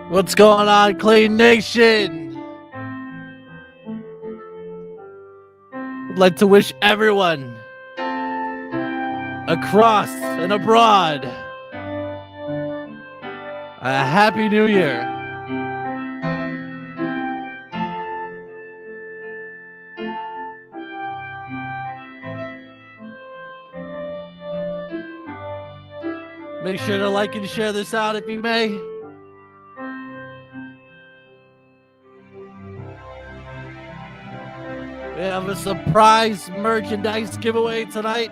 What's going on, Clean Nation? I'd like to wish everyone across and abroad a Happy New Year. Make sure to like and share this out if you may. We have a surprise merchandise giveaway tonight.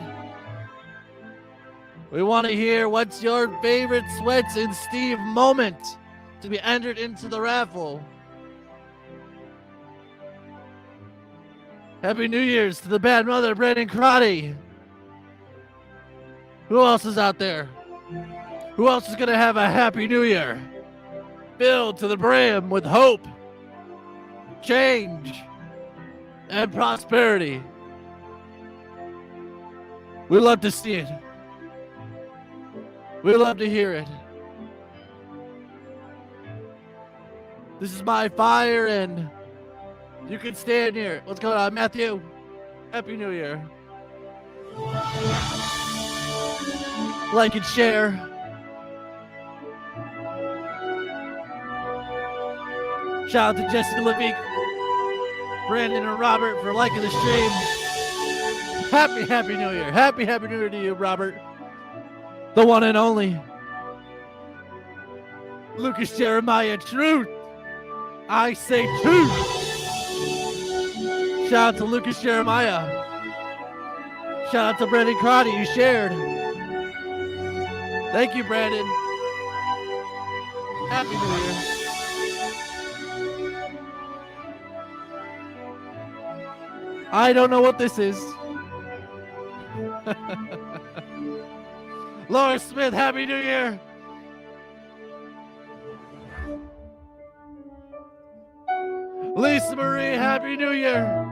We want to hear what's your favorite SWETZ and Steve moment to be entered into the raffle. Happy New Year's to the bad mother, Brandon Crotty. Who else is out there? Who else is going to have a Happy New Year? Filled to the brim with hope, change, and prosperity. We love to see it. We love to hear it. This is my fire, and you can stand here. What's going on, Matthew? Happy New Year. Like and share. Shout out to Jesse Levique, Brandon and Robert for liking the stream. Happy New Year. Happy New Year to you, Robert. The one and only. Lucas Jeremiah, truth. I say truth. Shout out to Lucas Jeremiah. Shout out to Brandon Crotty, you shared. Thank you, Brandon. Happy New Year. I don't know what this is. Laura Smith, Happy New Year. Lisa Marie, Happy New Year.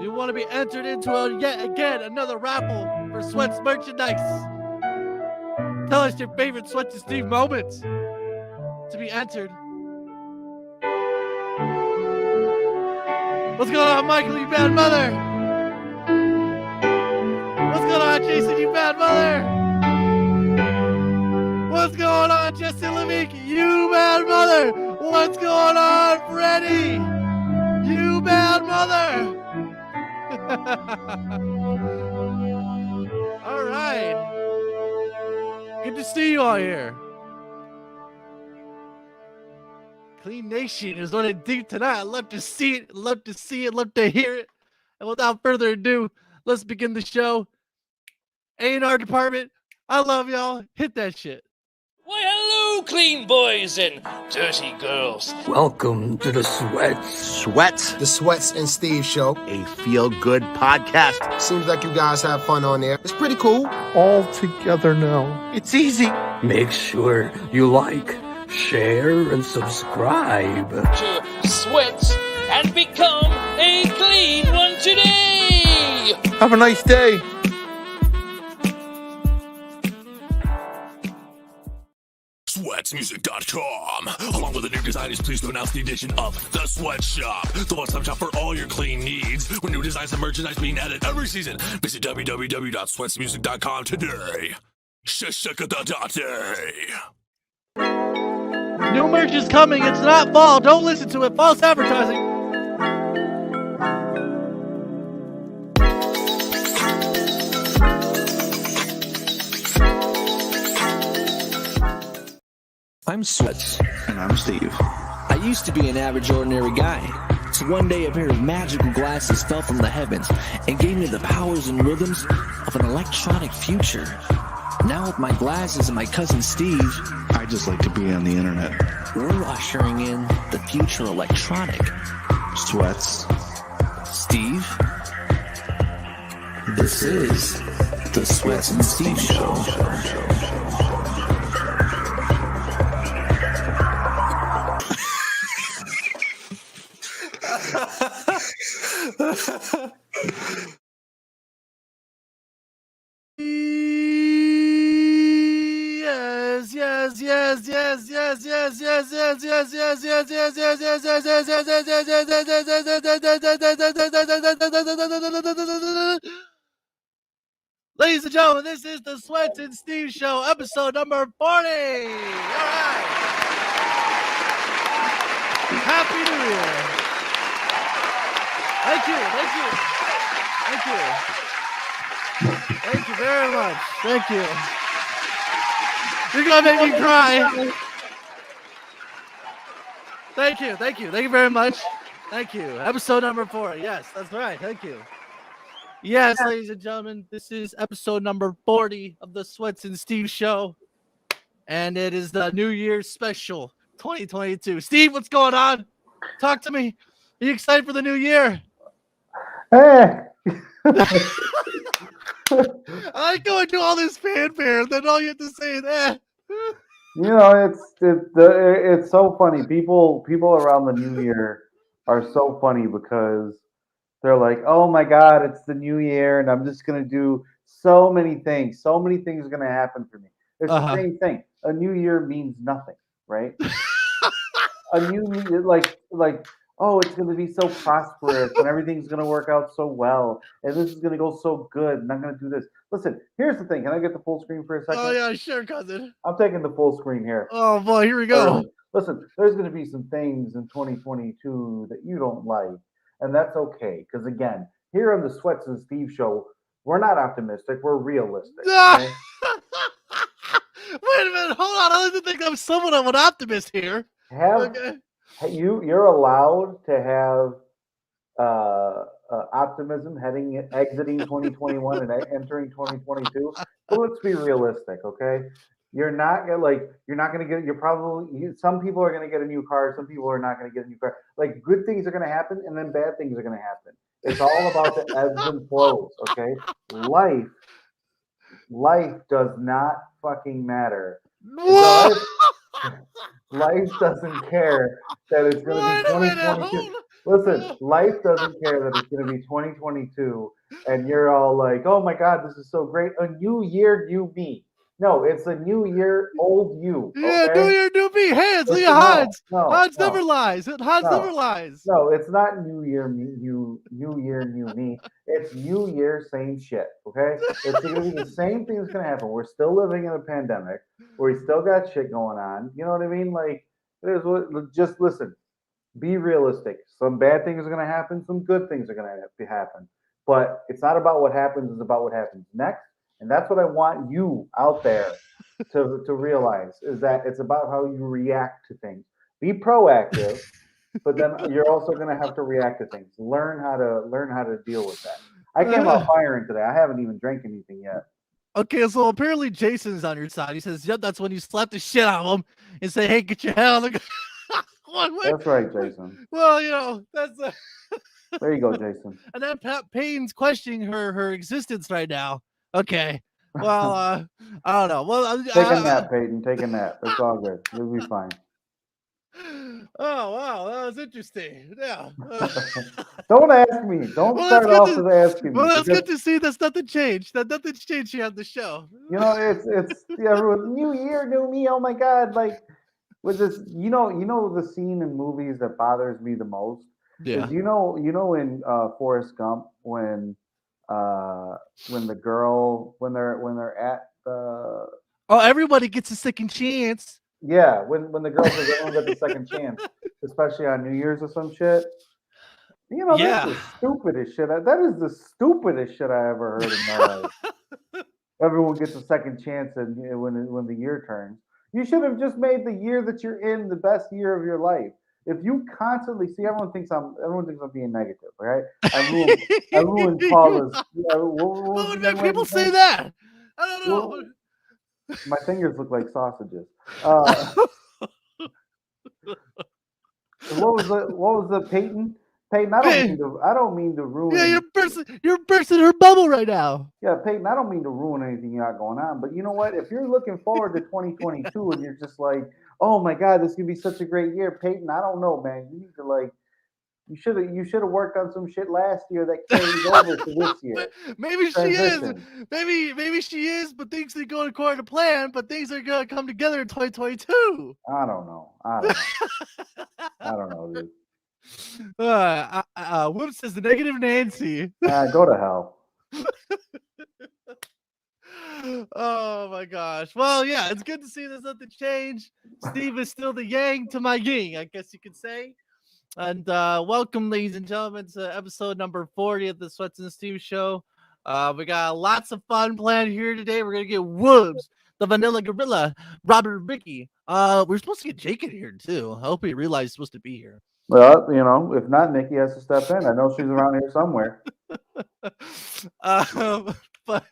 You want to be entered into yet again another raffle for SWETZ merchandise. Tell us your favorite SWETZ and Steve moments to be entered. What's going on, Michael, you bad mother? What's going on, Jason, you bad mother? What's going on, Jesse Levique, you bad mother? What's going on, Freddie? You bad mother. All right. Good to see you all here. Clean Nation is what I do tonight. I love to see it, love to see it, love to hear it. And without further ado, let's begin the show. A&R department, I love y'all. Hit that shit. Why, hello, clean boys and dirty girls. Welcome to the SWETZ. SWETZ, The SWETZ and Steve Show. a feel-good podcast. Seems like you guys have fun on there. It's pretty cool. All together now. It's easy. Make sure you like, share, and subscribe. To SWETZ and become a clean one today. Have a nice day. SWETZmusic.com. Along with the new design is pleased to announce the addition of the Sweat Shop, the one-stop shop for all your clean needs, with new designs and merchandise being added every season. Visit www.swetzmusic.com today. New merch is coming. It's not fall. Don't listen to it. False advertising. I'm SWETZ. And I'm Steve. I used to be an average, ordinary guy. So one day a pair of magical glasses fell from the heavens and gave me the powers and rhythms of an electronic future. Now with my glasses and my cousin Steve, I just like to be on the internet. we're ushering in the future electronic. SWETZ. Steve, this is the SWETZ and Steve Show. Ladies and gentlemen, this is the SWETZ and Steve Show, episode number 40. All right. Happy New Year. Thank you. Thank you very much. Thank you. You're going to make me cry. Thank you. Thank you very much. Thank you. Episode number 40. Yes, that's right. Thank you. Yes, ladies and gentlemen, this is episode number 40 of the SWETZ and Steve Show. And it is the New Year's special 2022. Steve, what's going on? Talk to me. Are you excited for the new year? Hey. I go and do all this fanfare, and then all you have to say is, You know, it's so funny. People around the new year are so funny because they're like, "Oh my God, it's the new year, and I'm just gonna do so many things. So many things are gonna happen for me." It's the same thing. A new year means nothing, right? A new year, like, oh, it's gonna be so prosperous, and everything's gonna work out so well, and this is gonna go so good, and I'm gonna do this. Listen, here's the thing. Can I get the full screen for a second? oh, yeah, sure, cousin. I'm taking the full screen here. Oh, boy, here we go. Listen, there's going to be some things in 2022 that you don't like, and that's okay. Because again, here on the SWETZ and Steve Show, we're not optimistic, we're realistic. Okay? Wait a minute, hold on. I like to think I'm somewhat of an optimist here. You're allowed to have optimism exiting 2021 and entering 2022. But let's be realistic, okay? You're not gonna get. Some people are gonna get a new car. Some people are not gonna get a new car. Like, good things are gonna happen, and then bad things are gonna happen. It's all about the ebbs and flows. Okay, life does not fucking matter. Life doesn't care that it's gonna be 2022. Listen, life doesn't care that it's gonna be 2022, and you're all like, "Oh my God, this is so great! A new year, new me." No, it's a new year, old you. Yeah, okay? new year, new me. Hans, look at Hans. Hans never lies. Hans never lies. No, it's not new year, new year, new me. It's new year, same shit. Okay, it's gonna be the same thing that's gonna happen. We're still living in a pandemic. We still got shit going on. You know what I mean? Like, just listen. Be realistic. Some bad things are gonna happen. Some good things are gonna happen. But it's not about what happens. It's about what happens next. And that's what I want you out there to realize, is that it's about how you react to things. Be proactive, but then you're also going to have to react to things. Learn how to deal with that. I came out firing today. I haven't even drank anything yet. Okay, so apparently Jason's on your side. He says, "Yep, that's when you slap the shit out of him and say, hey, get your hell." That's right, Jason. Well, you know, that's there you go, Jason. And then Pat Payne's questioning her existence right now. Okay. Well, I don't know. Well, take a nap, Peyton. Take a nap. It's all good. You'll be fine. Oh, wow. That was interesting. Yeah. Don't ask me. Don't start off with asking me. Well, that's good to see. That's nothing changed. Nothing's changed here on the show. You know, it's new year, new me. Oh my God. Like, with this, you know the scene in movies that bothers me the most? Yeah. Is, you know in Forrest Gump, when they're at the everybody gets a second chance. Yeah, when the girls are going to get the second chance, especially on New Year's or some shit. You know, that's the stupidest shit. That is the stupidest shit I ever heard in my life. Everyone gets a second chance, and when the year turns, you should have just made the year that you're in the best year of your life. If you constantly see, everyone thinks I'm being negative, right? I ruined Paula's. What would make people say that? I don't know. Well, my fingers look like sausages. What was the Peyton? Peyton, I don't mean to ruin. Yeah, you're bursting her bubble right now. Yeah, Peyton, I don't mean to ruin anything you got going on, but you know what? If you're looking forward to 2022 and you're just like, oh my God, this is gonna be such a great year, Peyton, I don't know, man. You need to You should have worked on some shit last year that carries over to this year. Maybe she is. Transition. Maybe she is, but things didn't go according to plan. But things are gonna come together in 2022. I don't know, dude. Whoops is the negative Nancy. Go to hell. Oh my gosh. Well, yeah, it's good to see there's nothing changed. Steve is still the yang to my yin, I guess you could say. And welcome, ladies and gentlemen, to episode number 40 of the SWETZ and Steve Show. We got lots of fun planned here today. We're gonna get WOOBS, the Vanilla Gorilla, Robert, Righi. We're supposed to get Jake in here too. I hope he realized he's supposed to be here. Well, if not, Nikki has to step in. I know she's around here somewhere. But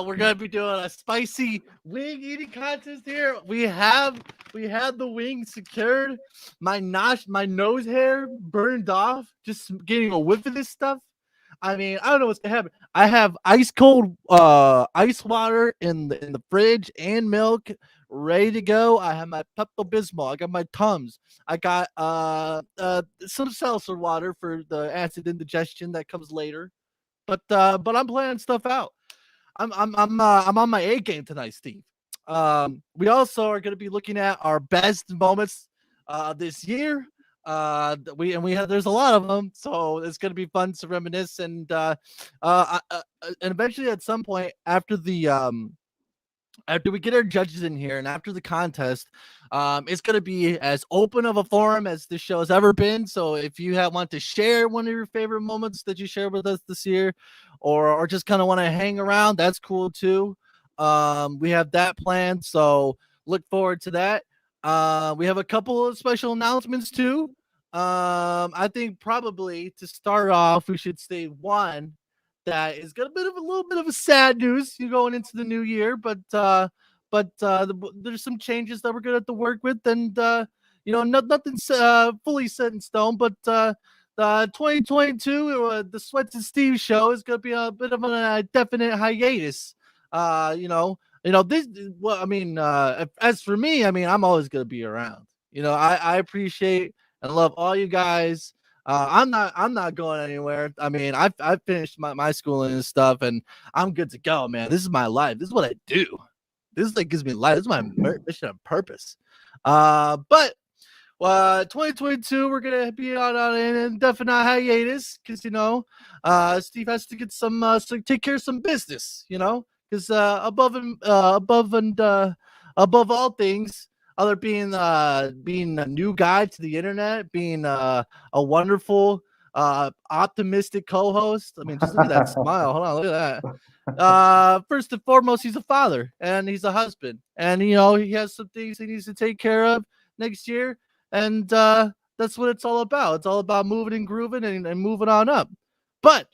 we're gonna be doing a spicy wing eating contest here. We had the wing secured. My nose hair burned off just getting a whiff of this stuff. I mean, I don't know what's gonna happen. I have ice cold ice water in the fridge and milk ready to go. I have my Pepto-Bismol. I got my Tums. I got some seltzer water for the acid indigestion that comes later. But I'm planning stuff out. I'm on my A game tonight, Steve. We also are going to be looking at our best moments this year. There's a lot of them, so it's going to be fun to reminisce and eventually at some point after we get our judges in here and after the contest, it's going to be as open of a forum as this show has ever been. So if you want to share one of your favorite moments that you shared with us this year, or just kind of want to hang around, that's cool too. We have that planned, so look forward to that. We have a couple of special announcements too. I think probably to start off, we should say one that is gonna be a little bit of a sad news going into the new year, but there's some changes that we're gonna have to work with, and nothing's fully set in stone, but 2022, the SWETZ and Steve show is gonna be a bit of a definite hiatus. This. Well, I mean, as for me, I mean, I'm always gonna be around. I appreciate and love all you guys. I'm not going anywhere. I mean, I've finished my schooling and stuff, and I'm good to go, man. This is my life. This is what I do. This is like gives me life. This is my mission and purpose. But 2022, we're gonna be on an indefinite hiatus because Steve has to get take care of some business. Because above all things, other being a new guy to the internet, being a wonderful, optimistic co-host. I mean, just look at that smile. Hold on, look at that. First and foremost, he's a father and he's a husband, and he has some things he needs to take care of next year, and that's what it's all about. It's all about moving and grooving and moving on up. But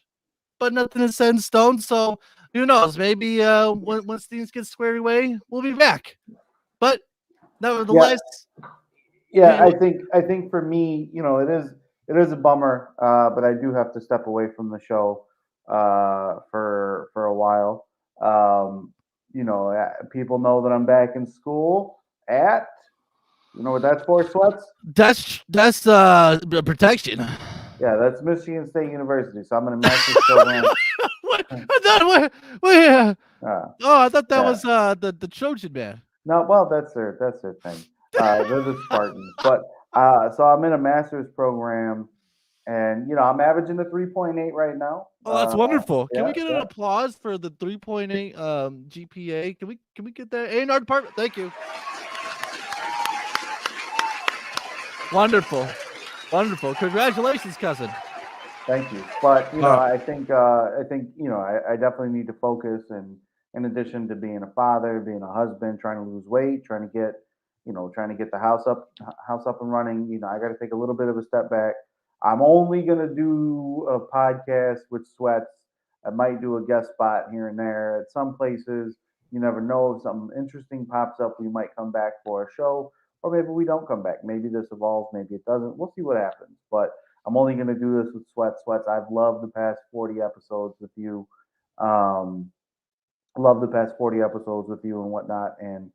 nothing is set in stone, so who knows? Maybe once things get squared away, we'll be back. But nevertheless, I think for me, it is a bummer, but I do have to step away from the show for a while. People know that I'm back in school at. You know what that's for, SWETZ? That's protection. Yeah, that's Michigan State University. So I'm in a master's program. I thought that was the Trojan man. No, well, that's their thing. They're the Spartans. But so I'm in a master's program, and I'm averaging a 3.8 right now. Oh, that's wonderful. Can we get an applause for the 3.8 GPA? Can we get that? A&R department. Thank you. Wonderful. Congratulations, cousin. Thank you. But I think I definitely need to focus, and in addition to being a father, being a husband, trying to lose weight, trying to get the house up and running, I got to take a little bit of a step back. I'm only going to do a podcast with SWETZ. I might do a guest spot here and there at some places. You never know, if something interesting pops up, we might come back for a show, or maybe we don't come back. Maybe this evolves, maybe it doesn't. We'll see what happens. But I'm only going to do this with SWETZ. I've loved the past 40 episodes with you. And whatnot. And,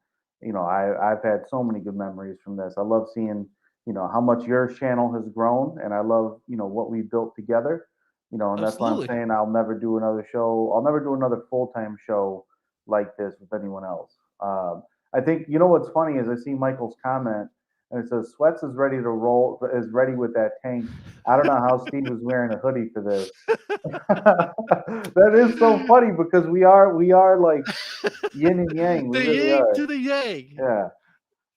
I've had so many good memories from this. I love seeing, how much your channel has grown, and I love what we built together. And that's why I'm Absolutely. saying I'll never do another show. I'll never do another full-time show like this with anyone else. I think what's funny is I see Michael's comment and it says SWETZ is ready to roll, is ready with that tank. I don't know how Steve is wearing a hoodie for this. That is so funny because we are like yin and yang. We The really yang are. to the yang. Yeah.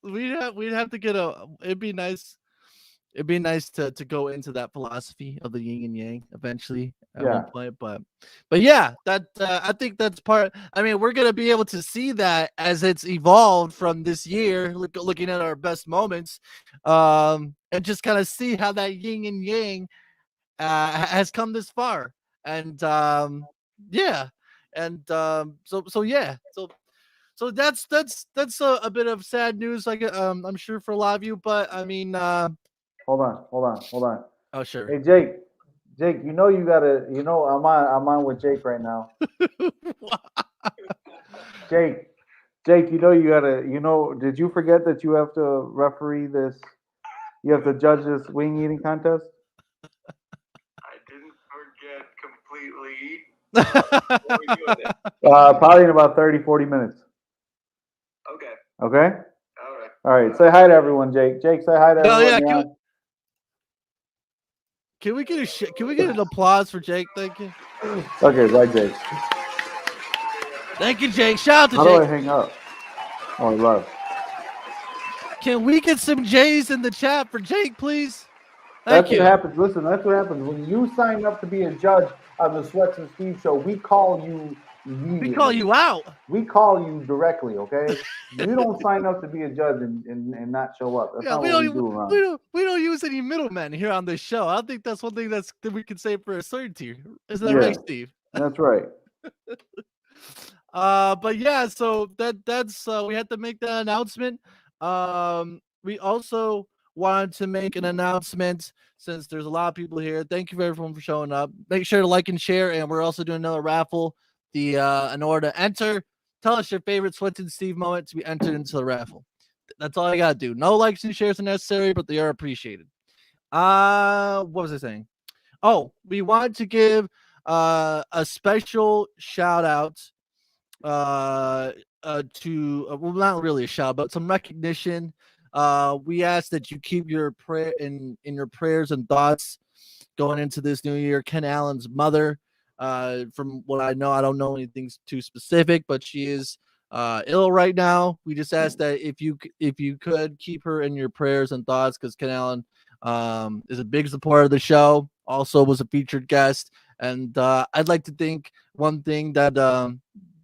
We'd have to get it'd be nice. It'd be nice to go into that philosophy of the yin and yang eventually at one point, but yeah, that I think that's part. I mean, we're gonna be able to see that as it's evolved from this year, looking at our best moments, and just kind of see how that yin and yang has come this far, and yeah, and so yeah, so that's a bit of sad news, like I'm sure for a lot of you, but I mean, Hold on. oh sure. Hey Jake, you gotta, I'm on with Jake right now. Jake, you gotta, did you forget that you have to referee this? You have to judge this wing eating contest? I didn't forget completely. When we doing it? Probably in about 30, 40 minutes. Okay. Okay? All right. Say hi to everyone, Jake. Jake, say hi to Oh everyone. yeah, can we get an applause for Jake? Thank you. Okay, bye, Jake. Thank you, Jake. Shout out to How Jake. do I hang up? Oh, I love. Can we get some J's in the chat for Jake, please? That's what happens. Listen, that's what happens when you sign up to be a judge on the SWETZ and Steve show. We call you immediately. We call you out. We call you directly. Okay, you don't sign up to be a judge and not show up. That's not what we do around. We don't use any middlemen here on this show. I think that's one thing that we can say for a certainty. Isn't that right, Steve? That's right. But yeah, so that's we had to make that announcement. We also wanted to make an announcement since there's a lot of people here. Thank you for everyone for showing up. Make sure to like and share, and we're also doing another raffle. In order to enter, tell us your favorite SWETZ and Steve moment to be entered into the raffle. That's all I gotta do. No likes and shares are necessary, but they are appreciated. What was I saying? Oh, we wanted to give a special shout out to well, not really a shout, but some recognition. We ask that you keep your prayer in your prayers and thoughts going into this new year. Ken Allen's mother, from what I know, I don't know anything too specific, but she is ill right now. We just ask that if you could keep her in your prayers and thoughts, because Ken Allen is a big supporter of the show. Also was a featured guest, and I'd like to think one thing that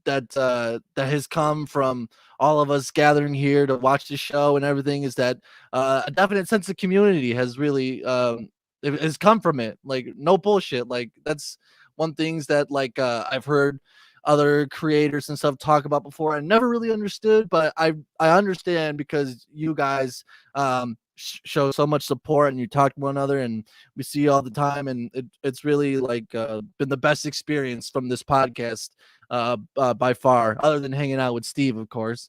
that has come from all of us gathering here to watch the show and everything is that a definite sense of community has really it has come from it. Like, no bullshit. Like, that's one things that I've heard other creators and stuff talk about before. I never really understood, but I understand because you guys show so much support and you talk to one another and we see you all the time, and it's really been the best experience from this podcast by far, other than hanging out with Steve, of course.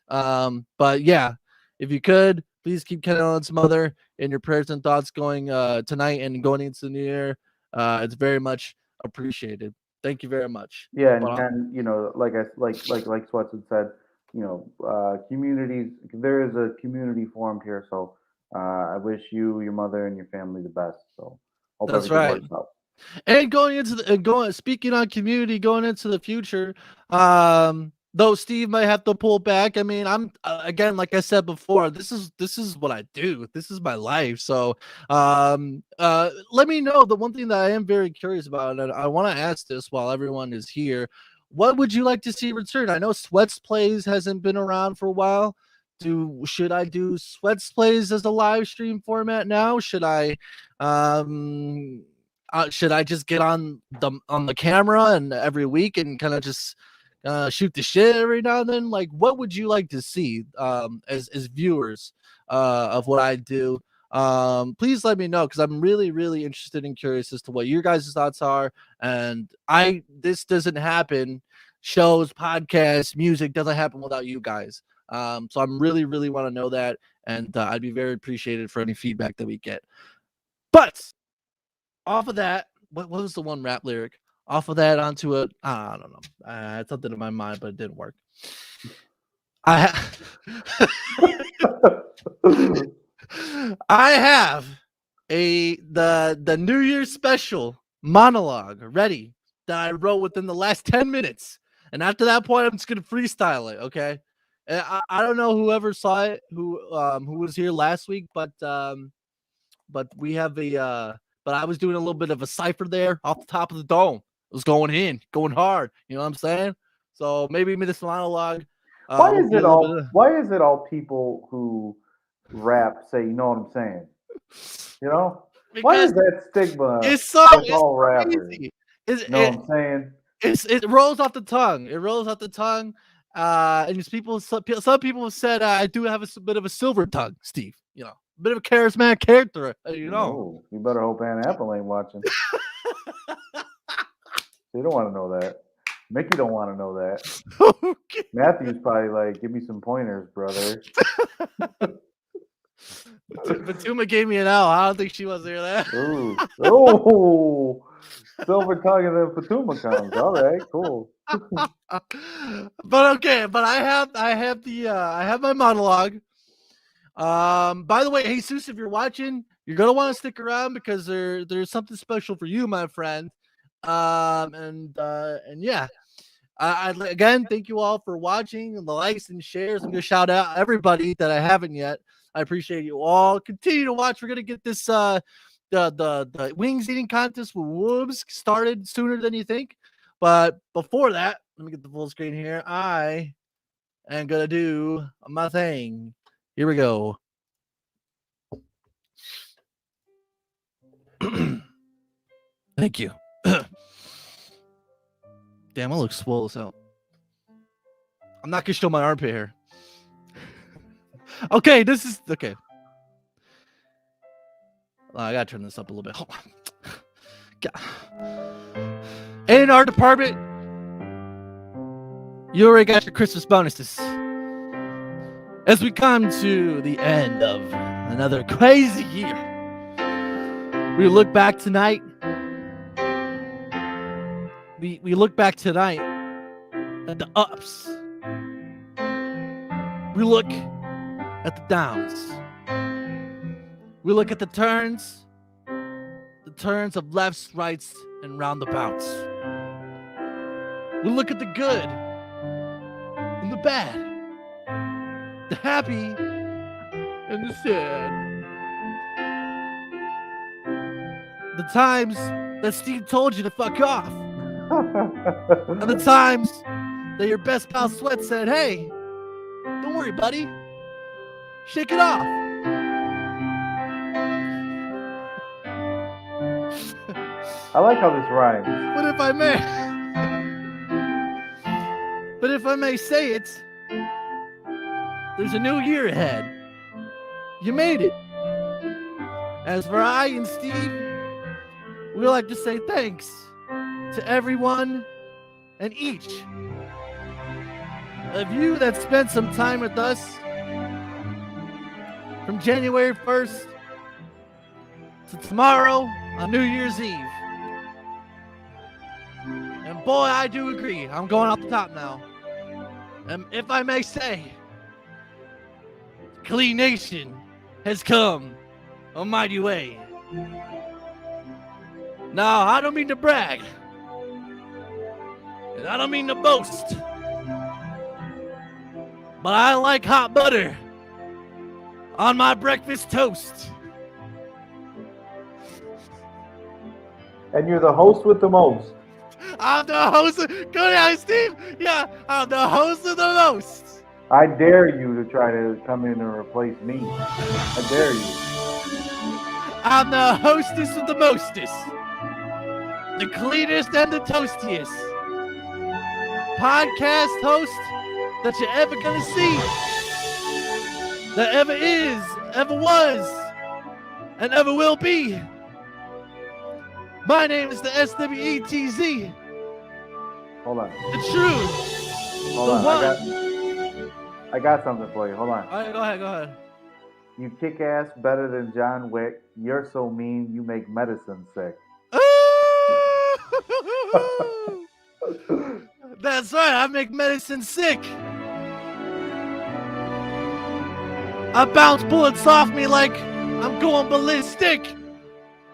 But yeah, if you could please keep Ken Allen's mother in your prayers and thoughts going tonight and going into the new year. It's very much appreciated. Thank you very much. Yeah, and like SWETZ had said, communities. There is a community formed here, so I wish you, your mother, and your family the best. So hope that's everything right. works out. And going into speaking on community, going into the future, though Steve might have to pull back. I mean, I'm again, like I said before, this is what I do. This is my life. So let me know. The one thing that I am very curious about, and I want to ask this while everyone is here, what would you like to see return? I know SWETZ Plays hasn't been around for a while. Should I do SWETZ Plays as a live stream format now? Should I just get on the camera and every week and kind of just shoot the shit every now and then? Like, what would you like to see as viewers of what I do? Please let me know, because I'm really, really interested and curious as to what your guys' thoughts are. And this doesn't happen. Shows, podcasts, music doesn't happen without you guys. So I'm really, really want to know that. and I'd be very appreciated for any feedback that we get. But off of that, what was the one rap lyric? Off of that onto a, I don't know. I had something in my mind, but it didn't work. I have the New Year's special monologue ready that I wrote within the last 10 minutes. And after that point, I'm just gonna freestyle it, okay? I don't know whoever saw it, who was here last week, but we have but I was doing a little bit of a cipher there off the top of the dome. It was going hard. You know what I'm saying? So maybe this monologue. Why is it all people who rap say, you know what I'm saying? You know? Why is that stigma with all rappers? Crazy. You know what I'm saying? It rolls off the tongue. It rolls off the tongue. And just some people have said I do have a bit of a silver tongue, Steve. You know, a bit of a charismatic character. You know. You better hope Aunt Apple ain't watching. You don't want to know that. Mickey don't want to know that. Okay. Matthew's probably like, give me some pointers, brother. Batuma gave me an L. I don't think she wants to hear that. Ooh. Oh, silver tongue and then Fatuma comes. All right, cool. But okay, but I have my monologue. By the way, Jesus, if you're watching, you're gonna want to stick around because there's something special for you, my friend. And yeah. Again, thank you all for watching and the likes and shares. I'm gonna shout out everybody that I haven't yet. I appreciate you all. Continue to watch. We're gonna get this the wings eating contest with WOOBS started sooner than you think. But before that, let me get the full screen here. I am gonna do my thing. Here we go. Thank you. Damn, I look swole as hell. I'm not gonna show my armpit hair. Okay, this is okay. I gotta turn this up a little bit. Hold on. A&R department, you already got your Christmas bonuses. As we come to the end of another crazy year, we look back tonight. We look back tonight at the ups. We look at the downs. We look at the turns of lefts, rights, and roundabouts. We look at the good and the bad, the happy and the sad. The times that Steve told you to fuck off. And the times that your best pal SWETZ said, hey, don't worry, buddy. Shake it off. I like how this rhymes. But if I may say it, there's a new year ahead. You made it. As for I and Steve, we like to say thanks to everyone and each of you that spent some time with us from January 1st to tomorrow on New Year's Eve. And boy, I do agree. I'm going off the top now. And if I may say, Clean Nation has come a mighty way. Now, I don't mean to brag. And I don't mean to boast. But I like hot butter on my breakfast toast. And you're the host with the most. I'm the host of... Go down, Steve. Yeah, I'm the host of the most. I dare you to try to come in and replace me. I dare you. I'm the hostess of the mostest. The cleanest and the toastiest. Podcast host that you're ever gonna see. That ever is, ever was, and ever will be. My name is the SWETZ. Hold on. The truth. Hold the on. one. I got something for you. Hold on. All right, go ahead. You kick ass better than John Wick. You're so mean, you make medicine sick. That's right, I make medicine sick. I bounce bullets off me like I'm going ballistic.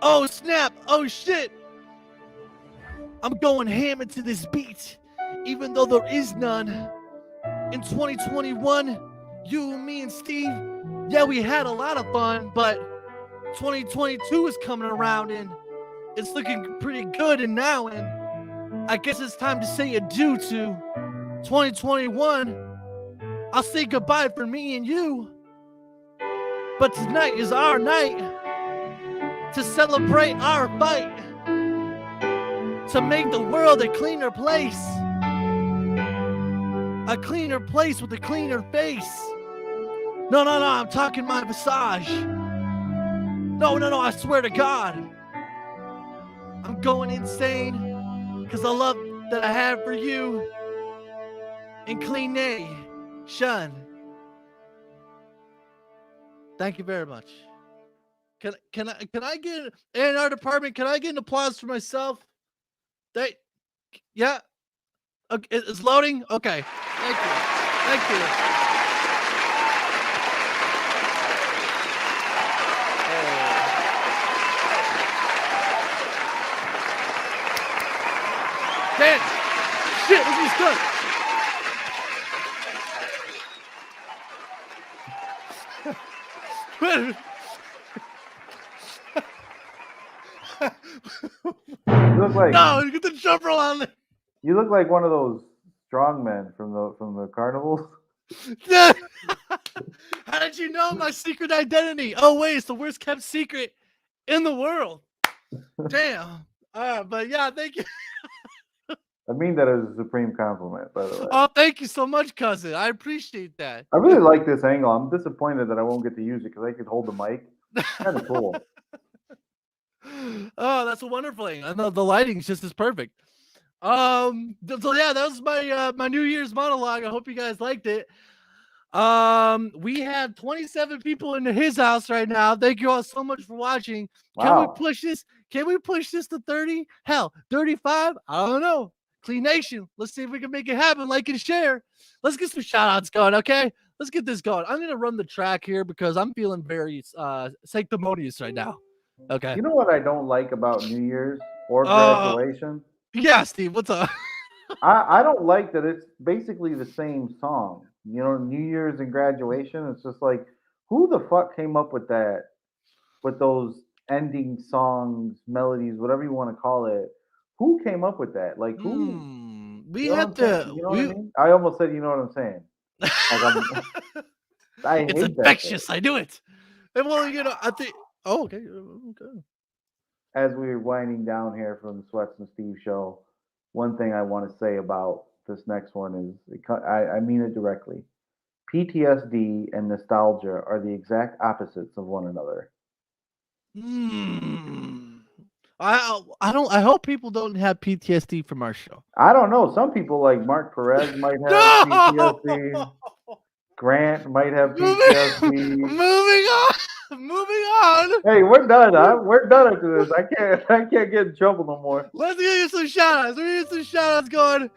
Oh snap, oh shit. I'm going ham into this beat, even though there is none. In 2021, you, me, and Steve, yeah, we had a lot of fun, but 2022 is coming around and it's looking pretty good. And now, and I guess it's time to say adieu to 2021. I'll say goodbye for me and you. But tonight is our night to celebrate our fight, to make the world a cleaner place. A cleaner place with a cleaner face. No, I'm talking my visage. No, I swear to God. I'm going insane because the love that I have for you and Clean Nation. Thank you very much. Can I get in our department? Can I get an applause for myself? Yeah. Okay, it's loading. Okay. Thank you. Dan, shit, this is good. You look like no, get the jump roll on there. You look like one of those strongmen from the carnivals. How did you know my secret identity? Oh wait, it's the worst kept secret in the world. Damn. But yeah, thank you. I mean that as a supreme compliment, by the way. Oh, thank you so much, cousin. I appreciate that. I really like this angle. I'm disappointed that I won't get to use it because I could hold the mic. Kind of cool. Oh, that's a wonderful thing. I know the lighting's just as perfect. So yeah, that was my New Year's monologue. I hope you guys liked it. We have 27 people in his house right now. Thank you all so much for watching. Can we push this? Can we push this to 30? Hell, 35? I don't know. Clean Nation. Let's see if we can make it happen. Like and share. Let's get some shout outs going, okay? Let's get this going. I'm gonna run the track here because I'm feeling very sanctimonious right now. Okay. You know what I don't like about New Year's or graduation? Yeah, Steve, what's up? I don't like that it's basically the same song. You know, New Year's and graduation. It's just like, who the fuck came up with that? With those ending songs, melodies, whatever you want to call it. Who came up with that? Like who? We have to. You know what I mean? I almost said, you know what I'm saying. Like I hate it's infectious. I knew it. And well, you know, I think. Oh, okay. As we're winding down here from the SWETZ and Steve show, one thing I want to say about this next one is, I mean it directly. PTSD and nostalgia are the exact opposites of one another. I hope people don't have PTSD from our show. I don't know. Some people like Mark Perez might have PTSD. Grant might have PTSD. Moving on. Hey, we're done. We're done after this. I can't get in trouble no more. Let's get some shout outs. We're getting some shout outs going.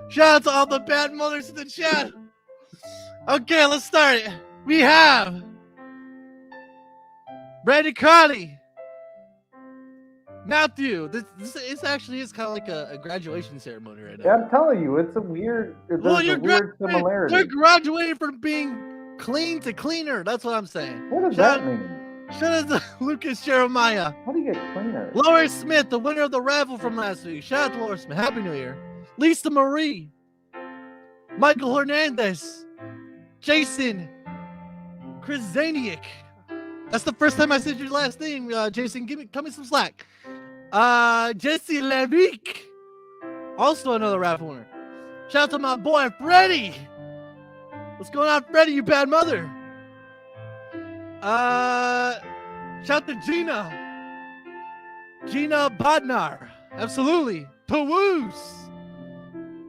Shout out to all the bad mothers in the chat. Okay, let's start it. We have Brady Crowley. Matthew, this actually is kind of like a graduation ceremony right now. Yeah, I'm telling you, it's a weird, weird similarity. You're graduating from being clean to cleaner. That's what I'm saying. What does that mean? Shout out to Lucas Jeremiah. How do you get cleaner? Laura Smith, the winner of the raffle from last week. Shout out to Laura Smith. Happy New Year. Lisa Marie. Michael Hernandez. Jason Krizaniak. That's the first time I said your last name, Jason. Cut me some slack. Jesse Levick. Also another raffle winner. Shout out to my boy, Freddie. What's going on, Freddie, you bad mother? Shout out to Gina Bodnar. Absolutely. Pawooz.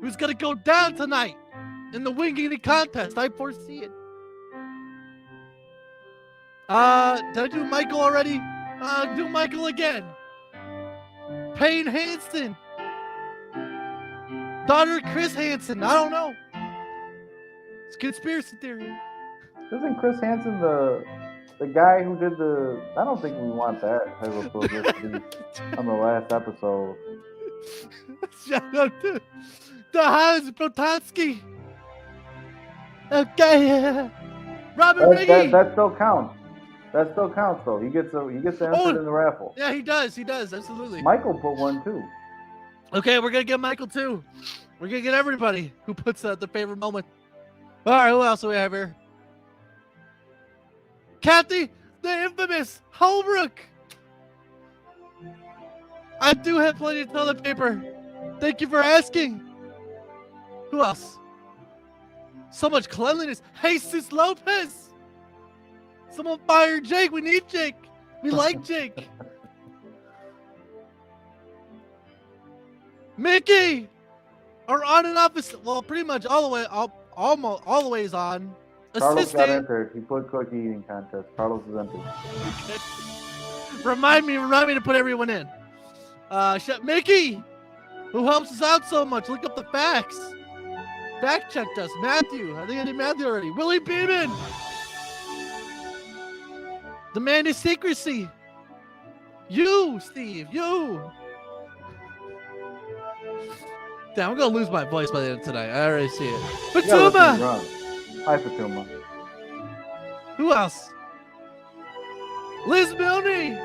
Who's going to go down tonight in the wing eating contest? I foresee it. Did I do Michael already? Do Michael again. Payne Hansen. Daughter Chris Hansen. I don't know. It's conspiracy theory. Isn't Chris Hansen the guy who did the? I don't think we want that type of publicity on the last episode. Shout out to Hans Protansky. Okay. Robert Righi. That still counts. That still counts though. He gets entered in the raffle. Yeah, he does. He does. Absolutely. Michael put one too. Okay, we're gonna get Michael too. We're gonna get everybody who puts at the favorite moment. All right, who else do we have here? Kathy, the infamous Holbrook. I do have plenty of toilet paper. Thank you for asking. Who else? So much cleanliness. Jesus Lopez. Someone fire Jake. We need Jake. We like Jake. Mickey, our on and off well, pretty much all the way, almost all the ways on. Carlos got Assistant. entered. He put cookie eating contest. Carlos is entered. Remind me to put everyone in. Mickey, who helps us out so much. Look up the facts. Fact checked us. Matthew. I think I did Matthew already. Willie Beeman. The man is secrecy. You, Steve. You. Damn, I'm going to lose my voice by the end of tonight. I already see it. Fatuma. Hi, Fatuma. Who else? Liz Milne.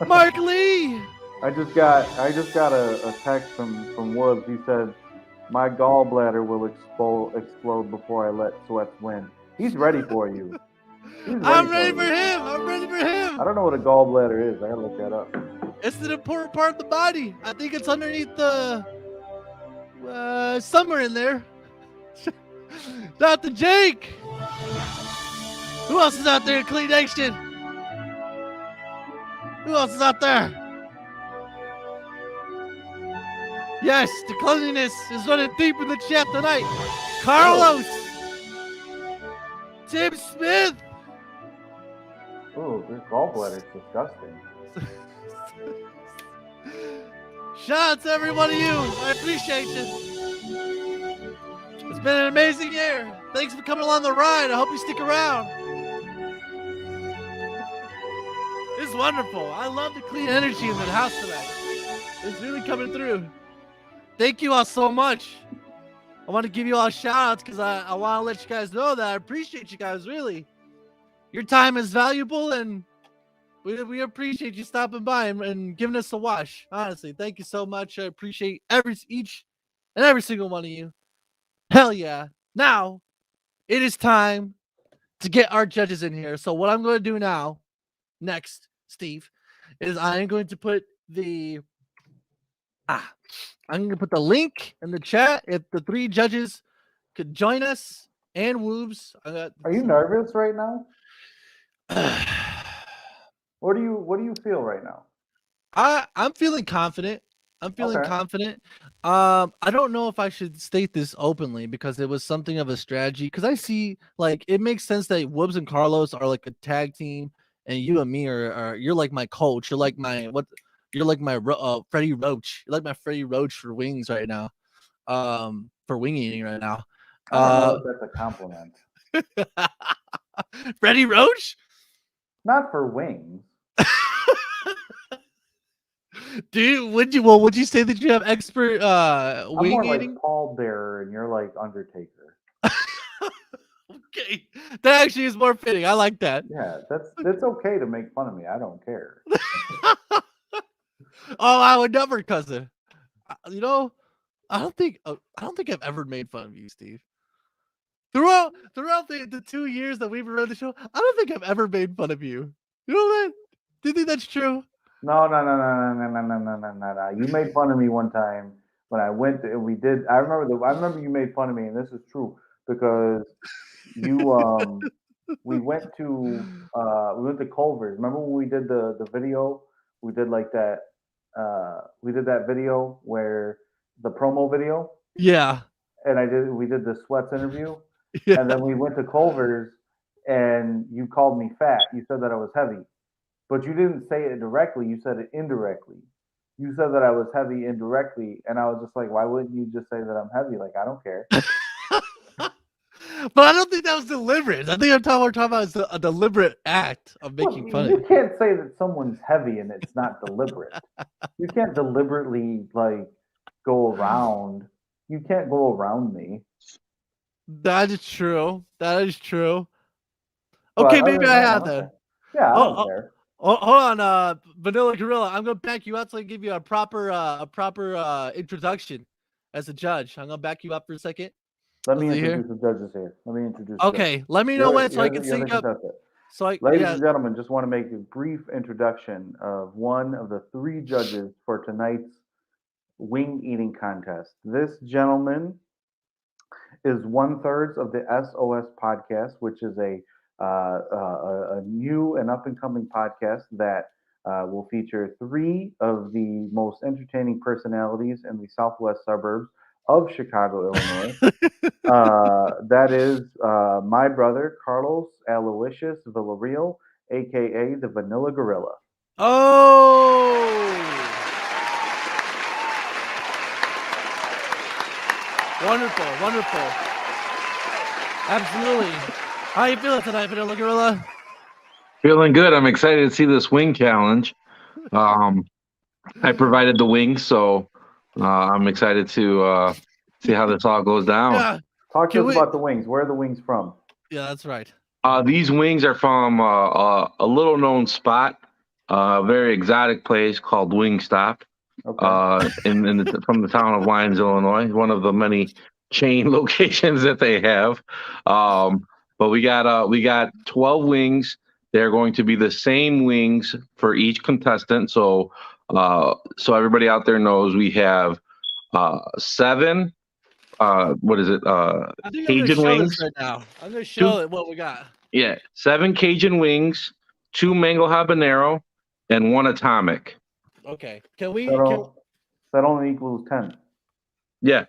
Mark Lee. I just got a text from WOOBS. He said, "My gallbladder will explode before I let SWETZ win." He's ready for you. I'm ready for him. I'm ready for him. I don't know what a gallbladder is. I gotta look that up. It's an important part of the body. I think it's underneath the somewhere in there. Dr. Jake. Who else is out there in Clean Nation? Who else is out there? Yes, the cleanliness is running deep in the chat tonight. Carlos. Tim Smith. Oh, this gallbladder is disgusting. Shout out to every one of you. I appreciate you. It's been an amazing year. Thanks for coming along the ride. I hope you stick around. It's wonderful. I love the clean energy in the house tonight. It's really coming through. Thank you all so much. I want to give you all shout outs because I want to let you guys know that I appreciate you guys, really. Your time is valuable and we appreciate you stopping by and giving us a watch. Honestly, thank you so much. I appreciate each and every single one of you. Hell yeah. Now, it is time to get our judges in here. So what I'm going to do now, next, Steve, is I am going to put the link in the chat if the three judges could join us and WOOBS. Are you nervous right now? What do you feel right now? I'm feeling confident. I'm feeling confident. I don't know if I should state this openly because it was something of a strategy. Because I see, like, it makes sense that WOOBS and Carlos are like a tag team, and you and me are you're like my coach. You're like my You're like my Freddie Roach. You're like my Freddie Roach for wings right now. For wing eating right now. I don't know if that's a compliment. Freddie Roach? Not for wings. Would you say that you have expert wing I'm more eating? like Paul Bearer and you're like Undertaker. Okay. That actually is more fitting. I like that. Yeah, that's okay to make fun of me. I don't care. Oh, I would never, cousin. You know, I don't think I've ever made fun of you, Steve. Throughout the 2 years that we've run the show, I don't think I've ever made fun of you. You know that? Do you think that's true? No. You made fun of me one time when I went to, and we did. I remember you made fun of me, and this is true because you we went to Culver's. Remember when we did the video? We did like that. We did that video where the promo video. Yeah. And we did the SWETZ interview. Yeah. And then we went to Culver's and you called me fat. You said that I was heavy, but you didn't say it directly. You said it indirectly. You said that I was heavy indirectly, and I was just like, why wouldn't you just say that I'm heavy? Like, I don't care. But I don't think that was deliberate. I think we're talking about is a deliberate act of making fun of You you. can't say that someone's heavy and it's not deliberate. You can't deliberately like go around. You can't go around me. That is true. That is true. But Okay, other maybe than I that, have don't that. care. Yeah, I don't care. Hold on, Vanilla Gorilla. I'm gonna back you up so I can give you a proper introduction as a judge. I'm gonna back you up for a second. Let me Let's see here. introduce the judges here. Let me introduce. the Okay, judges. let me know when so I can You're the sync up. contestant. So I Ladies yeah. and gentlemen, just want to make a brief introduction of one of the three judges for tonight's wing eating contest. This gentleman is 1/3 of the SOS podcast, which is a new and up and coming podcast that will feature three of the most entertaining personalities in the southwest suburbs of Chicago, Illinois. That is my brother, Carlos Aloysius Villarreal, aka the Vanilla Gorilla. Oh, wonderful, wonderful. Absolutely. How you feeling tonight, Vanilla Gorilla? Feeling good. I'm excited to see this wing challenge. I provided the wings, so I'm excited to see how this all goes down. Yeah. Talk to us about the wings. Where are the wings from? Yeah, that's right. These wings are from a little known spot, a very exotic place called Wingstop, from the town of Lyons, Illinois, one of the many chain locations that they have. But we got 12 wings. They're going to be the same wings for each contestant. So everybody out there knows we have 7. What is it? I think I'm Cajun gonna show wings. this right now. I'm gonna show it what we got. Yeah, 7 Cajun wings, 2 mango habanero, and 1 atomic. Okay. Can we? That only equals 10. Yeah.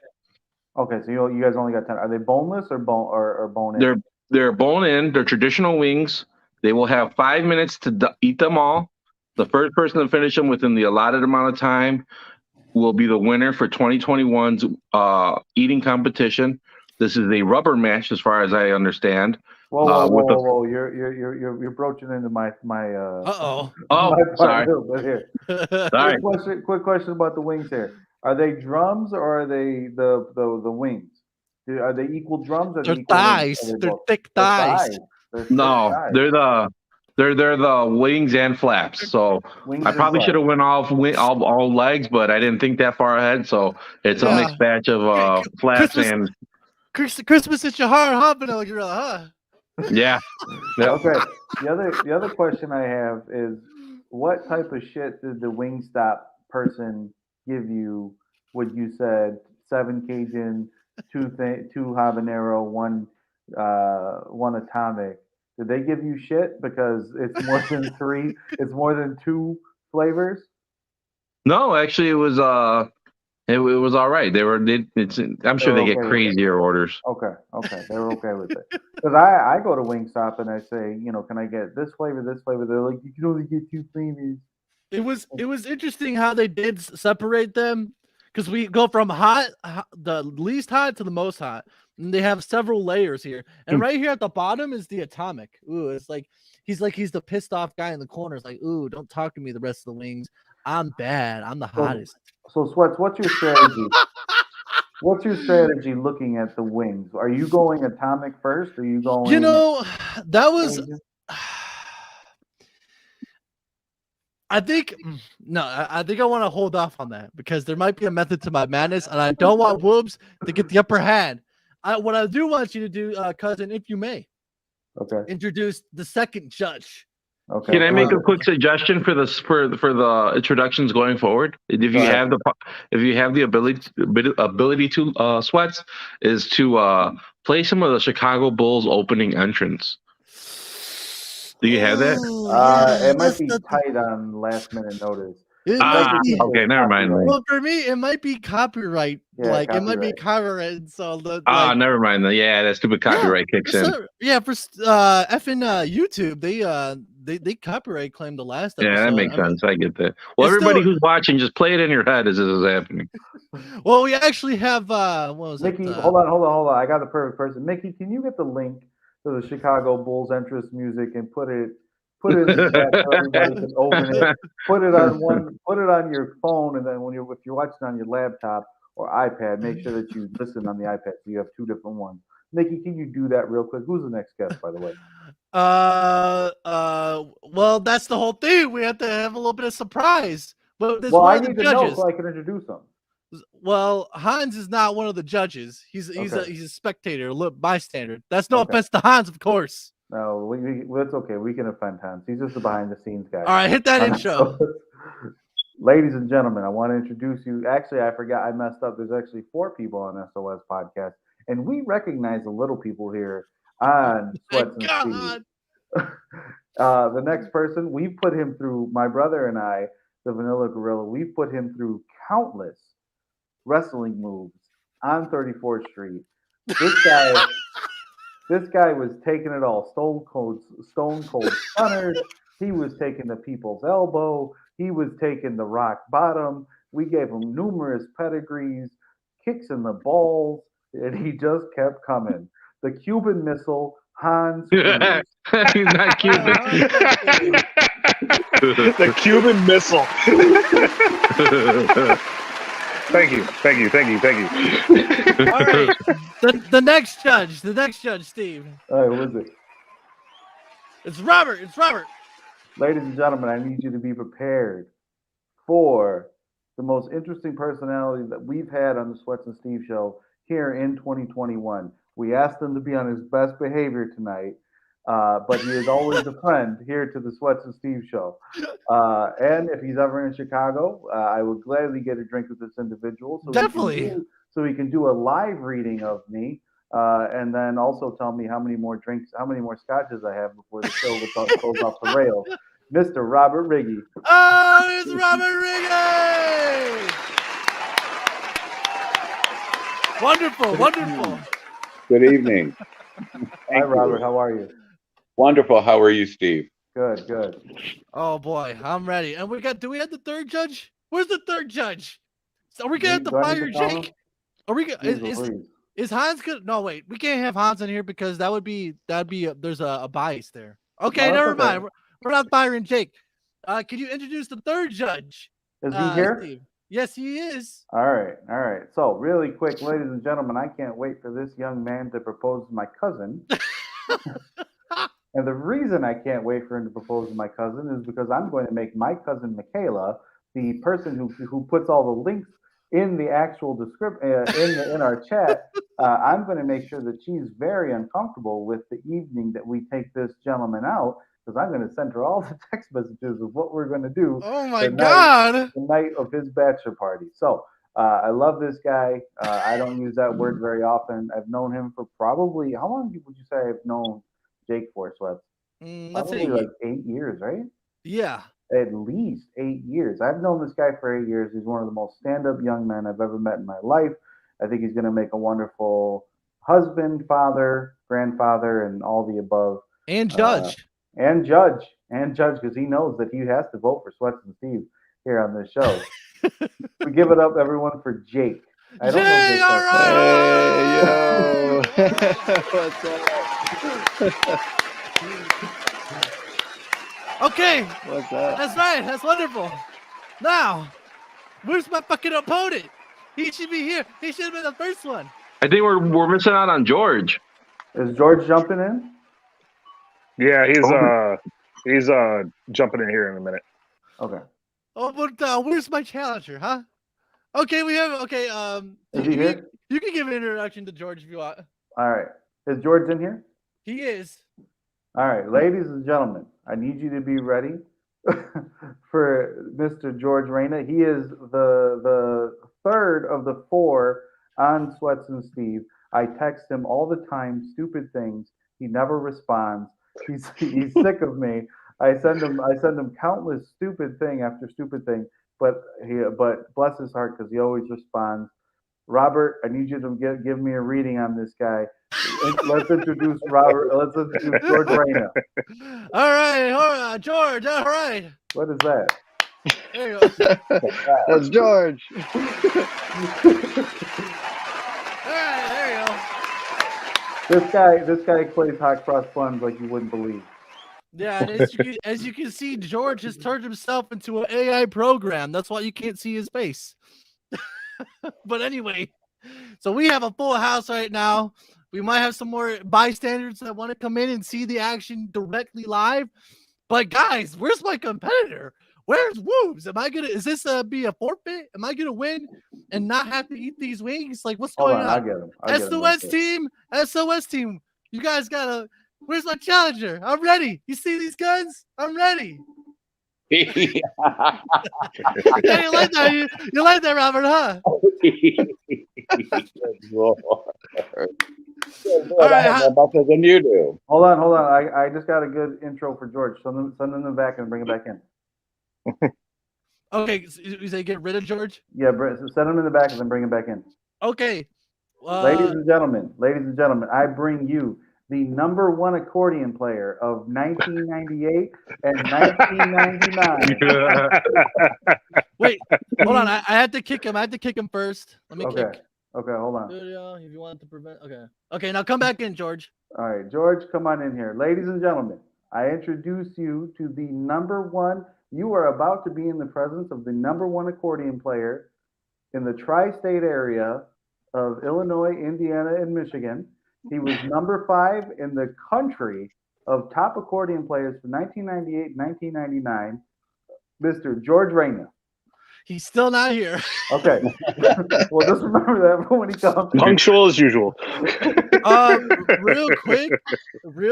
Okay, so you guys only got 10. Are they boneless or bone in? They're bone in. They're traditional wings. They will have 5 minutes to eat them all. The first person to finish them within the allotted amount of time will be the winner for 2021's eating competition. This is a rubber match, as far as I understand. Whoa! You're broaching into my Uh-oh. Oh, sorry. Here. Sorry. Quick question about the wings here. Are they drums or are they the wings? Are they equal drums or They're equal thighs. wings? They're thick thighs. No, they're the wings and flaps. So I probably should have went off all legs, but I didn't think that far ahead. So it's a mixed batch of flaps and Christmas at your heart, huh, Vanilla Gorilla, huh? yeah. Okay. The other question I have is, what type of shit did the Wingstop person give you when you said 7 Cajun, 2 habanero, 1 atomic? Did they give you shit because it's more than 3? It's more than 2 flavors? No, actually, it was all right. I'm sure they get crazier orders. Okay, they were okay with it. Because I go to Wingstop and I say, can I get this flavor, this flavor? They're like, you can only get 2 flavors. It was interesting how they did separate them, because we go from the least hot to the most hot, and they have several layers here. And right here at the bottom is the atomic. Ooh, it's like he's the pissed off guy in the corner. It's like, ooh, don't talk to me the rest of the wings. I'm bad. I'm the hottest. So SWETZ, what's your strategy? What's your strategy looking at the wings? Are you going atomic first? Or are you going? That was. I think I want to hold off on that because there might be a method to my madness, and I don't want WOOBS to get the upper hand. What I do want you to do, cousin, if you may, introduce the second judge. Okay. Can I make a quick suggestion for the introductions going forward? If you have the ability to SWETZ, is to play some of the Chicago Bulls opening entrance. Do you have that? It might be tight on last minute notice. It might be, okay, never mind. Then. well, for me, it might be copyright. Yeah, like it might be copyright. copyright. So the Never mind. Then. Yeah, that stupid copyright kicks in. yeah, for effing YouTube, they copyright claimed the last episode. Yeah, that makes sense. I get that. Well, It's everybody still- who's watching, just play it in your head as this is happening. Well, we actually have what was Mickey, it? hold on. I got the perfect person. Mickey, can you get the link to the Chicago Bulls entrance music and put it in the chat so everybody can open it. Put it on your phone, and then if you're watching on your laptop or iPad, make sure that you listen on the iPad so you have two different ones. Mickey, can you do that real quick? Who's the next guest, by the way? Well, that's the whole thing. We have to have a little bit of surprise. But I need to know so I can introduce them. Well, Hans is not one of the judges. He's a spectator, a bystander. That's no offense to Hans, of course. No, it's okay. We can offend Hans. He's just the behind the scenes guy. All right, hit that intro. Ladies and gentlemen, I want to introduce you. Actually, I forgot. I messed up. There's actually 4 people on SOS podcast, and we recognize the little people here on SWETZ and Steve. The next person, we put him through. My brother and I, the Vanilla Gorilla, we put him through countless wrestling moves on 34th Street. This guy was taking it all. Stone cold stunners. He was taking the people's elbow. He was taking the rock bottom. We gave him numerous pedigrees, kicks in the balls, and he just kept coming. The Cuban Missile, Hans. He's not Cuban. The Cuban Missile. Thank you. All right, the next judge, Steve. All right, who is it? It's Robert. Ladies and gentlemen, I need you to be prepared for the most interesting personality that we've had on the SWETZ and Steve show here in 2021. We asked him to be on his best behavior tonight, but he is always a friend here to the SWETZ and Steve show. And if he's ever in Chicago, I would gladly get a drink with this individual. Definitely. So he can do a live reading of me, and then also tell me how many more scotches I have before the show goes off the rails. Mr. Robert Righi. Oh, it's Robert Righi! Wonderful. Good evening. Hi, Robert. How are you? Wonderful. How are you, Steve? Good. Oh boy, I'm ready. And do we have the third judge? Where's the third judge? Are we gonna have to fire Jake? Are we gonna? Is Hans good? No, wait. We can't have Hans in here because that'd be there's a bias there. Okay, never mind. We're not firing Jake. Can you introduce the third judge? Is he here? Steve? Yes, he is. All right. So really quick, ladies and gentlemen, I can't wait for this young man to propose to my cousin. And the reason I can't wait for him to propose to my cousin is because I'm going to make my cousin Michaela the person who puts all the links in the actual description in our chat. I'm going to make sure that she's very uncomfortable with the evening that we take this gentleman out, because I'm going to send her all the text messages of what we're going to do. Oh my God! The night of his bachelor party. So I love this guy. I don't use that word very often. I've known him for probably, how long would you say I've known Jake for, SWETZ? Let's probably see, like 8 years, right? Yeah. At least 8 years. I've known this guy for 8 years. He's one of the most stand-up young men I've ever met in my life. I think he's going to make a wonderful husband, father, grandfather, and all the above. And judge. Because he knows that he has to vote for SWETZ and Steve here on this show. We give it up, everyone, for Jake. I don't Jay, know all right. What's up? Okay. What's up? That's right. That's wonderful. Now, where's my fucking opponent? He should be here. He should have been the first one. I think we're missing out on George. Is George jumping in? Yeah, he's jumping in here in a minute. Okay. Oh, but where's my challenger, huh? Okay, we have. Okay, Is he here? You can give an introduction to George if you want. All right. Is George in here? He is. All right, ladies and gentlemen, I need you to be ready for Mr. George Reyna. He is the third of the 4 on SWETZ and Steve. I text him all the time, stupid things. He never responds. He's sick of me. I send him countless stupid thing after stupid thing. but bless his heart because he always responds. Robert, I need you to give me a reading on this guy. Let's introduce Robert. Let's introduce George Reyna. All right, George. All right. What is that? There you go. That's George. All right, there you go. This guy plays hot cross buns like you wouldn't believe. Yeah, and as you can see, George has turned himself into an AI program. That's why you can't see his face. But anyway, so we have a full house right now. We might have some more bystanders that want to come in and see the action directly live. But guys, where's my competitor? Where's Woobs? Is this be a forfeit? Am I gonna win and not have to eat these wings? Like, what's going on? I'll get him. SOS team. You guys gotta. Where's my challenger? I'm ready. You see these guns? I'm ready. Yeah, you like that? You like that, Robert? Huh? All right, about that than you do. Hold on. I just got a good intro for George. Send him in the back and bring him back in. Okay, so you say get rid of George? Yeah, send him in the back and then bring him back in. Okay. Ladies and gentlemen, I bring you the #1 accordion player of 1998 and 1999. Wait, hold on. I had to kick him. I had to kick him first. Let me kick. Okay, hold on. If you want to prevent. Okay, now come back in, George. All right, George, come on in here. Ladies and gentlemen, I introduce you to the #1. You are about to be in the presence of the #1 accordion player in the tri-state area of Illinois, Indiana, and Michigan. He was #5 in the country of top accordion players for 1998 and 1999, Mr. George Reyna. He's still not here. Okay. Well, just remember that for when he comes. Punctual as usual. Real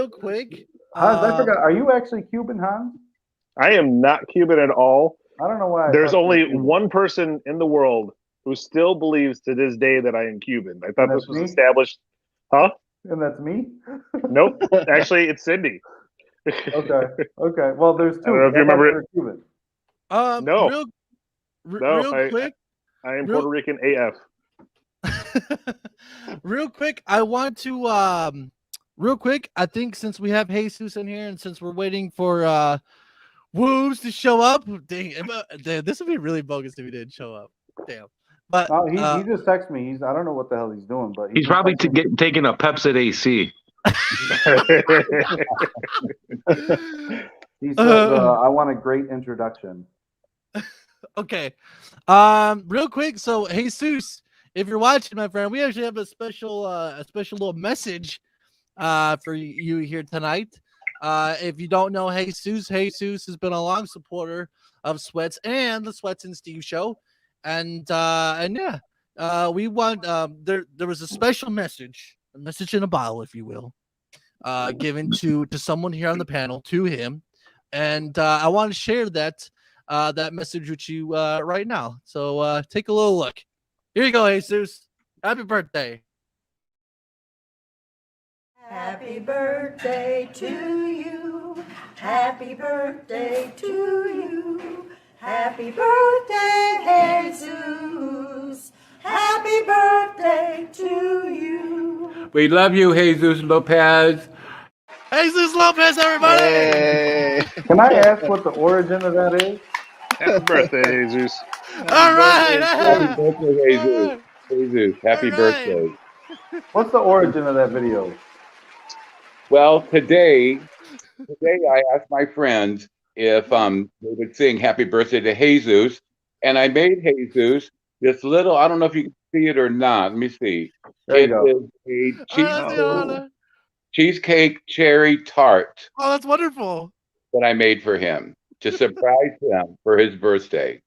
quick. Hans, I forgot. Are you actually Cuban, Hans? I am not Cuban at all. I don't know why. There's only one person in the world who still believes to this day that I am Cuban. I thought this was established. Huh? And that's me? Nope. Actually, it's Cindy. Okay. Well, there's two. I don't know if you remember it. Cuban. No. Real quick. I am Puerto Rican AF. Real quick, I want to I think since we have Jesus in here and since we're waiting for Woobs to show up, dang, this would be really bogus if he didn't show up. Damn. But he just texted me. I don't know what the hell he's doing, but he's probably taking a Pepsi AC. He said, "I want a great introduction." Okay. Real quick. So, Jesus, if you're watching, my friend, we actually have a special little message for you here tonight. If you don't know Jesus has been a long supporter of SWETZ and the SWETZ and Steve show. And yeah, we want there was a special message, a message in a bottle, if you will, given to someone here on the panel, to him, and I want to share that message with you right now. So take a little look. Here you go, Jesus. Happy birthday. Happy birthday to you. Happy birthday to you. Happy birthday, Jesus. Happy birthday to you. We love you, Jesus Lopez. Jesus Lopez, everybody. Hey. Can I ask what the origin of that is? Happy birthday, Jesus. All right. Happy birthday, Jesus. Jesus, happy birthday. What's the origin of that video? Well, today I asked my friends if they would sing happy birthday to Jesus, and I made Jesus this little, I don't know if you can see it or not. Let me see. There you go. Is a cheesecake cherry tart Oh, that's wonderful. that I made for him to surprise him for his birthday.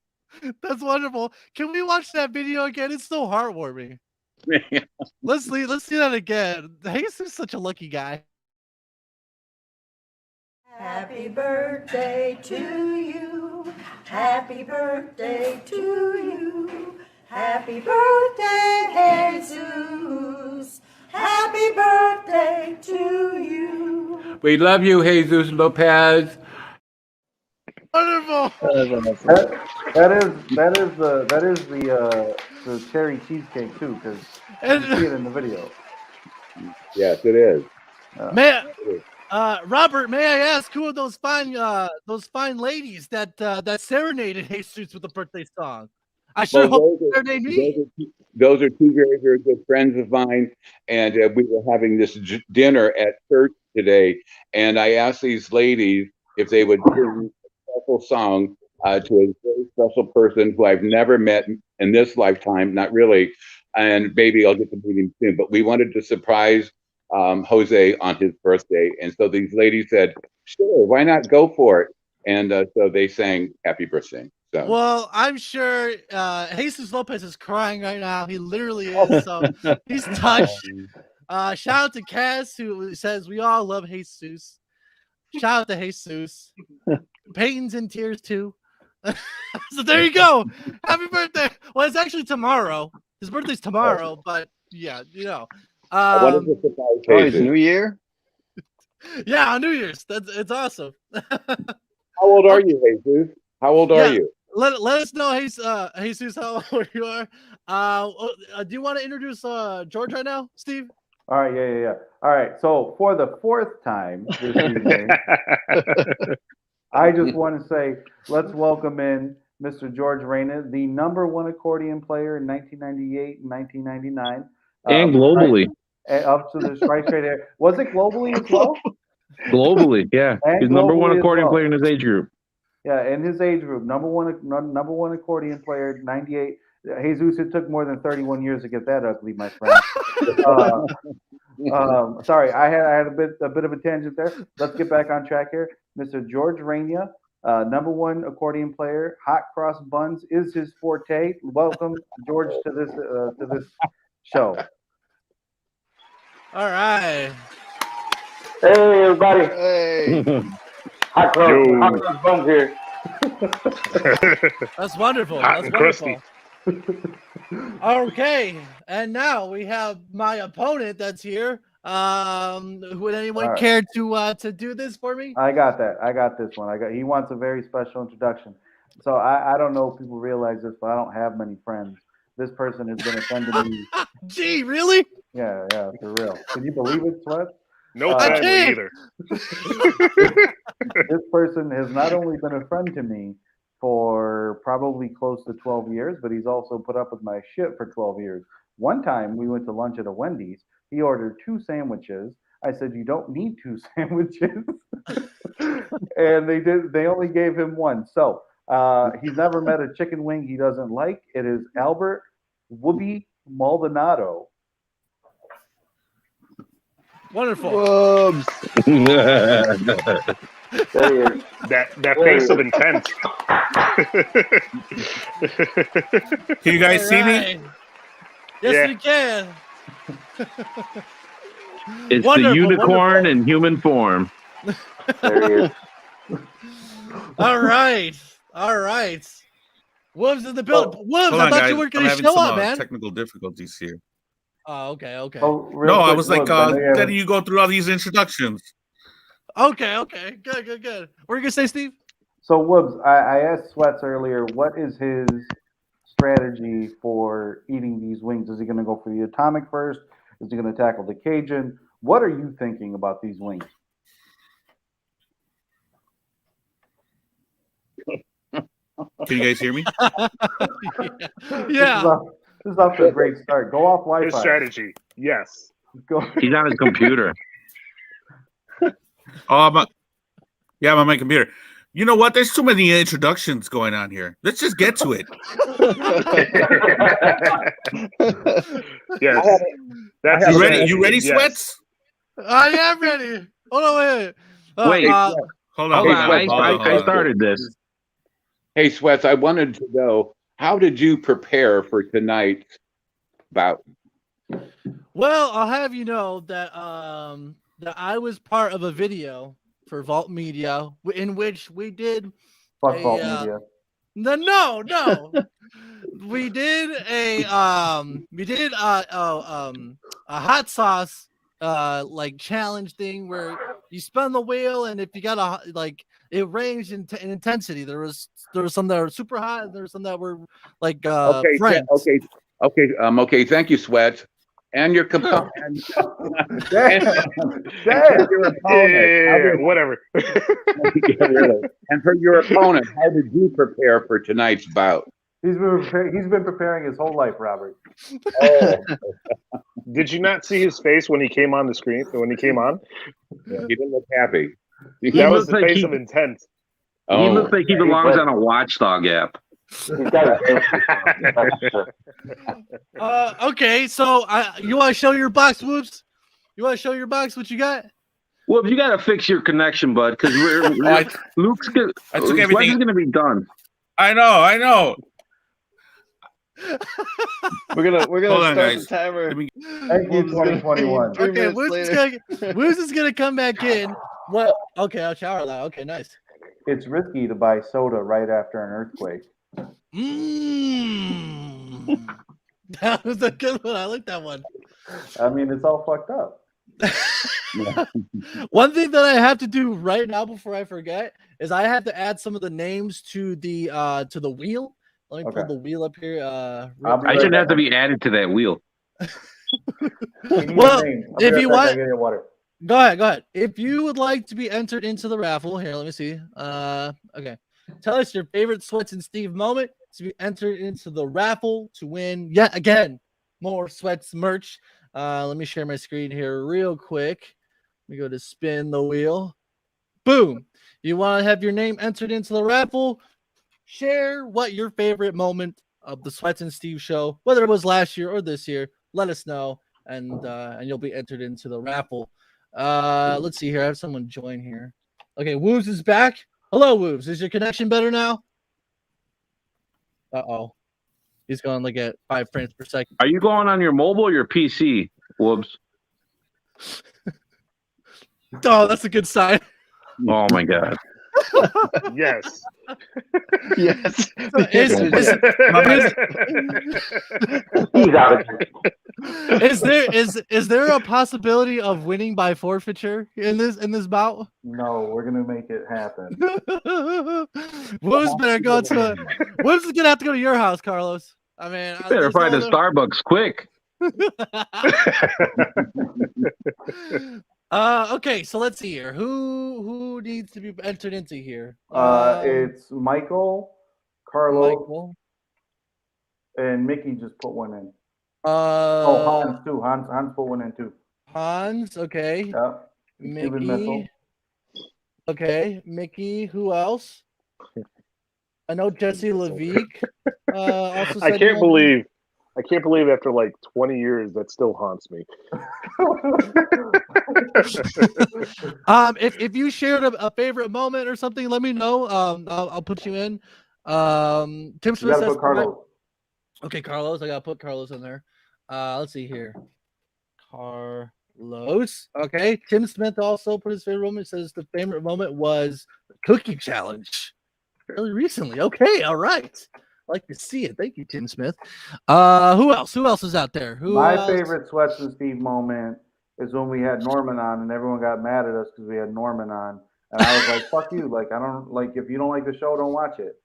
That's wonderful. Can we watch that video again? It's so heartwarming. Let's see that again. Jesus is such a lucky guy. Happy birthday to you. Happy birthday to you. Happy birthday, Jesus. Happy birthday to you. We love you, Jesus Lopez. Wonderful. that is the cherry cheesecake too, because you see it in the video. Yes, it is. Robert, may I ask who are those fine ladies that serenaded Jesus with the birthday song? I sure hope they're named me. Those are two very, very good friends of mine, and we were having this dinner at church today, and I asked these ladies if they would sing a special song to a very special person who I've never met in this lifetime, not really, and maybe I'll get to meet him soon, but we wanted to surprise Jose on his birthday, and so these ladies said, sure, why not go for it? And so they sang Happy Birthday. So. Well, I'm sure Jesus Lopez is crying right now. He literally is. So he's touched. Shout out to Cass, who says we all love Jesus. Shout out to Jesus. Peyton's in tears too. So there you go. Happy birthday. Well, it's actually tomorrow. His birthday's tomorrow, but yeah, you know. I wanted to surprise it's New Year? Yeah, on New Year's. It's awesome. How old are you, Jesus? How old are you? Let us know, Jesus, how old you are. Do you want to introduce George right now, Steve? All right, yeah. All right, so for the fourth time this evening, I just want to say, let's welcome in Mr. George Reyna, the #1 accordion player in 1998 and 1999. And globally. Up to the strike rate area. Was it globally as well? Globally, yeah. And He's #1 accordion well. player in his age group. Yeah, in his age group, number one accordion player, 98. Jesus, it took more than 31 years to get that ugly, my friend. Sorry, I had a bit of a tangent there. Let's get back on track here. Mr. George Reyna, #1 accordion player, hot cross buns is his forte. Welcome, George, to this show. All right. Hey, everybody. Hey. Hot cross buns here. That's wonderful. Hot That's and wonderful. crusty. Okay, and now we have my opponent that's here. Would anyone care to do this for me? I got that. I got this one. He wants a very special introduction. So I don't know if people realize this, but I don't have many friends. This person has been a friend to me. Gee, really? Yeah, for real. Can you believe it, Sweat? No family either. This person has not only been a friend to me for probably close to 12 years, but he's also put up with my shit for 12 years. One time we went to lunch at a Wendy's. He ordered 2 sandwiches. I said, you don't need 2 sandwiches. And they only gave him 1. So he's never met a chicken wing he doesn't like. It is Albert Whoopi Maldonado. Wonderful. Whoops. That face of intent. Can you guys see me? Yes, we can. It's Wonderful, the unicorn wonderful. in human form. There he is. All right. Wolves in the building. Wolves, Hold I on, thought guys. you were I'm going to having show some up, man. technical difficulties here. Oh, okay. No, I was like, letting you go through all these introductions. Okay. Good. What were you going to say, Steve? So, Woobs, I asked Sweats earlier, what is his strategy for eating these wings? Is he going to go for the atomic first? Is he going to tackle the Cajun? What are you thinking about these wings? Can you guys hear me? Yeah. This is off to a great start. Go off Wi-Fi. His strategy, yes. Go. He's on his computer. I'm on my computer. You know what? There's too many introductions going on here. Let's just get to it. Yes. That's You ready? You ready, Sweats? I am ready. Hold on, wait. Hold on. I started this. Hey, Sweats, I wanted to know, how did you prepare for tonight's bout? Well, I'll have you know that that I was part of a video for Vault Media in which we did Fuck Vault Media. No. we did a hot sauce like challenge thing where You spun the wheel, and if you got a like, it ranged in intensity. There was some that were super hot, and there were some that were like Okay, friends. okay. Thank you, Sweat. And your component, and your opponent. Whatever. And for your opponent, how did you prepare for tonight's bout? He's been preparing his whole life, Robert. Oh, Did you not see his face when he came on the screen? When he came on, yeah, he didn't look happy. That was the face of intent. He looks like he belongs on a Watchdog app. Okay, so you want to show your box, Whoops? You want to show your box? What you got? Well, you got to fix your connection, bud, because Luke's gonna. I took everything. Going to be done. I know. We're gonna Hold on, start guys. the timer. Thank you, 2021. Okay, Whoops is gonna come back in. What? Okay, I'll shower that. Okay, nice. It's risky to buy soda right after an earthquake. That was a good one. I like that one. I mean, it's all fucked up. One thing that I have to do right now before I forget is I have to add some of the names to the wheel. Let me pull the wheel up here. I should have to be added to that wheel. Well, if you want, water. Go ahead. If you would like to be entered into the raffle, here, let me see. Okay. Tell us your favorite Sweats and Steve moment to be entered into the raffle to win yet again more Sweats merch. Let me share my screen here real quick. Let me go to spin the wheel. Boom. You want to have your name entered into the raffle? Share what your favorite moment of the Sweats and Steve show, whether it was last year or this year. Let us know, and you'll be entered into the raffle. Let's see here. I have someone join here. Okay, Woobs is back. Hello, Woobs. Is your connection better now? Uh-oh. He's going like at 5 frames per second. Are you going on your mobile or your PC, Whoops? Oh, that's a good sign. Oh my God. Yes. Yes. Is there a possibility of winning by forfeiture in this bout? No, we're gonna make it happen. Who's better go to? Who's gonna have to go to your house, Carlos? I mean, better find a Starbucks quick. Okay, so let's see here. Who needs to be entered into here? It's Michael, Carlos, and Mickey just put one in. Hans too. Hans put one in too. Hans, okay. Yep. Mickey. Okay, Mickey. Who else? I know Jesse Levique. Also I can't believe after like 20 years that still haunts me. If you shared a favorite moment or something, let me know. I'll put you in. Tim Smith says Carlos. Okay, Carlos. I gotta put Carlos in there. Let's see here. Carlos. Okay. Tim Smith also put his favorite moment. Says the favorite moment was the cookie challenge. Fairly recently. Okay, all right. Like to see it. Thank you, Tim Smith. Who else? Who else is out there? My favorite Sweats and Steve moment is when we had Norman on and everyone got mad at us because we had Norman on. And I was like, fuck you. Like, I don't like, if you don't like the show, don't watch it.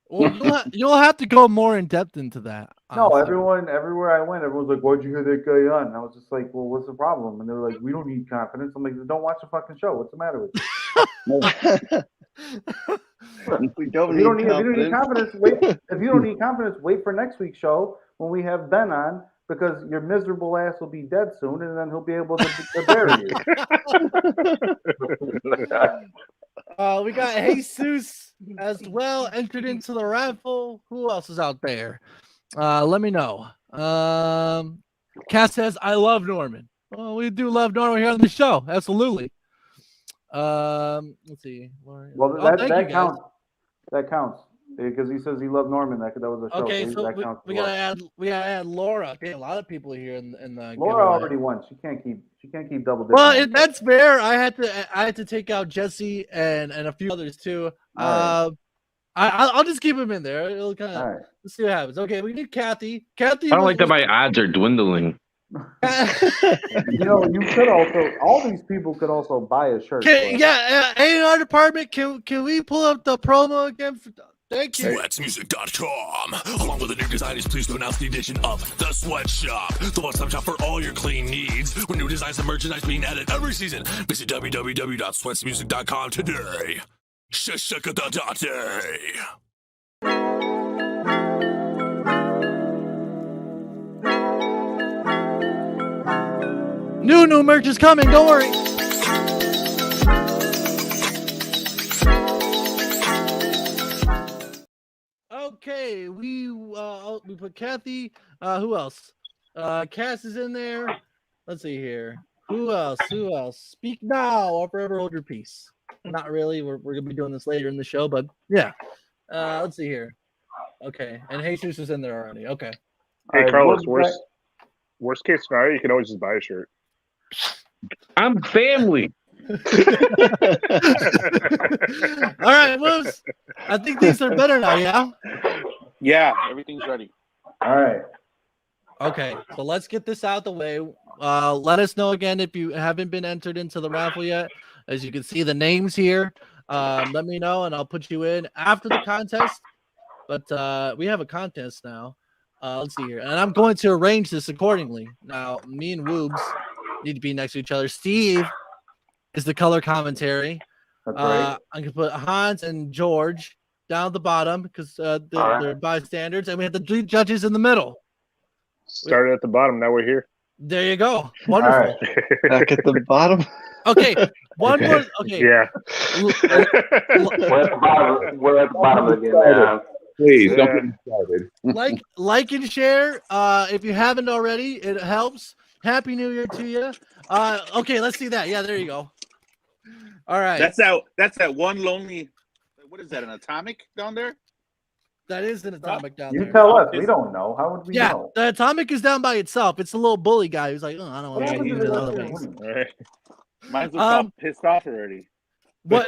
Well, you'll have to go more in depth into that. No, everywhere I went, everyone's like, why'd you hear that guy on? And I was just like, well, what's the problem? And they were like, we don't need confidence. I'm like, don't watch the fucking show. What's the matter with you? We don't If you don't need confidence, wait. If you don't need confidence, wait for next week's show when we have Ben on, because your miserable ass will be dead soon, and then he'll be able to bury you. We got Jesus as well entered into the raffle. Who else is out there? Let me know. Cass says, I love Norman. Well, we do love Norman here on the show. Absolutely. Let's see. Well, that counts. That counts because he says he loved Norman. That was a show. Okay, so that we gotta add Laura. Okay, a lot of people here in the Laura already won. She can't keep double dipping. Well, that's fair. I had to take out Jesse and a few others too. Right. I'll just keep him in there. It'll kind of let's see what happens. Okay, we need Kathy. I don't like that my odds are dwindling. You could also, all these people could also buy a shirt. A&R department, can we pull up the promo again? Thank you. SWETZmusic.com. Along with the new design is pleased to announce the addition of the Sweat Shop, the one-stop shop for all your clean needs, with new designs and merchandise being added every season. Visit www.SWETZmusic.com today. Shashakadadate. New merch is coming. Don't worry. Okay, we put Kathy. Who else? Cass is in there. Let's see here. Who else? Speak now or forever hold your peace. Not really. We're gonna be doing this later in the show, but yeah. Let's see here. Okay, and Jesus is in there already. Okay. Hey, Carlos. Worst case scenario, you can always just buy a shirt. I'm family. All right, Moose. I think things are better now, yeah? Yeah, everything's ready. All right. Okay, so let's get this out the way. Let us know again if you haven't been entered into the raffle yet. As you can see the names here. Let me know and I'll put you in after the contest. But we have a contest now. Let's see here. And I'm going to arrange this accordingly. Now, me and Woobs need to be next to each other. Steve is the color commentary. I'm going to put Hans and George down at the bottom because they're bystanders. And we have the three judges in the middle. Started at the bottom. Now we're here. There you go. Wonderful. Back at the bottom. Okay. One more. Okay. Yeah. We're at the bottom again, man. Please don't get me started. Like and share if you haven't already. It helps. Happy New Year to you. Okay, let's see that. Yeah, there you go. All right. That's that one lonely. What is that? An atomic down there? That is an atomic down there. You tell us. We don't know. How would we know? The atomic is down by itself. It's a little bully guy who's like, I don't want to use it other ways. Mine's all pissed off already. What?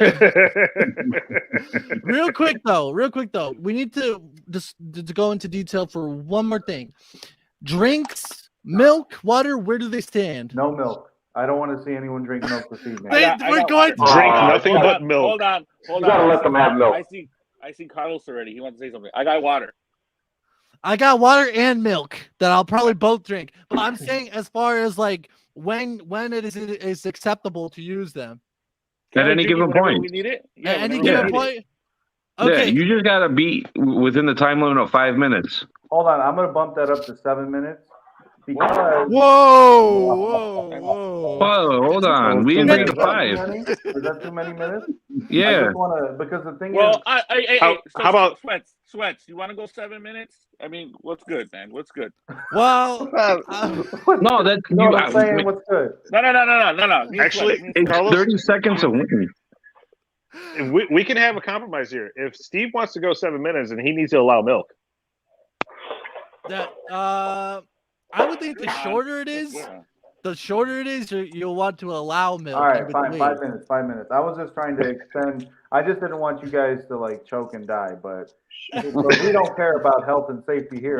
Real quick though, we need to just to go into detail for one more thing. Drinks, milk, water, where do they stand? No milk. I don't want to see anyone drink milk this evening. We're going to drink nothing but milk. Hold on. You gotta let them have milk. I see Carlos already. He wants to say something. I got water. I got water and milk that I'll probably both drink. But I'm saying as far as like when it is acceptable to use them. At any given point. We need it. At any given point. Okay. Yeah, you just gotta be within the time limit of 5 minutes. Hold on, I'm gonna bump that up to 7 minutes. Because Whoa, hold on. We didn't make it 5. Is that too many minutes? Yeah. I just wanna, because the thing Well, is, how about Sweats? You want to go 7 minutes? I mean, what's good, man? What's good? Well, no, that's no, I'm saying what's good. No. Actually, it's Carlos, 30 seconds a win. We can have a compromise here. If Steve wants to go 7 minutes and he needs to allow milk, that I would think the shorter it is, you'll want to allow milk. All right, fine. 5 minutes. 5 minutes. I was just trying to extend. I just didn't want you guys to like choke and die, but we don't care about health and safety here.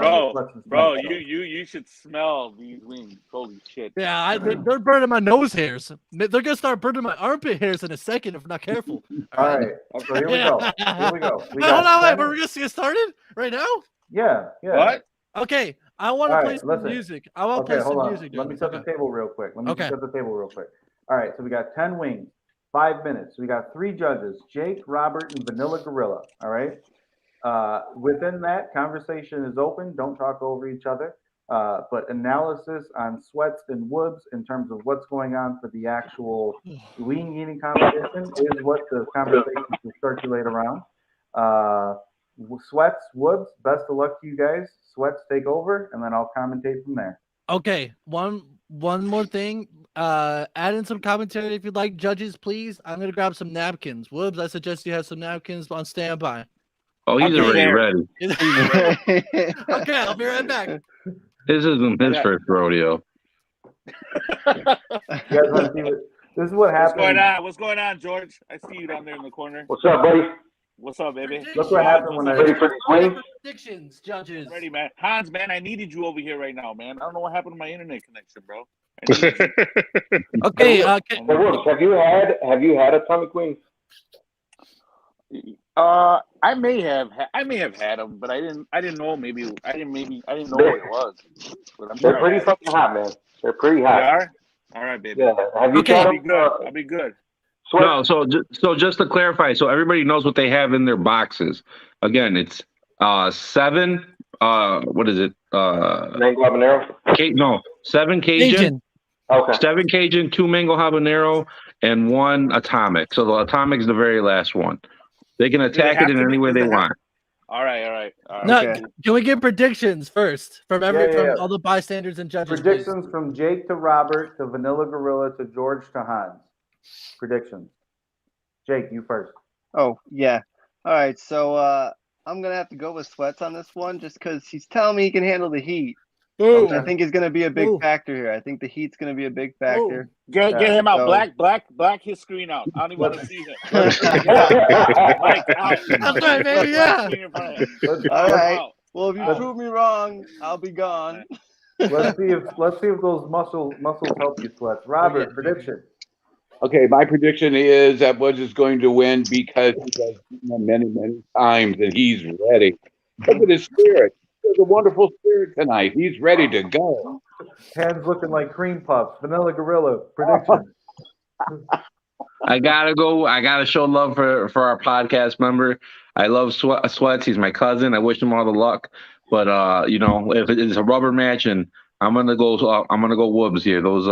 Bro, you should smell these wings. Holy shit! Yeah, they're burning my nose hairs. They're gonna start burning my armpit hairs in a second if I'm not careful. All right. So here we go. Here we go. Hold on, wait. We're gonna get started right now. Yeah. What? Okay, I want to play some music. I want to play some music. Let me set the table real quick. All right, so we got 10 wings, 5 minutes. We got 3 judges, Jake, Robert, and Vanilla Gorilla. All right. Within that, conversation is open. Don't talk over each other. But analysis on SWETZ and WOOBS in terms of what's going on for the actual wing eating competition is what the conversation will circulate around. SWETZ, WOOBS, best of luck to you guys. SWETZ take over, and then I'll commentate from there. Okay, one more thing. Add in some commentary if you'd like, judges, please. I'm gonna grab some napkins. WOOBS, I suggest you have some napkins on standby. Oh, he's already ready. Okay, I'll be right back. This isn't his first rodeo. You guys want to see this is what happened. What's going on, George? I see you down there in the corner. What's up, buddy? What's up, baby? Look what happened when I Ready for these wings? Predictions, judges. Ready, man. Hans, man, I needed you over here right now, man. I don't know what happened to my internet connection, bro. Okay. Hey, Woods, have you had atomic wings? I may have had them, but I didn't know. Maybe I didn't know what it was. But I'm They're sure pretty fucking hot, man. They're pretty hot. They are. All right, baby. Yeah. Have you tried I'll them? be good. I'll be good. No, so just to clarify, so everybody knows what they have in their boxes. Again, it's 7. What is it? Mango habanero. 7 Cajun. Okay. 7 Cajun, 2 mango habanero, and 1 atomic. So the atomic is the very last one. They can attack it in any way they want. All right. No, can we get predictions first from from all the bystanders and judges? Predictions from Jake to Robert to Vanilla Gorilla to George to Hans. Predictions. Jake, you first. Oh, yeah. All right, so I'm going to have to go with SWETZ on this one just because he's telling me he can handle the heat. Which I think is going to be a big factor here. I think the heat's going to be a big factor. Get him out. Black his screen out. I don't even want to see him. That's right, baby. Yeah. All right. Well, if you prove me wrong, I'll be gone. Let's see if those muscles help you, SWETZ. Robert, prediction. Okay, my prediction is that Woods is going to win because he has beaten him many, many times, and he's ready. Look at his spirit. There's a wonderful spirit tonight. He's ready to go. Hands looking like cream puffs. Vanilla Gorilla, prediction. I gotta show love for our podcast member. I love SWETZ. He's my cousin. I wish him all the luck. But if it's a rubber match, and I'm gonna go WOOBS here. Those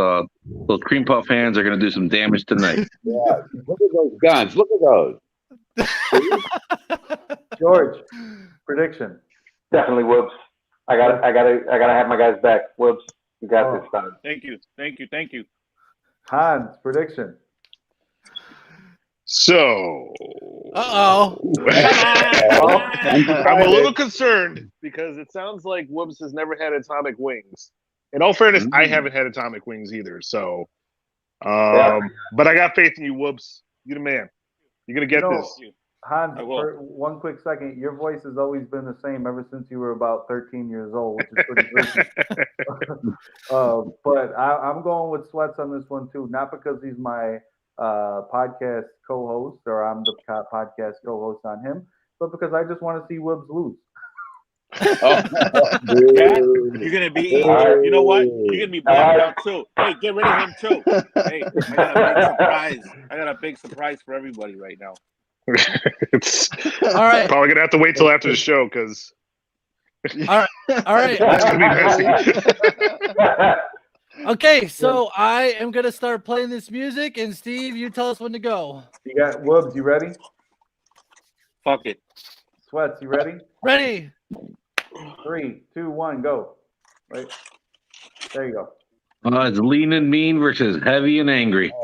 cream puff hands are gonna do some damage tonight. Yeah, look at those guns. Look at those. George, prediction. Definitely WOOBS. I gotta have my guys back. WOOBS, you got this time. Thank you. Hans, prediction. So, I'm a little concerned because it sounds like WOOBS has never had atomic wings. In all fairness, I haven't had atomic wings either. So, but I got faith in you, WOOBS. You're the man. You're gonna get this. Hans, for one quick second, your voice has always been the same ever since you were about 13 years old, which is pretty crazy. But I'm going with SWETZ on this one too, not because he's my podcast co-host or I'm the podcast co-host on him, but because I just want to see WOOBS lose. You're gonna be. You know what? You're gonna be blacked out too. Hey, get rid of him too. Hey, I got a big surprise for everybody right now. It's all right. Probably gonna have to wait till after the show because. All right. It's gonna be messy. Okay, so I am gonna start playing this music, and Steve, you tell us when to go. You got WOOBS. You ready? Fuck it. SWETZ, you ready? Ready. 3, 2, 1, go. Right. There you go. It's lean and mean versus heavy and angry.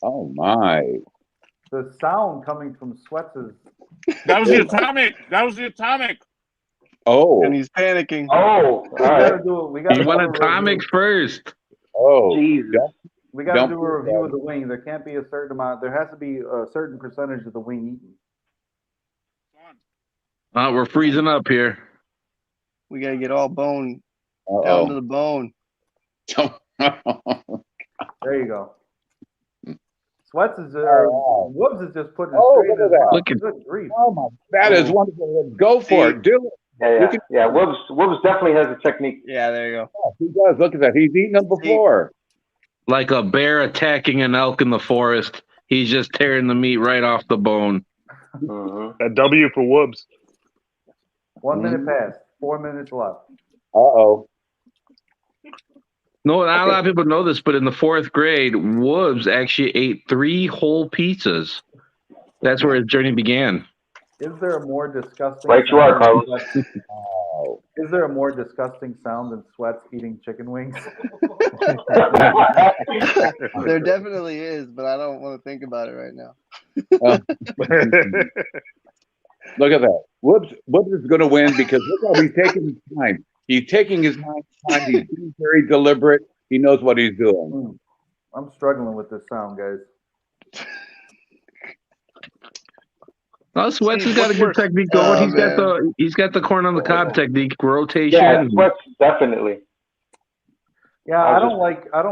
Oh my! The sound coming from SWETZ's. That was the atomic. Oh, and he's panicking. Oh, all right. You want atomic first. Oh, we got to do a review of the wing. There can't be a certain amount. There has to be a certain percentage of the wing eaten. We're freezing up here. We gotta get all bone down to the bone. There you go. SWETZ is WOOBS is just putting it straight in. Look at good grief. Oh my! That is wonderful. Go for it. Do it. Yeah. WOOBS definitely has a technique. Yeah, there you go. Oh, he does. Look at that. He's eaten them before. Like a bear attacking an elk in the forest. He's just tearing the meat right off the bone. A W for WOOBS. 1 minute passed. 4 minutes left. Uh-oh. No, not a lot of people know this, but in the 4th grade, WOOBS actually ate 3 whole pizzas. That's where his journey began. Is there a more disgusting? Right you are, Carlos. Is there a more disgusting sound than SWETZ eating chicken wings? There definitely is, but I don't want to think about it right now. Look at that. WOOBS is going to win because look how he's taking his time. He's taking his time. He's being very deliberate. He knows what he's doing. I'm struggling with this sound, guys. No, Sweats has got a What's good worse? technique going. Oh, He's got the corn on the cob technique, rotation. Yeah, Sweats definitely. Yeah, I don't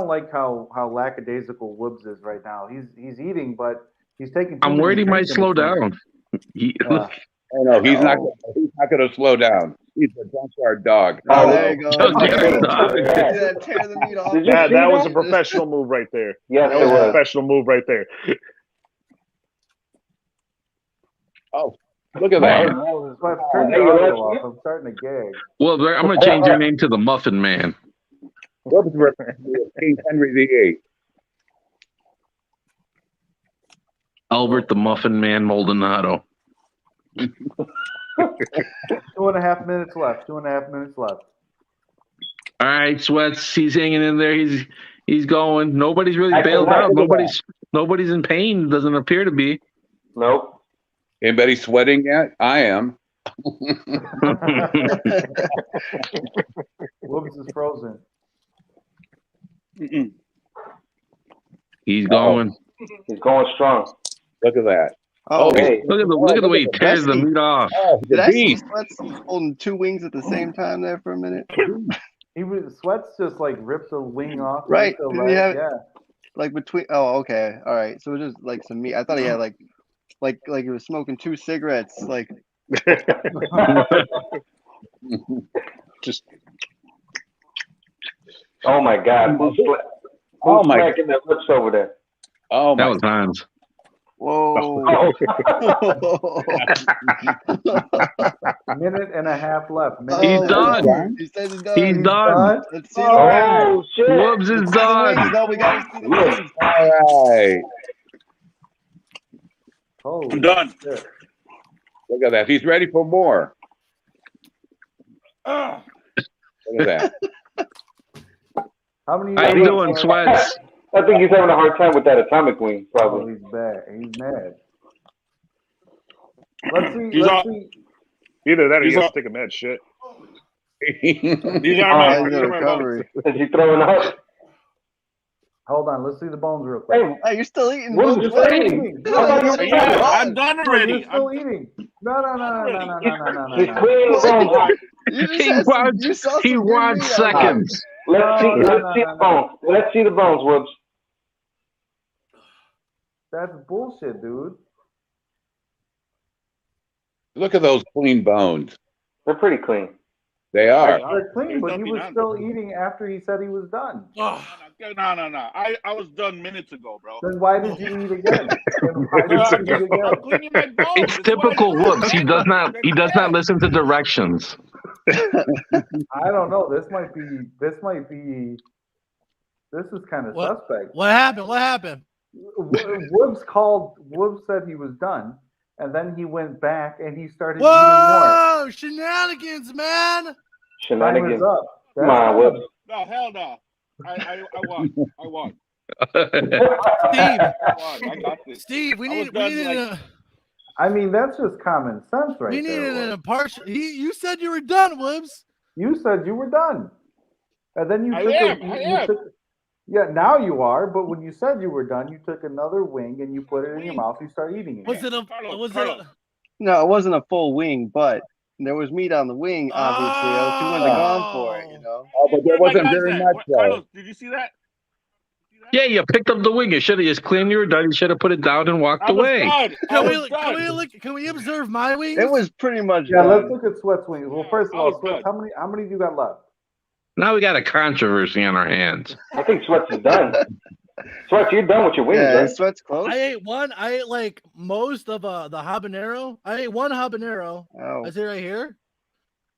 like how lackadaisical Woobs is right now. He's eating, but he's taking. I'm worried he might slow down. Oh no, he's not going to slow down. He's a junkyard dog. Oh, there you go. Junkyard dog. Tear the meat off. That was a professional move right there. Yes, that was a professional move right there. Oh, look at that. I'm starting to gag. Well, I'm going to change your name to the Muffin Man. Whoops, King Henry VIII. Albert the Muffin Man Maldonado. 2.5 minutes left. 2.5 minutes left. All right, Sweats. He's hanging in there. He's going. Nobody's really bailed out. Nobody's in pain. Doesn't appear to be. Nope. Anybody sweating yet? I am. Woobs is frozen. He's going. He's going strong. Look at that. Oh, hey. Look at the way he tears the meat off. Oh, Did the I see beast. Sweats holding two wings at the same time there for a minute? Sweats just like ripped a wing off. Right. the Didn't he have- yeah. Like between. Oh, okay. All right. So it was just like some meat. I thought he had like he was smoking 2 cigarettes. Like. Just. Oh my God! Who's smacking their lips over there? Oh That my. was Hans. Whoa. Minute and a half left. He's done. He says he's done. He's done. Let's see. Oh shit! Woobs is done. No, we gotta see the wings. All right. Holy I'm done. shit. Look at that. He's ready for more. Look at that. How many? How you doing, Sweats? I think he's having a hard time with that atomic wing, Oh, probably. he's bad. He's mad. Let's see. He's Let's all- see. Either that or He's he's all- taking mad shit. These are Oh, my, he's these in are my recovery. Is he throwing up? Hold on. Let's see the bones real quick. Hey, you're still eating. What Woobs. is this thing? How about you? Yeah, I'm done already. You're still eating. No. He's cleaning the bones. You just had He wants seconds. Let's see the bones. Let's see the bones, Woobs. That's bullshit, dude. Look at those clean bones. They're pretty clean. They are. They're clean, There's but he nothing was on still them. eating after he said he was done. No. I was done minutes ago, bro. Then why did you eat again? Then why did you eat again? I'm cleaning my bones. It's typical Woobs. He does not listen to directions. I don't know. This is kind of What? suspect. What happened? What happened? Woobs said he was done, and then he went back and he started eating more. Whoa! Shenanigans, man! Time Shenanigans. is up. Come on, Woobs. No, hell no. I won. Steve, I got this. Steve, we I was need done, I mean, that's just common sense, right we there. needed an Woobs. impartial. You said you were done, Woobs. You said you were done, and then you I took. am, You I am. took. Yeah, now you are. But when you said you were done, you took another wing and you put it in your mouth. You start eating it. Was it a? Was it? A, No, it wasn't a full wing, but there was meat on the wing, obviously. Else he wouldn't have gone for it, you know. Oh, but there wasn't very much though. Carlos, did you see that? Yeah, you picked up the wing. You should have just claimed you were done. You should have put it down and walked away. Can we observe my wings? It was pretty much. Yeah, done. let's look at Sweat's wings. Well, first of all, Sweat, how many do you got left? Now we got a controversy on our hands. I think Sweats is done. Sweats, you're done with your wings, Yeah, right? Sweat's close. I ate one. I ate like most of the habanero. I ate one habanero. Oh. I see right here.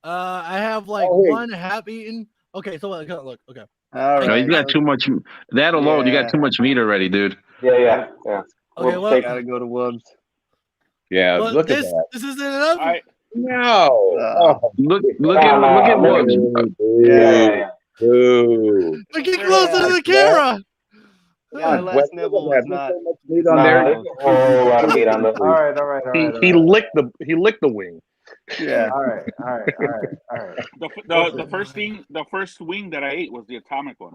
I have like Oh, wait. one half eaten. Okay, so look. Okay. All No, right. you got too much. That alone, you Yeah. got too much meat already, dude. Yeah. Okay, We'll well, take- Gotta go to Woobs. Yeah, well, look at this that. this isn't enough. No. Oh, Look at Woobs. Yeah. Boo. But get closer to the camera. My last nibble was not. Meat on there. There's a whole lot of meat on the. All right. He licked the wing. Yeah. All right. The first wing that I ate was the atomic one.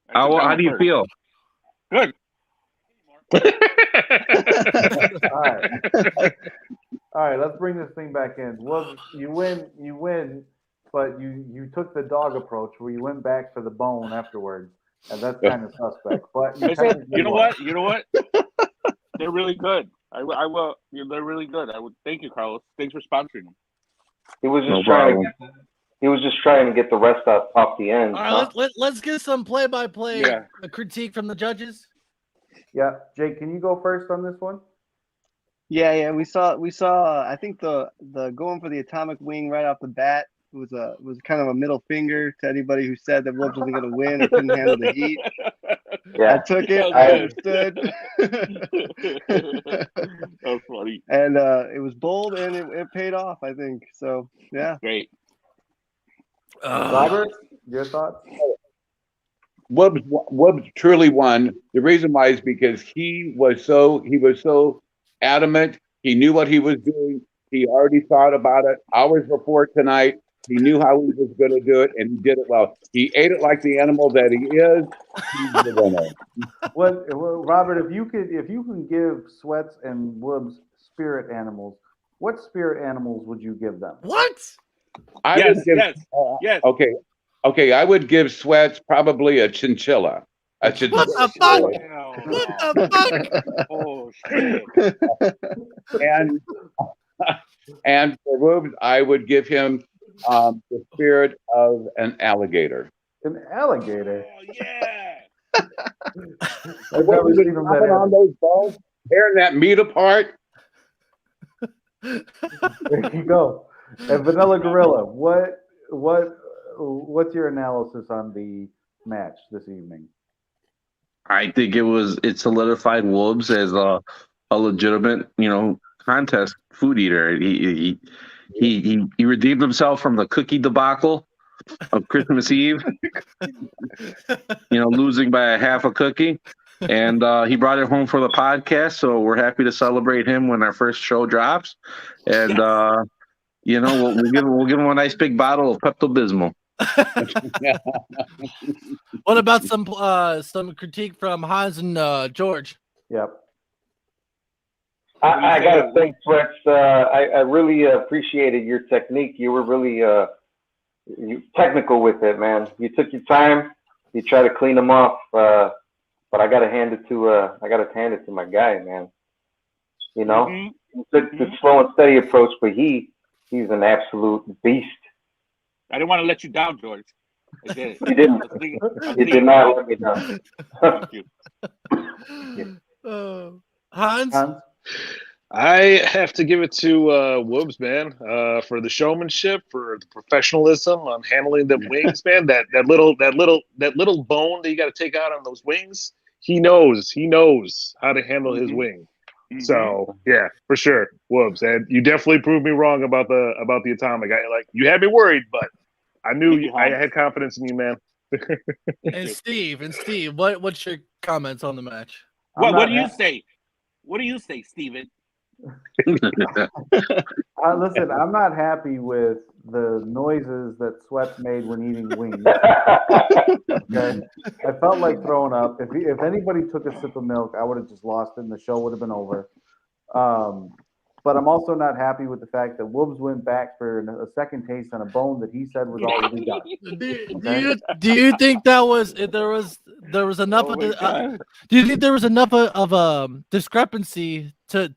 How do you feel? Good. All All right, let's bring this thing back in. Well, you win, but you took the dog approach where you went back for the bone afterwards, and that's kind of suspect. But you Listen, technically you know won. what? You know what? They're really good. I will. They're really good. I would thank you, Carlos. Thanks for sponsoring them. He was No just trying problem. he was just trying to get the rest off the end. All right, let's get some play-by-play Yeah. critique from the judges. Yeah, Jake, can you go first on this one? Yeah. We saw. I think the going for the atomic wing right off the bat was kind of a middle finger to anybody who said that Woods wasn't going to win or couldn't handle the heat. Yeah. I took it. I understood. That's funny. And it was bold and it paid off, I think. So yeah. Great. Robert, your thoughts? Woobs truly won. The reason why is because he was so adamant. He knew what he was doing. He already thought about it hours before tonight. He knew how he was going to do it, and he did it well. He ate it like the animal that he is. He's the winner. Well, Robert, if you can give SWETZ and WOOBS spirit animals, what spirit animals would you give them? What? Yes. Okay. I would give SWETZ probably a chinchilla. A chinchilla. What the fuck? Oh shit. And for Woobs, I would give him the spirit of an alligator. An alligator? Oh yeah. I've never seen him that on those balls, tearing that meat apart. There you go. And Vanilla Gorilla, what's your analysis on the match this evening? I think it solidified Woobs as a legitimate, contest food eater. He redeemed himself from the cookie debacle of Christmas Eve, losing by a half a cookie. And he brought it home for the podcast, so we're happy to celebrate him when our first show drops. And we'll give him a nice big bottle of Pepto-Bismol. What about some critique from Hans and George? Yep. I gotta thank SWETZ. I really appreciated your technique. You were really technical with it, man. You took your time. You tried to clean them off. But I gotta hand it to my guy, man. He took the slow and steady approach, but he's an absolute beast. I didn't want to let you down, George. I did. You didn't. You did not let me down. Thank you. Hans? I have to give it to Woobs, man, for the showmanship, for the professionalism on handling the wings, man. That little bone that you got to take out on those wings. He knows how to handle his wing. Mm-hmm. So yeah, for sure, Woobs. And you definitely proved me wrong about the atomic. You had me worried, but I knew I had confidence in you, man. And Steve, what's your comments on the match? What do you say? What do you say, Steven? Listen, I'm not happy with the noises that SWETZ made when eating wings. Okay? I felt like throwing up. If anybody took a sip of milk, I would have just lost it and the show would have been over. But I'm also not happy with the fact that Woobs went back for a second taste on a bone that he said was already done. Do you think there was enough of the? Do you think there was enough of a discrepancy to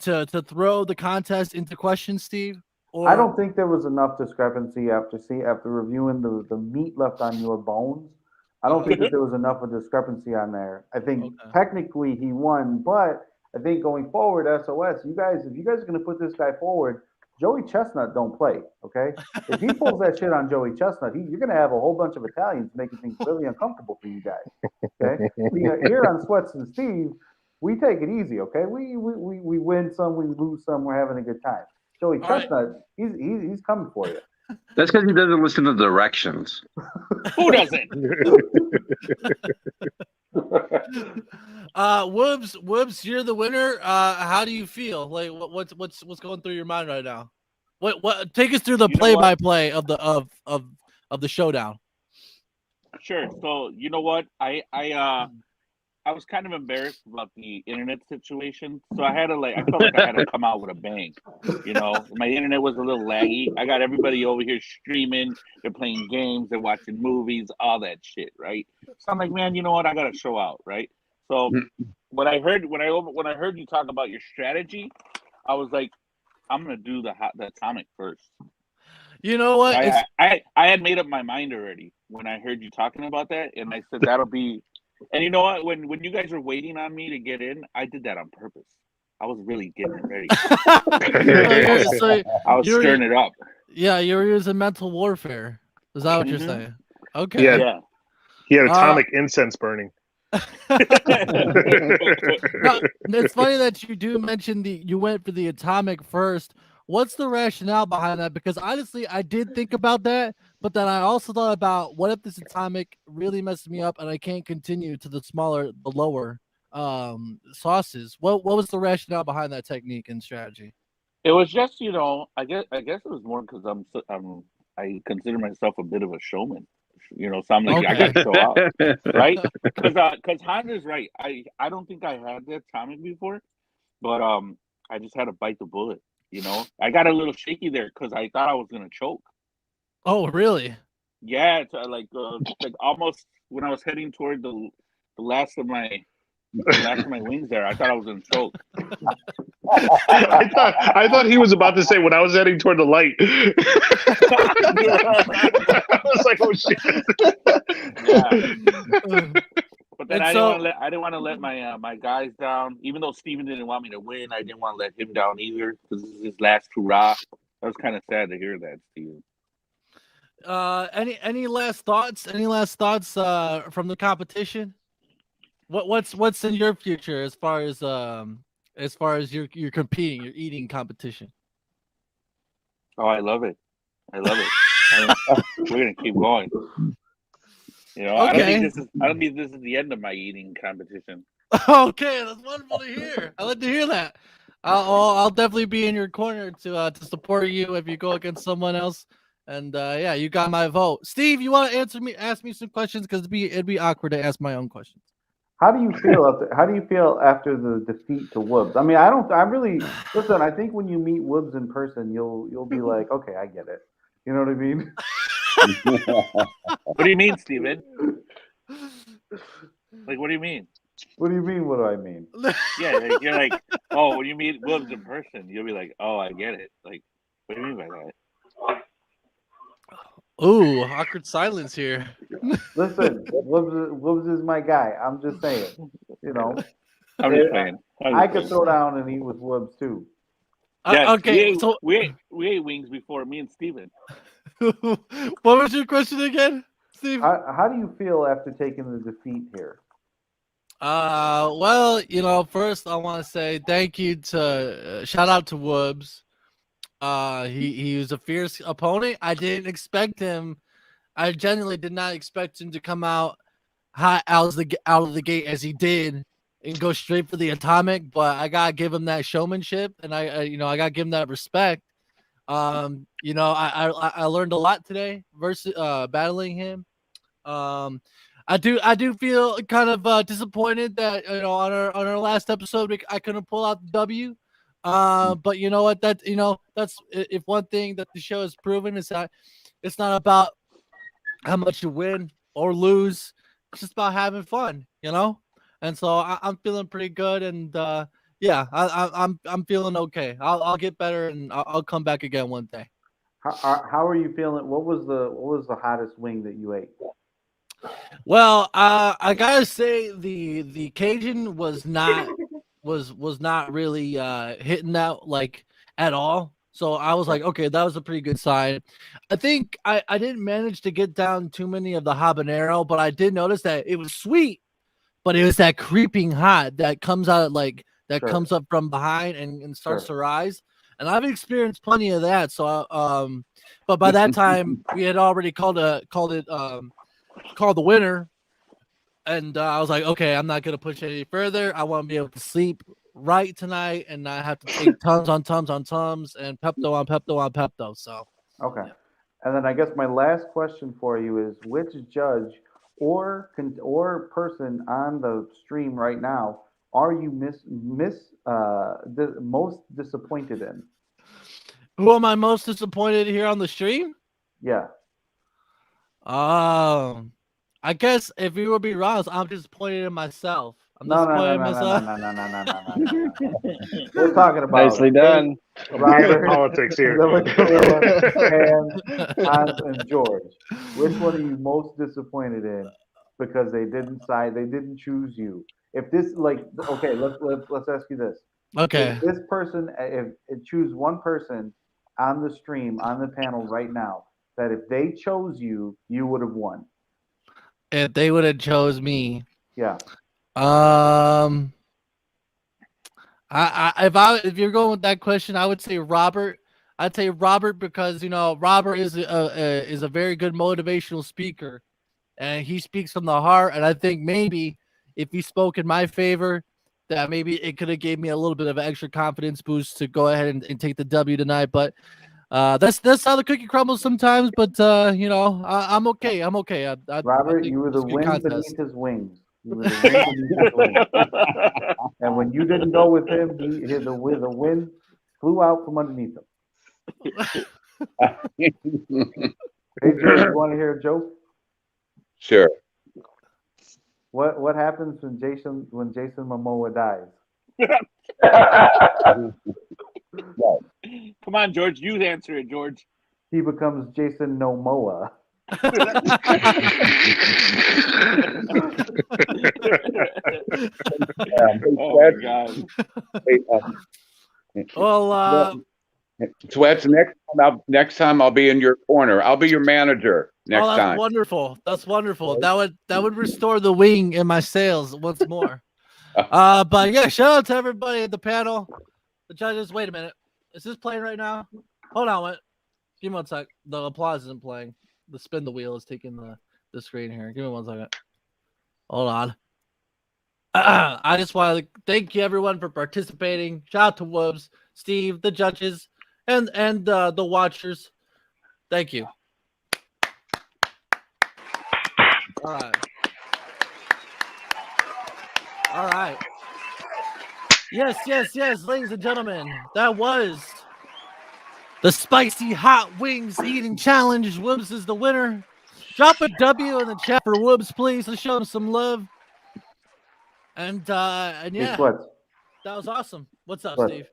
throw the contest into question, Steve? Or... I don't think there was enough discrepancy after reviewing the meat left on your bones. I don't think that there was enough of discrepancy on there. I think technically he won, but I think going forward, SOS, if you guys are going to put this guy forward, Joey Chestnut don't play, okay? If he pulls that shit on Joey Chestnut, you're going to have a whole bunch of Italians making things really uncomfortable for you guys, okay? Here on SWETZ and Steve, we take it easy, okay? We win some, we lose some, we're having a good time. Joey Chestnut, he's coming for you. That's because he doesn't listen to directions. Who doesn't? Woobs, you're the winner. How do you feel? Like, what's going through your mind right now? What? Take us through the play-by-play of the showdown. Sure. So you know what? I I was kind of embarrassed about the internet situation, so I felt like I had to come out with a bang. You know, my internet was a little laggy. I got everybody over here streaming. They're playing games. They're watching movies. All that shit, right? So I'm like, man, you know what? I got to show out, right? So when I heard you talk about your strategy, I was like, I'm gonna do the atomic first. You know what? I had made up my mind already when I heard you talking about that, and I said that'll be. And you know what? When you guys were waiting on me to get in, I did that on purpose. I was really getting it ready. I was stirring it up. Yeah, you were using mental warfare. Is that what you're saying? Okay. Yeah. He had atomic incense burning. Now, it's funny that you do mention you went for the atomic first. What's the rationale behind that? Because honestly, I did think about that, but then I also thought about what if this atomic really messed me up and I can't continue to the lower sauces. What was the rationale behind that technique and strategy? It was just, I guess it was more because I consider myself a bit of a showman. So I'm like, I got to show out, right? Because Honda's right. I don't think I had the atomic before, but I just had to bite the bullet. I got a little shaky there because I thought I was gonna choke. Oh, really? Yeah, it's like almost when I was heading toward the last of my wings there, I thought I was gonna choke. I thought he was about to say when I was heading toward the light. I was like, oh shit. Yeah. But then I didn't want to let my guys down. Even though Steven didn't want me to win, I didn't want to let him down either because this is his last hurrah. I was kind of sad to hear that, Steven. Any last thoughts? Any last thoughts from the competition? What's in your future as far as you're competing, you're eating competition? Oh, I love it. We're gonna keep going. Okay. I don't think this is the end of my eating competition. Okay, that's wonderful to hear. I like to hear that. I'll definitely be in your corner to support you if you go against someone else. And yeah, you got my vote. Steve, you want to ask me some questions because it'd be awkward to ask my own questions. How do you feel after the defeat to WOOBS? I mean, listen. I think when you meet WOOBS in person, you'll be like, okay, I get it. You know what I mean? What do you mean, Steven? Like, what do you mean? What do you mean? What do I mean? Yeah, like, you're like, oh, when you meet WOOBS in person, you'll be like, oh, I get it. Like, what do you mean by that? Ooh, awkward silence here. Listen, WOOBS is my guy. I'm just saying. I'm just saying. I could throw down and eat with WOOBS too. Yes, okay, we ate wings before, me and Steven. What was your question again, Steve? How do you feel after taking the defeat here? Well, first I want to say thank you to shout out to WOOBS. He was a fierce opponent. I didn't expect him. I genuinely did not expect him to come out hot out of the gate as he did and go straight for the atomic. But I gotta give him that showmanship, and I gotta give him that respect. I learned a lot today versus battling him. I do feel kind of disappointed that on our last episode I couldn't pull out the W. But you know what? That's if one thing that the show has proven is that it's not about how much you win or lose. It's just about having fun, And so I'm feeling pretty good, and yeah, I'm feeling okay. I'll get better, and I'll come back again one day. How are you feeling? What was the hottest wing that you ate? Well, I gotta say the Cajun was not really hitting that like at all. So I was like, okay, that was a pretty good sign. I think I didn't manage to get down too many of the habanero, but I did notice that it was sweet, but it was that creeping hot that comes out comes up from behind and starts to rise. And I've experienced plenty of that. So but by that time we had already called the winner. And I was like, okay, I'm not going to push it any further. I want to be able to sleep right tonight and not have to take tons on tums on tums and Pepto on Pepto on Pepto. So, okay. Yeah. And then I guess my last question for you is which judge or person on the stream right now are you most disappointed in? Who am I most disappointed here on the stream? Yeah. I guess if you would be honest, I'm disappointed in myself. I'm No. disappointed in myself. We're talking about Nicely done. Robert, politics here. and Hans and George. Which one are you most disappointed in because they didn't choose you? If this okay, let's ask you this. Okay. If this person, if choose one person on the stream, on the panel right now, that if they chose you, you would have won. If they would have chose me. Yeah. If you're going with that question, I would say Robert. I'd say Robert because Robert is a very good motivational speaker, and he speaks from the heart. And I think maybe if he spoke in my favor, that maybe it could have gave me a little bit of an extra confidence boost to go ahead and take the W tonight. But that's how the cookie crumbles sometimes. But I'm okay. I'm okay. Robert, you were the wind beneath his wings. You were the wind beneath his wings. And when you didn't go with him, the wind flew out from underneath him. Hey, George, you want to hear a joke? Sure. What happens when Jason Momoa dies? Come on, George. You answer it, George. He becomes Jason No Moa. Oh my God. Well, SWETZ, next time I'll be in your corner. I'll be your manager next that's time. wonderful. That's wonderful. That would restore the wing in my sails once more. But yeah, shout out to everybody at the panel. The judges. Wait a minute. Is this playing right now? Hold on. Give me 1 sec. The applause isn't playing. The spin the wheel is taking the screen here. Give me 1 second. Hold on. I just want to thank you everyone for participating. Shout out to WOOBS, Steve, the judges, and the watchers. Thank you. All right. Yes, ladies and gentlemen, that was the spicy hot wings eating challenge. WOOBS is the winner. Drop a W in the chat for WOOBS, please. Let's show him some love. And yeah, SWETZ. That was awesome. What's up, SWETZ. Steve?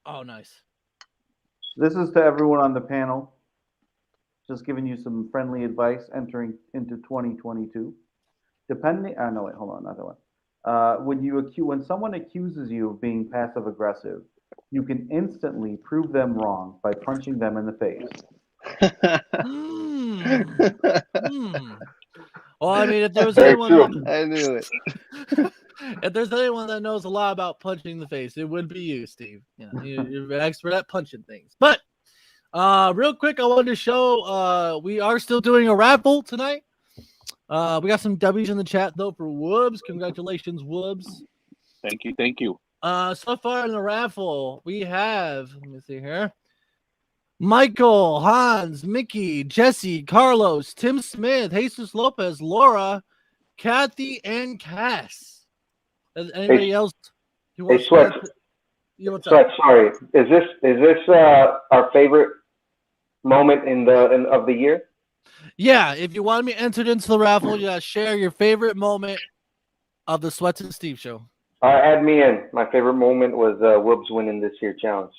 Oh, nice. This is to everyone on the panel. Just giving you some friendly advice entering into 2022. No, wait, hold on, not that one. When someone accuses you of being passive aggressive, you can instantly prove them wrong by punching them in the face. Well, I mean, if there was anyone, I knew it. If there's anyone that knows a lot about punching the face, it would be you, Steve. You're an expert at punching things. But real quick, I wanted to show we are still doing a raffle tonight. We got some W's in the chat though for WOOBS. Congratulations, WOOBS. Thank you. So far in the raffle, we have, let me see here, Michael, Hans, Mickey, Jesse, Carlos, Tim Smith, Jesus Lopez, Laura, Kathy, and Cass. Anybody else? Hey, SWETZ. SWETZ, sorry. Is this our favorite moment of the year? Yeah, if you want to be entered into the raffle, you gotta share your favorite moment of the SWETZ and Steve show. Add me in. My favorite moment was WOOBS winning this year challenge.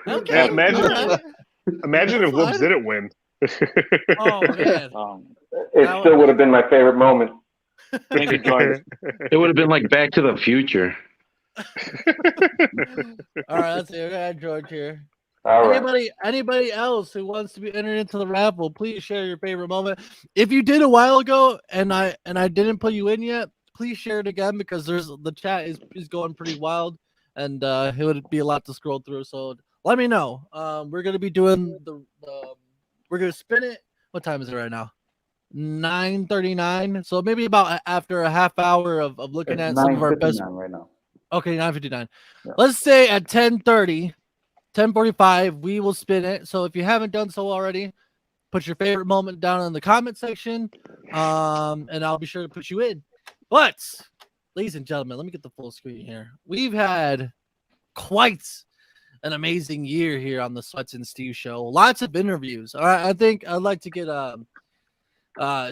Okay. Imagine if WOOBS didn't win. Oh man. It still would have been my favorite moment. Thank you, George. It would have been like Back to the Future. All right, let's see. We got George here. All right. Anybody else who wants to be entered into the raffle, please share your favorite moment. If you did a while ago and I didn't put you in yet, please share it again because the chat is going pretty wild and it would be a lot to scroll through. So let me know. We're gonna be doing we're gonna spin it. What time is it right now? 9:39. So maybe about after a half hour of looking at some of our best right now. Okay, 9:59. Yeah. Let's say at 10:30. 10:45, we will spin it. So if you haven't done so already, Put your favorite moment down in the comment section, and I'll be sure to put you in. But, ladies and gentlemen, let me get the full screen here. We've had quite an amazing year here on the SWETZ and Steve show. Lots of interviews. I think I'd like to get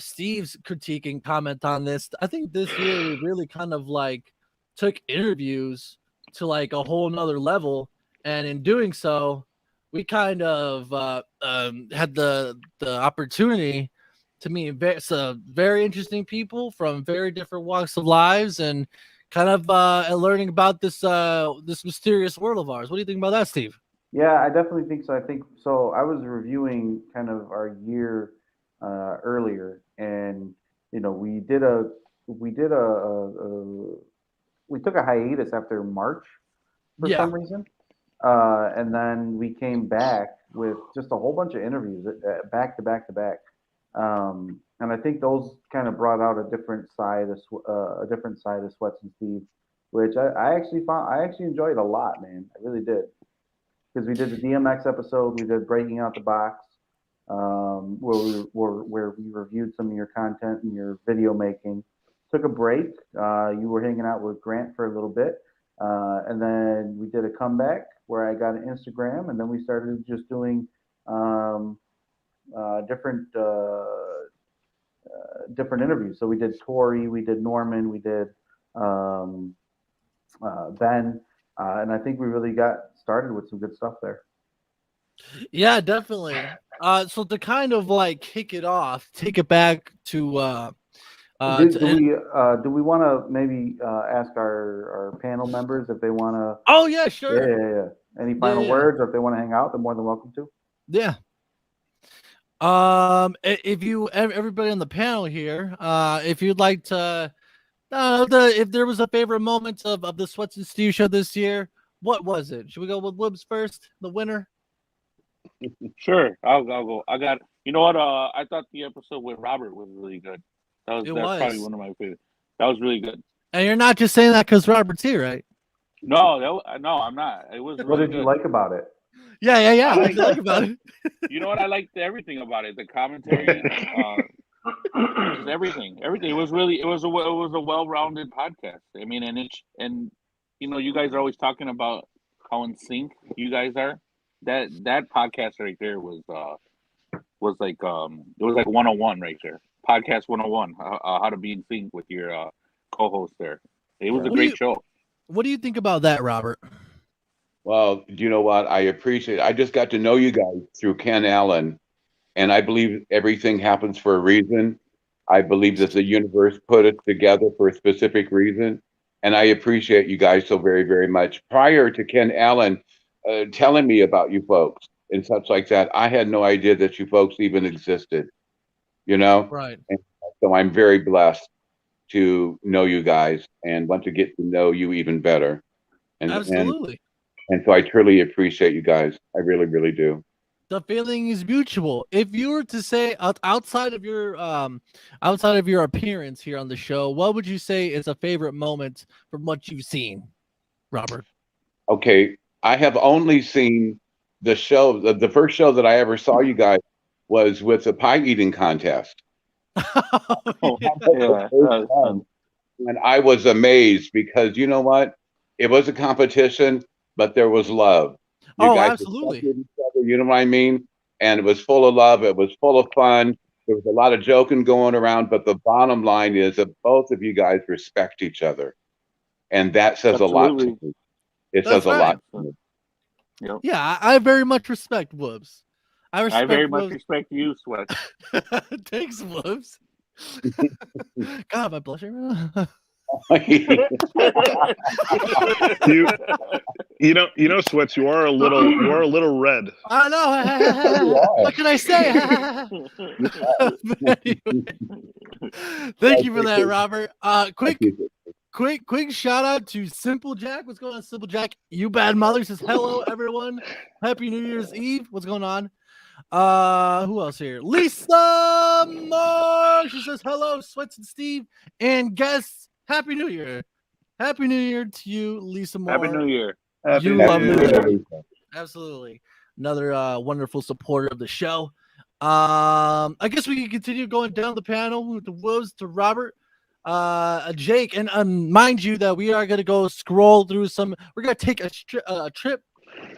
Steve's critique and comment on this. I think this year we really kind of like took interviews to like a whole nother level, and in doing so, we kind of had the opportunity to meet some very interesting people from very different walks of lives, and kind of learning about this this mysterious world of ours. What do you think about that, Steve? Yeah, I definitely think so. I think so. I was reviewing kind of our year earlier, and you know, we took a hiatus after March for some reason, and then we came back with just a whole bunch of interviews back to back to back. And I think those kind of brought out a different side of SWETZ and Steve, which I actually enjoyed a lot, man. I really did, because we did the DMX episode, we did Breaking Out the Box, where we reviewed some of your content and your video making. Took a break. You were hanging out with Grant for a little bit, and then we did a comeback where I got an Instagram, and then we started just doing different interviews. So we did Tori, we did Norman, we did Ben, and I think we really got started with some good stuff there. Yeah, definitely. So to kind of like kick it off, take it back to do we want to maybe ask our panel members if they want to? Oh yeah, sure. Yeah. Any final words, or if they want to hang out, they're more than welcome to. Yeah. If you everybody on the panel here, if you'd like to, if there was a favorite moment of the SWETZ and Steve show this year, what was it? Should we go with WOOBS first, the winner? Sure, I'll go. I got. You know what? I thought the episode with Robert was really good. That's probably one of my favorites. That was really good. And you're not just saying that because Robert's here, right? No, I'm not. It was. What really did you good. like about it? Yeah. What did you like about it? You know what? I liked everything about it. The commentary, just everything. It was a well-rounded podcast. I mean, and you know, you guys are always talking about how in sync you guys are. That podcast right there was like it was like 101 right there. Podcast 101, how to be in sync with your co-host there. It was a great show. What do you think about that, Robert? Well, you know what? I appreciate it. I just got to know you guys through Ken Allen, and I believe everything happens for a reason. I believe that the universe put it together for a specific reason, and I appreciate you guys so very, very much. Prior to Ken Allen telling me about you folks and such like that, I had no idea that you folks even existed, you know? Right. And so I'm very blessed to know you guys and want to get to know you even better. Absolutely. And so I truly appreciate you guys. I really, really do. The feeling is mutual. If you were to say outside of your appearance here on the show, what would you say is a favorite moment from what you've seen, Robert? Okay, I have only seen the show. The first show that I ever saw you guys was with the pie eating contest. And I was amazed because you know what? It was a competition, but there was love. You guys absolutely. Each other, you know what I mean? And it was full of love. It was full of fun. There was a lot of joking going around, but the bottom line is that both of you guys respect each other. And that says a lot to me. It says a lot to me. Yep. Yeah, I very much respect WOOBS. I very much respect you, SWETZ. Thanks, WOOBS. God, am I blushing? you know, SWETZ, you are a little red. I know. What can I say? Thank you for that, Robert. Quick shout out to Simple Jack. What's going on, Simple Jack? You bad mother says hello, everyone. Happy New Year's Eve. What's going on? Who else here? Lisa Moore. She says hello, SWETZ and Steve, and guests. Happy New Year. Happy New Year to you, Lisa Moore. Happy New Year. You love New Year. Absolutely. Another wonderful supporter of the show. I guess we can continue going down the panel with the Wolves to Robert, Jake, and mind you that we are going to go scroll through some. We're going to take a trip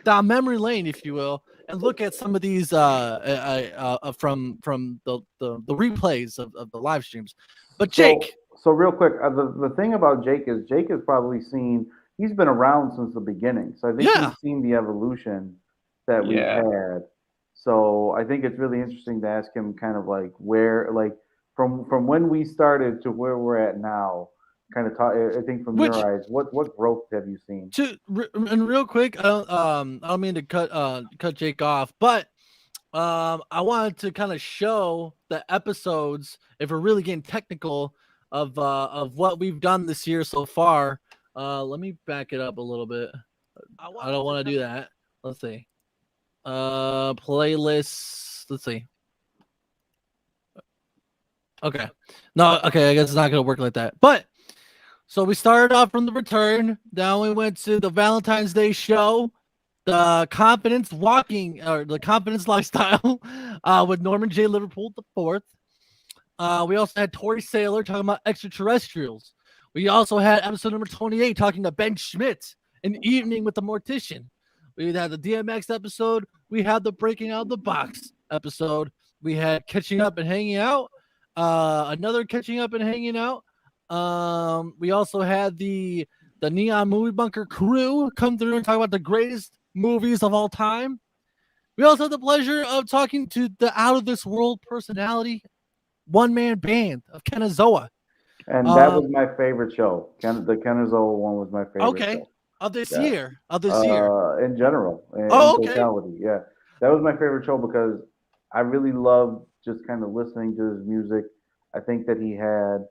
down memory lane, if you will, and look at some of these from the replays of the live streams. But Jake, So real quick, the thing about Jake has probably seen. He's been around since the beginning, so I think he's seen the evolution that we've had. So I think it's really interesting to ask him kind of like where, like from when we started to where we're at now. Kind of talk. I think from your eyes, what growth have you seen? And real quick, I don't mean to cut Jake off, but I wanted to kind of show the episodes, if we're really getting technical, of what we've done this year so far. Let me back it up a little bit. I don't want to do that. Let's see. Playlists. Let's see. Okay. No, okay, I guess it's not gonna work like that. But so we started off from the return. Then we went to the Valentine's Day show, the confidence walking or the confidence lifestyle with Norman J. Liverpool IV. We also had Tori Saylor talking about extraterrestrials. We also had episode number 28 talking to Ben Schmidt, An Evening with the Mortician. We had the DMX episode. We had the Breaking Out of the Box episode. We had Catching Up and Hanging Out. Another Catching Up and Hanging Out. We also had the Neon Movie Bunker crew come through and talk about the greatest movies of all time. We also had the pleasure of talking to the out of this world personality, one-man band of Kenazoa. And that was my favorite show. The Kenazoa one was my favorite. Okay. Show. Of this year. In general. In okay. totality. Yeah. That was my favorite show because I really loved just kind of listening to his music. I think that he had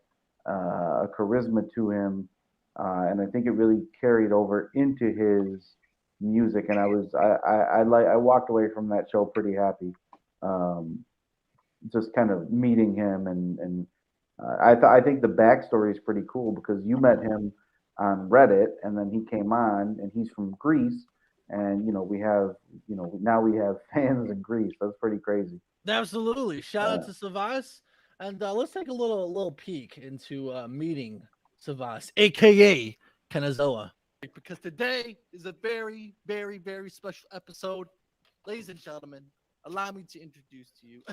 a charisma to him, and I think it really carried over into his music. And I walked away from that show pretty happy, just kind of meeting him, and I think the backstory is pretty cool because you met him on Reddit, and then he came on, and he's from Greece, and we have now we have fans in Greece. That's pretty crazy. Absolutely. Shout out to Savas. And let's take a little peek into meeting Savas, aka Kenazoa, because today is a very, very, very special episode. Ladies and gentlemen, allow me to introduce to you.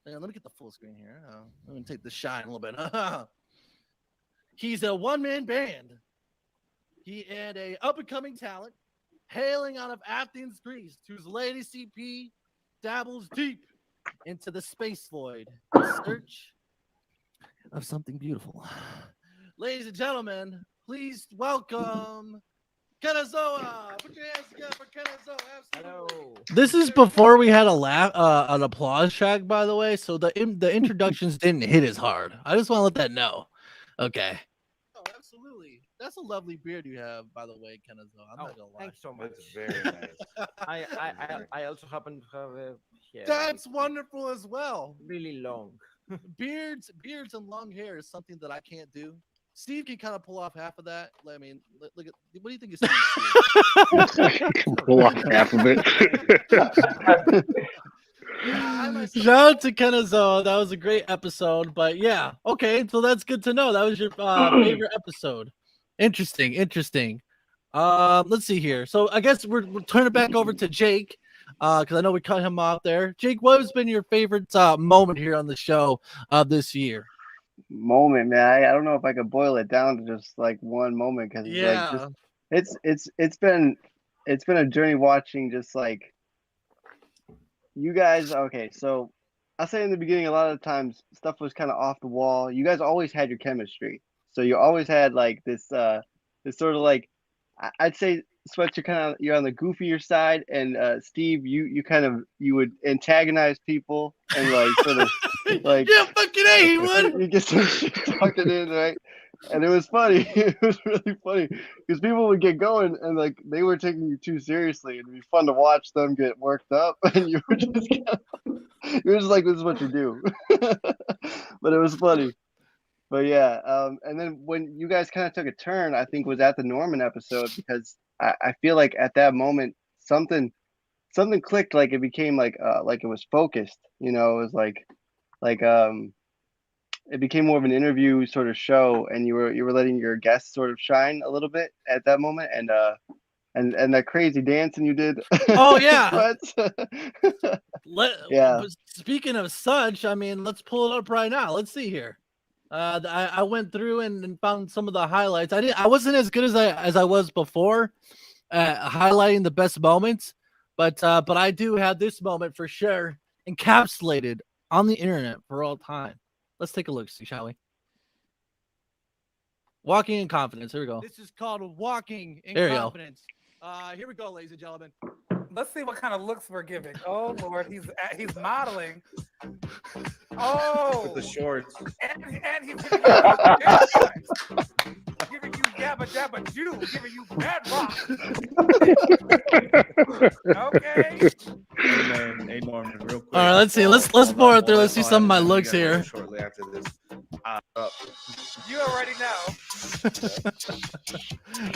Let me get the full screen here. Let me take the shine a little bit. He's a one-man band. He and a up-and-coming talent, hailing out of Athens, Greece, whose lady CP dabbles deep into the space void in search of something beautiful. Ladies and gentlemen, please welcome Kenazoa. Put your hands together for Kenazoa. Hello. This is before we had an applause track, by the way, so the introductions didn't hit as hard. I just want to let that know. Okay. Oh, absolutely. That's a lovely beard you have, by the way, Kenazoa. I'm not gonna lie. Thanks so much. It's very nice. I also happen to have a hair. That's wonderful as well. Really long. Beards and long hair is something that I can't do. Steve can kind of pull off half of that. I mean, look at what do you think of Steve? Pull off half of it. Shout out to Kenazoa. That was a great episode. But yeah, okay, so that's good to know. That was your favorite episode. Interesting. Let's see here. So I guess we're turning it back over to Jake, because I know we cut him off there. Jake, what has been your favorite moment here on the show this year? Moment, man. I don't know if I could boil it down to just like one moment because it's been a journey watching just like you guys. Okay, so I'll say in the beginning, a lot of the times stuff was kind of off the wall. You guys always had your chemistry, so you always had like this sort of like I'd say SWETZ, you're on the goofier side, and Steve, you would antagonize people and like sort of like yeah, fucking A, he would. You get some shit talking in, right? And it was funny. It was really funny because people would get going and like they were taking you too seriously. It'd be fun to watch them get worked up, and you were just like, "This is what you do." But it was funny. But yeah, and then when you guys kind of took a turn, I think was at the Norman episode because I feel like at that moment something something clicked. Like it became like it was focused. You know, it was like it became more of an interview sort of show, and you were letting your guests sort of shine a little bit at that moment, and that crazy dancing you did. Oh yeah. Yeah. But speaking of such, I mean, let's pull it up right now. Let's see here. I went through and found some of the highlights. I wasn't as good as I was before, highlighting the best moments, but I do have this moment for sure encapsulated on the internet for all time. Let's take a look, shall we? Walking in confidence. Here we go. This is called walking in There you go. confidence. Here we go, ladies and gentlemen. Let's see what kind of looks we're giving. Oh Lord, he's modeling. Oh, With the shorts. And he's giving you yabba dabba Jew, giving you bad rock. Okay. Hey man, hey Norman, real quick. All right, let's see. Let's pour it through. Let's see some of my looks here. Shortly after this. You already know.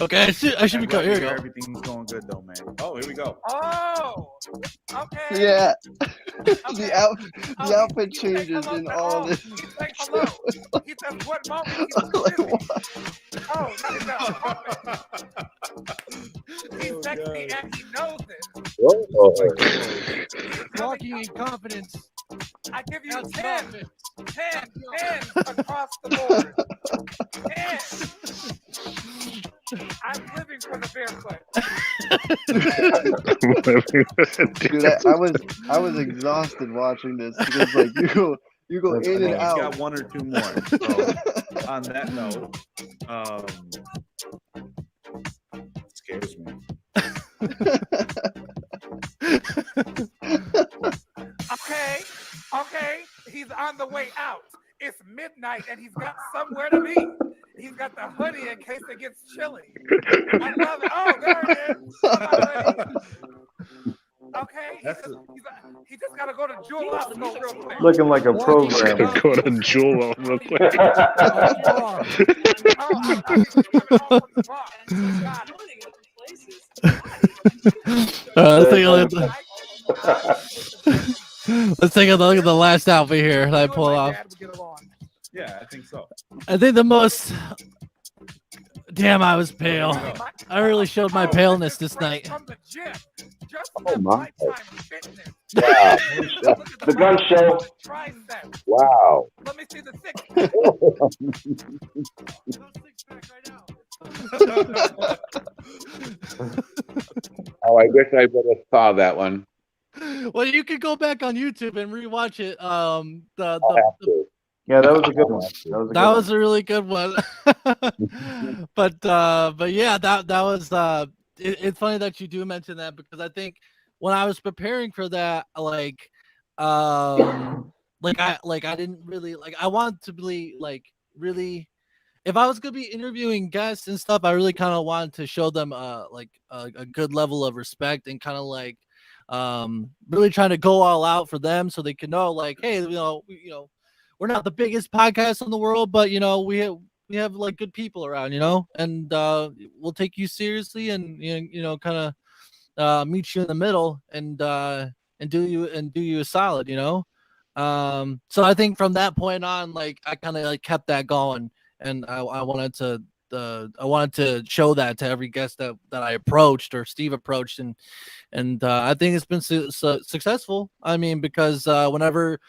Okay, I should be going. Here we go. Everything's going good though, man. Oh, here we go. Oh, okay. Yeah. The outfit changes in all this. He says hello. He says what moment he's busy. Oh, no. He's sexy and he knows it. Walking in confidence. I give you 10 across the board. 10. I'm living for the barefoot. Dude, I was exhausted watching this because like you go in and out. Got one or two more. So, on that note, it scares me. Okay, he's on the way out. It's midnight and he's got somewhere to be. He's got the hoodie in case it gets chilly. I love it. Oh, there it is. Okay, he just got to go to Jewel Osco real quick. Looking like a program. Go to Jewel real quick. Let's take a look at the last outfit here that I pulled off. Yeah, I think so. I think the most. Damn, I was pale. I really showed my paleness this night. Oh my. Wow. The gun show. Wow. Let me see the Oh, I wish I would have saw that one. Well, you could go back on YouTube and rewatch it. Yeah, that was a good one. That was a really good one. but yeah, that was it's funny that you do mention that because I think when I was preparing for that, I didn't really I wanted to be really, if I was gonna be interviewing guests and stuff, I really kind of wanted to show them a good level of respect and kind of really trying to go all out for them so they can know hey, we're not the biggest podcast in the world, but we have good people around, and we'll take you seriously and kind of meet you in the middle and do you a solid, so I think from that point on, I kind of kept that going, and I wanted to show that to every guest that I approached or Steve approached, and I think it's been successful. I mean, because whenever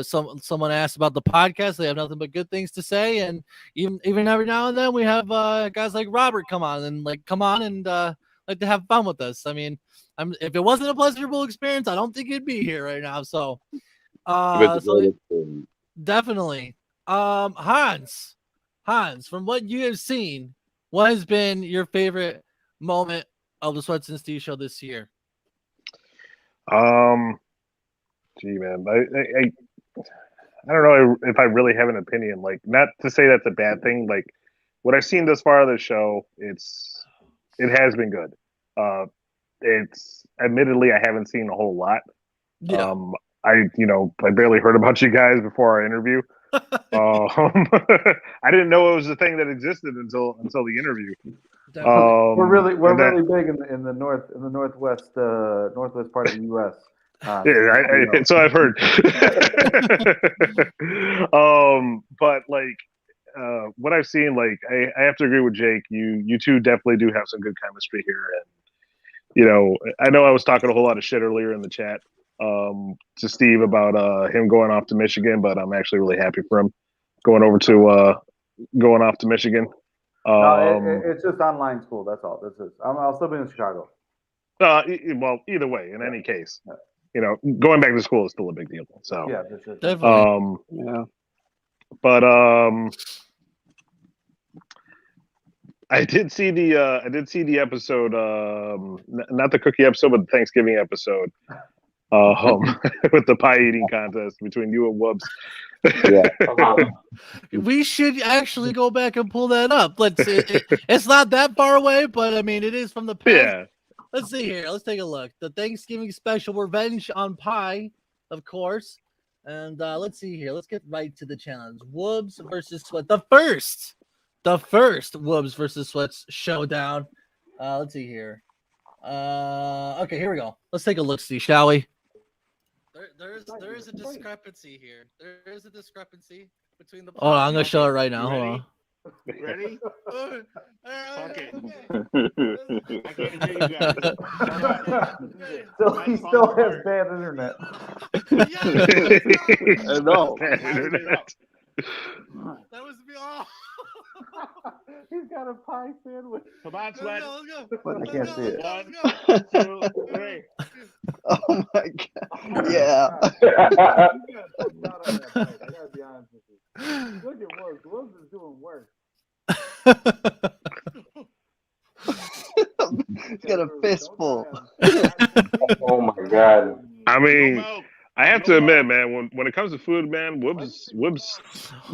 someone asks about the podcast, they have nothing but good things to say, and even every now and then we have guys like Robert come on and like to have fun with us. I mean, if it wasn't a pleasurable experience, I don't think he'd be here right now. So definitely, Hans, from what you have seen, what has been your favorite moment of the SWETZ and Steve show this year? Gee, man, I don't know if I really have an opinion. Not to say that's a bad thing. What I've seen thus far of the show, it has been good. It's admittedly I haven't seen a whole lot. Yeah. I barely heard about you guys before our interview. I didn't know it was a thing that existed until the interview. We're really then- big in the northwest part of the U.S. Yeah, so I've heard. But like what I've seen, like I have to agree with Jake. You two definitely do have some good chemistry here, and I know I was talking a whole lot of shit earlier in the chat to Steve about him going off to Michigan, but I'm actually really happy for him going off to Michigan. No, it's just online school. That's all. I'll still be in Chicago. Well, either way, in any case, going back to school is still a big deal. So yeah, for sure. Definitely. Yeah. But I did see the episode, not the cookie episode, but the Thanksgiving episode, with the pie eating contest between you and Woobs. We should actually go back and pull that up. It's not that far away, but I mean, it is from the past. Yeah. Let's see here. Let's take a look. The Thanksgiving special, Revenge on Pie, of course. And let's see here. Let's get right to the challenge. Woobs versus SWETZ. The first Woobs versus SWETZ showdown. Let's see here. Okay, here we go. Let's take a look, see, shall we? There is a discrepancy here. There is a discrepancy between the. Oh, I'm gonna show it right now. Hold on. Ready? Okay. I can't hear you guys. He still has bad internet. I know. That was me all. He's got a pie sandwich. Come on, Sweat. I can't see it. 1, 2, 3. Oh my god! Yeah. I gotta be honest with you. Look at Woobs. Woobs is doing work. He's got a fistful. Oh my god! I mean, I have to admit, man, when it comes to food, man, Woobs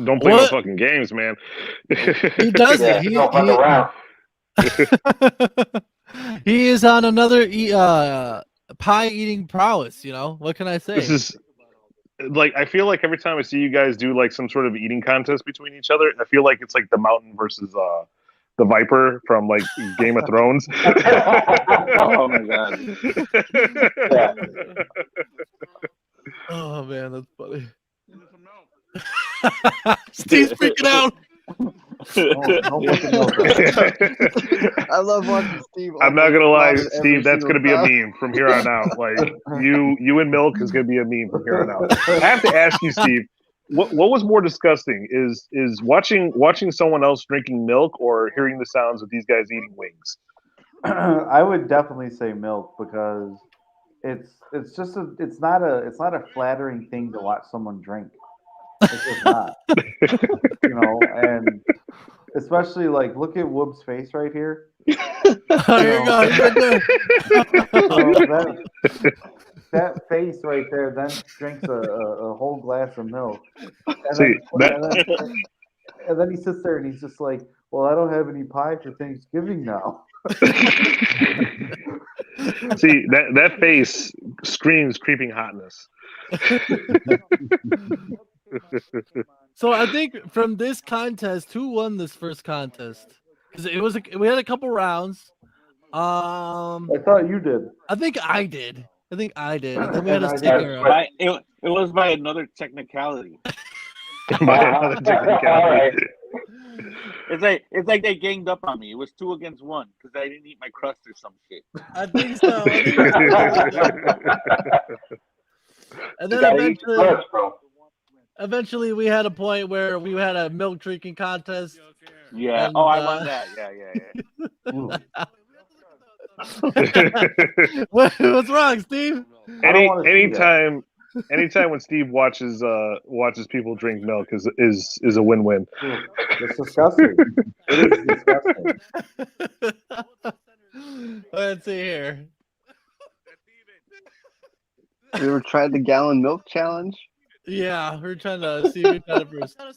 don't play no fucking games, man. He does it. He is on another pie eating prowess. What can I say? This is like, I feel like every time I see you guys do like some sort of eating contest between each other, I feel like it's like the Mountain versus the Viper from like Game of Thrones. Oh my god! Yeah. Oh man, that's funny. Steve's freaking out. I love watching Steve. I'm not gonna lie, Steve. That's gonna be a meme from here on out. Like you and milk is gonna be a meme from here on out. I have to ask you, Steve. What was more disgusting? Is watching someone else drinking milk or hearing the sounds of these guys eating wings? I would definitely say milk because it's not a flattering thing to watch someone drink. It's just not. And especially like look at Woob's face right here. That face right there then drinks a whole glass of milk. And then he sits there and he's just like, well, I don't have any pie for Thanksgiving now. See, that face screams creeping hotness. So I think from this contest, who won this first contest? Because we had a couple rounds. I thought you did. I think I did. And then we had a sticker. It was by another technicality. It's like they ganged up on me. It was 2 against 1 because I didn't eat my crust or some shit. I think so. And then eventually we had a point where we had a milk drinking contest. Yeah. And, I won that. Yeah. What's wrong, Steve? Anytime when Steve watches people drink milk is a win-win. It's disgusting. It is disgusting. Let's see here. You ever tried the gallon milk challenge? Yeah, we're trying to see who got it first. All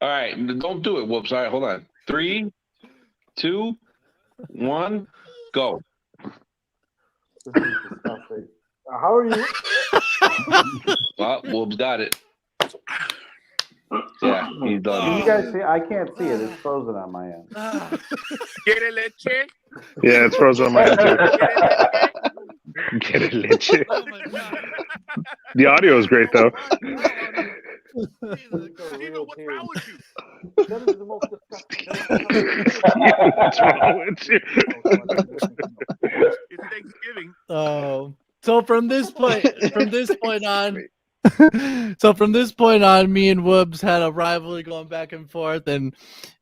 right, don't do it. Whoops. All right, hold on. 3, 2, 1, go. This is disgusting. How are you? Well, Whoops got it. Yeah, he's done. Can you guys see? I can't see it. It's frozen on my end. Quiere leche? Yeah, it's frozen on my end too. Get it, leche. The audio is great though. Steven, what's wrong with you? That is the most disgusting. What's wrong with you? It's Thanksgiving. Oh, so from this point on, me and Woobs had a rivalry going back and forth, and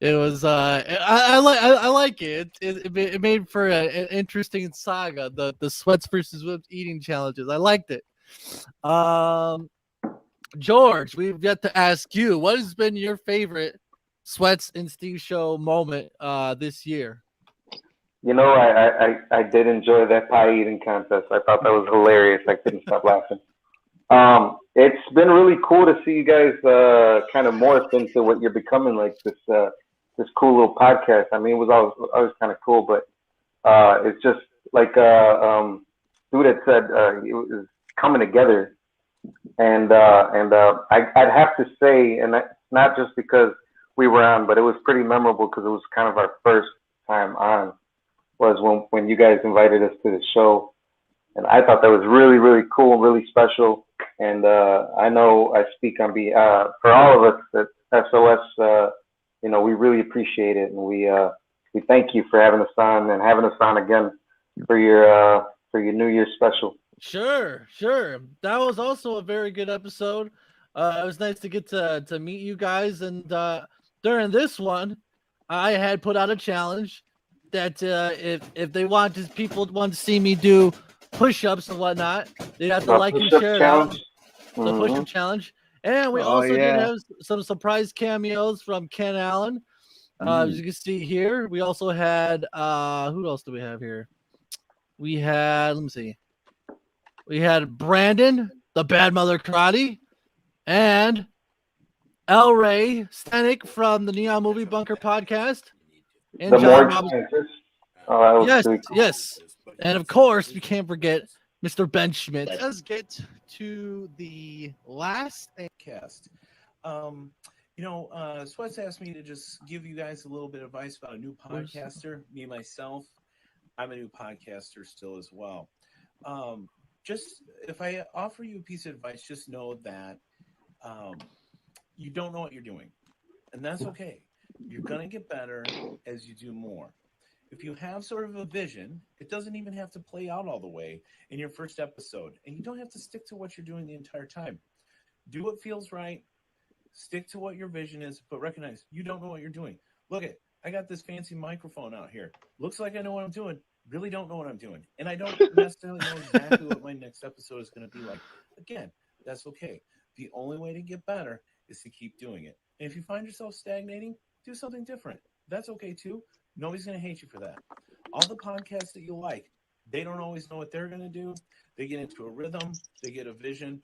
it was I like it. It made for an interesting saga. The SWETZ versus Woobs eating challenges. I liked it. George, we've yet to ask you, what has been your favorite SWETZ and Steve show moment this year? You know, I did enjoy that pie eating contest. I thought that was hilarious. I couldn't stop laughing. It's been really cool to see you guys kind of morph into what you're becoming, like this cool little podcast. I mean, it was always kind of cool, but it's just like dude had said, it was coming together, and I'd have to say, and that's not just because we were on, but it was pretty memorable because it was kind of our first time on. Was when you guys invited us to the show, and I thought that was really, really cool and really special. And I know I speak on for all of us at SOS. You know, we really appreciate it, and we thank you for having us on and having us on again for your New Year's special. Sure. That was also a very good episode. It was nice to get to meet you guys, and during this one, I had put out a challenge that if they people want to see me do push-ups and whatnot, they'd have to like and share it out. The push-up challenge. And we also did have some surprise cameos from Ken Allen. As you can see here, we also had who else do we have here? We had, let me see. We had Brandon, the Bad Mother Karate, and El Ray Stanek from the Neon Movie Bunker podcast. And The John more Robinson. Yes. And of course, we can't forget Mr. Ben Schmidt. Let's get to the last cast. SWETZ asked me to just give you guys a little bit of advice about a new podcaster. Me, myself, I'm a new podcaster still as well. Just if I offer you a piece of advice, just know that you don't know what you're doing. And that's okay. You're going to get better as you do more. If you have sort of a vision, it doesn't even have to play out all the way in your first episode. And you don't have to stick to what you're doing the entire time. Do what feels right. Stick to what your vision is, but recognize you don't know what you're doing. Look at, I got this fancy microphone out here. Looks like I know what I'm doing. Really don't know what I'm doing. And I don't necessarily know exactly what my next episode is going to be like. Again, that's okay. The only way to get better is to keep doing it. And if you find yourself stagnating, do something different. That's okay too. Nobody's going to hate you for that. All the podcasts that you like, they don't always know what they're going to do. They get into a rhythm, they get a vision,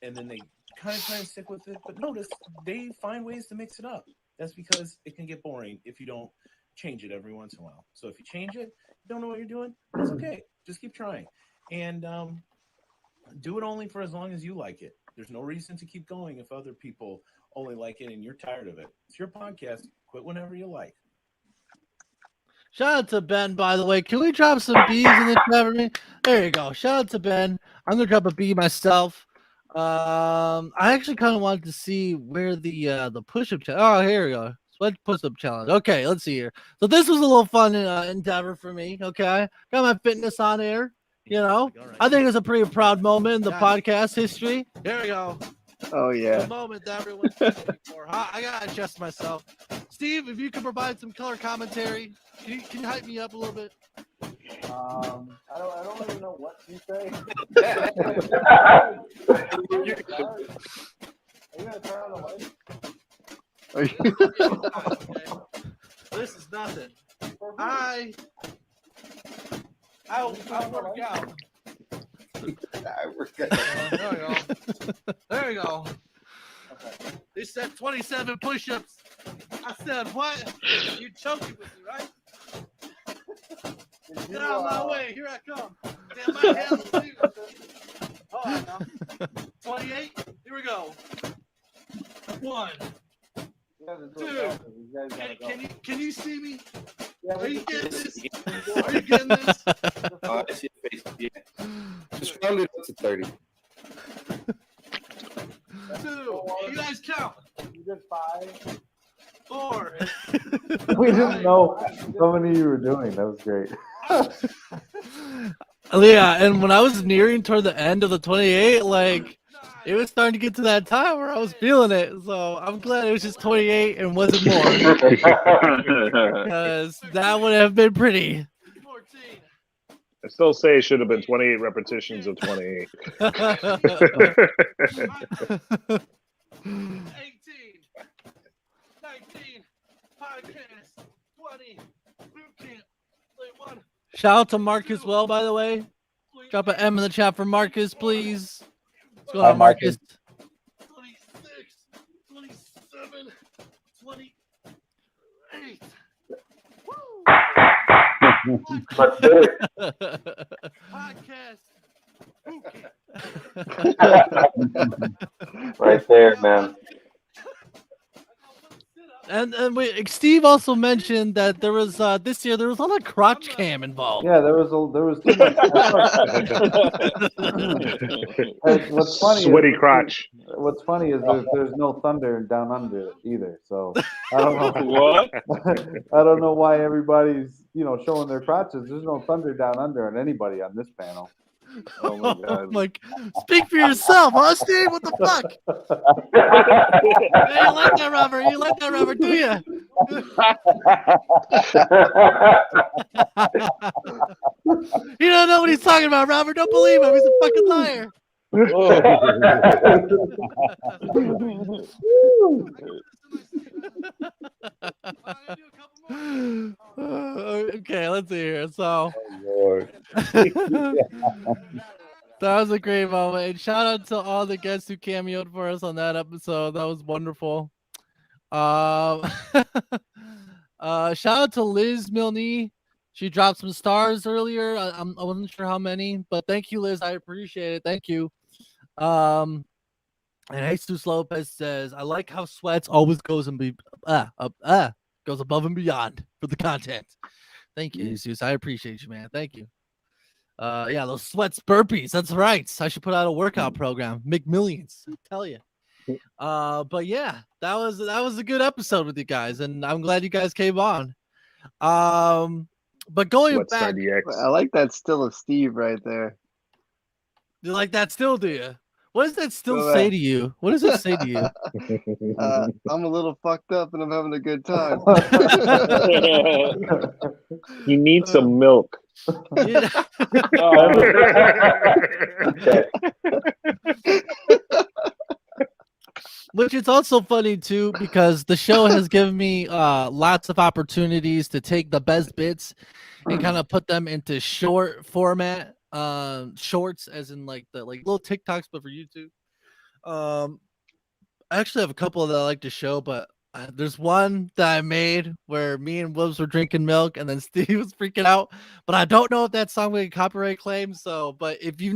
and then they kind of try and stick with it. But notice they find ways to mix it up. That's because it can get boring if you don't change it every once in a while. So if you change it, you don't know what you're doing, that's okay. Just keep trying. And do it only for as long as you like it. There's no reason to keep going if other people only like it and you're tired of it. It's your podcast. Quit whenever you like. Shout out to Ben, by the way. Can we drop some B's in the chat for me? There you go. Shout out to Ben. I'm gonna drop a B myself. I actually kind of wanted to see where the push-up challenge. Oh, here we go. SWETZ push-up challenge. Okay, let's see here. So this was a little fun endeavor for me. Okay, got my fitness on air. You know, I think it's a pretty proud moment in the podcast history. Here we go. Oh yeah. The moment that everyone's waiting for. I gotta adjust myself. Steve, if you could provide some color commentary, can you hype me up a little bit? I don't even know what you say. Are you gonna turn on the light? Okay. This is nothing. I work out. There we go. Okay. They said 27 push-ups. I said, what? You choking with me, right? Get out of my way. Here I come. Damn, my hands will see you. Oh, 28. Here we go. 1, 2. Can you see me? Are you getting this? Are you getting this? I see your face. Yeah. Just round it up to 30. 2. You guys count. You did 5. 4. We didn't know how many you were doing. That was great. Yeah, and when I was nearing toward the end of the 28, like it was starting to get to that time where I was feeling it. So I'm glad it was just 28 and wasn't more. Because that would have been pretty. I still say it should have been 28 repetitions of 28. 19, podcast, 20, boot camp, play 1. Shout out to Mark as well, by the way. Drop an M in the chat for Marcus, please. What's going on, Marcus? 26, 27, 28. Let's do it. Podcast. Right there, man. And Steve also mentioned that there was this year there was a lot of crotch cam involved. Yeah, there was too much. What's funny? Sweaty crotch. What's funny is there's no thunder down under either. So I don't know what. I don't know why everybody's showing their crotches. There's no thunder down under on anybody on this panel. Oh my God! Like, speak for yourself, huh, Steve? What the fuck? Hey, you like that, Robert? You like that, Robert? Do you? You don't know what he's talking about, Robert. Don't believe him. He's a fucking liar. Okay, let's see here. So, that was a great moment. And shout out to all the guests who cameoed for us on that episode. That was wonderful. Shout out to Liz Milne. She dropped some stars earlier. I wasn't sure how many, but thank you, Liz. I appreciate it. Thank you. And Jesus Lopez says, I like how SWETZ always goes goes above and beyond for the content. Thank you, Jesus. I appreciate you, man. Thank you. Yeah, those SWETZ burpees. That's right. I should put out a workout program. Make millions. I tell you. But yeah, that was a good episode with you guys, and I'm glad you guys came on. But going back, I like that still of Steve right there. You like that still, do you? What does that still say to you? What does it say to you? I'm a little fucked up and I'm having a good time. You need some milk. Yeah. Which is also funny too, because the show has given me lots of opportunities to take the best bits and kind of put them into short format, shorts, as in like little TikToks, but for YouTube. I actually have a couple that I like to show, but there's one that I made where me and Woobs were drinking milk, and then Steve was freaking out. But I don't know if that song will get copyright claimed. So, but if you've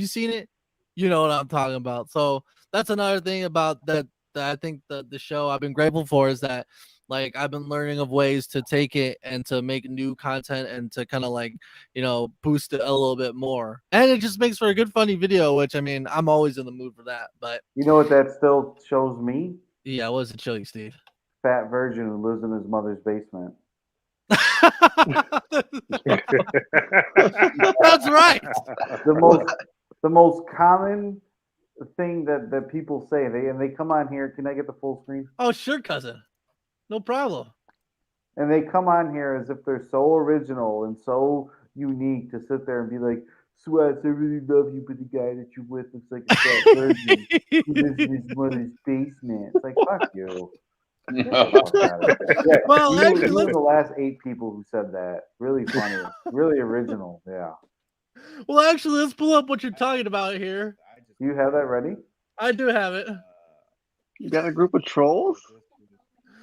seen it, you know what I'm talking about. So that's another thing about that I think the show I've been grateful for is that, like, I've been learning of ways to take it and to make new content and to kind of like, boost it a little bit more. And it just makes for a good, funny video, which, I mean, I'm always in the mood for that. But you know what that still shows me? Yeah, what does it show you, Steve? Fat virgin who lives in his mother's basement. That's right. The most common thing that people say, they come on here. Can I get the full screen? Oh, sure, cousin. No problem. And they come on here as if they're so original and so unique to sit there and be like, SWETZ, I really love you, but the guy that you're with looks like a fat virgin who lives in his mother's basement. It's like, fuck you. Well, you actually, were the last 8 people who said that. Really funny. Really original. Yeah. Well, actually, let's pull up what you're talking about here. You have that ready? I do have it. You got a group of trolls?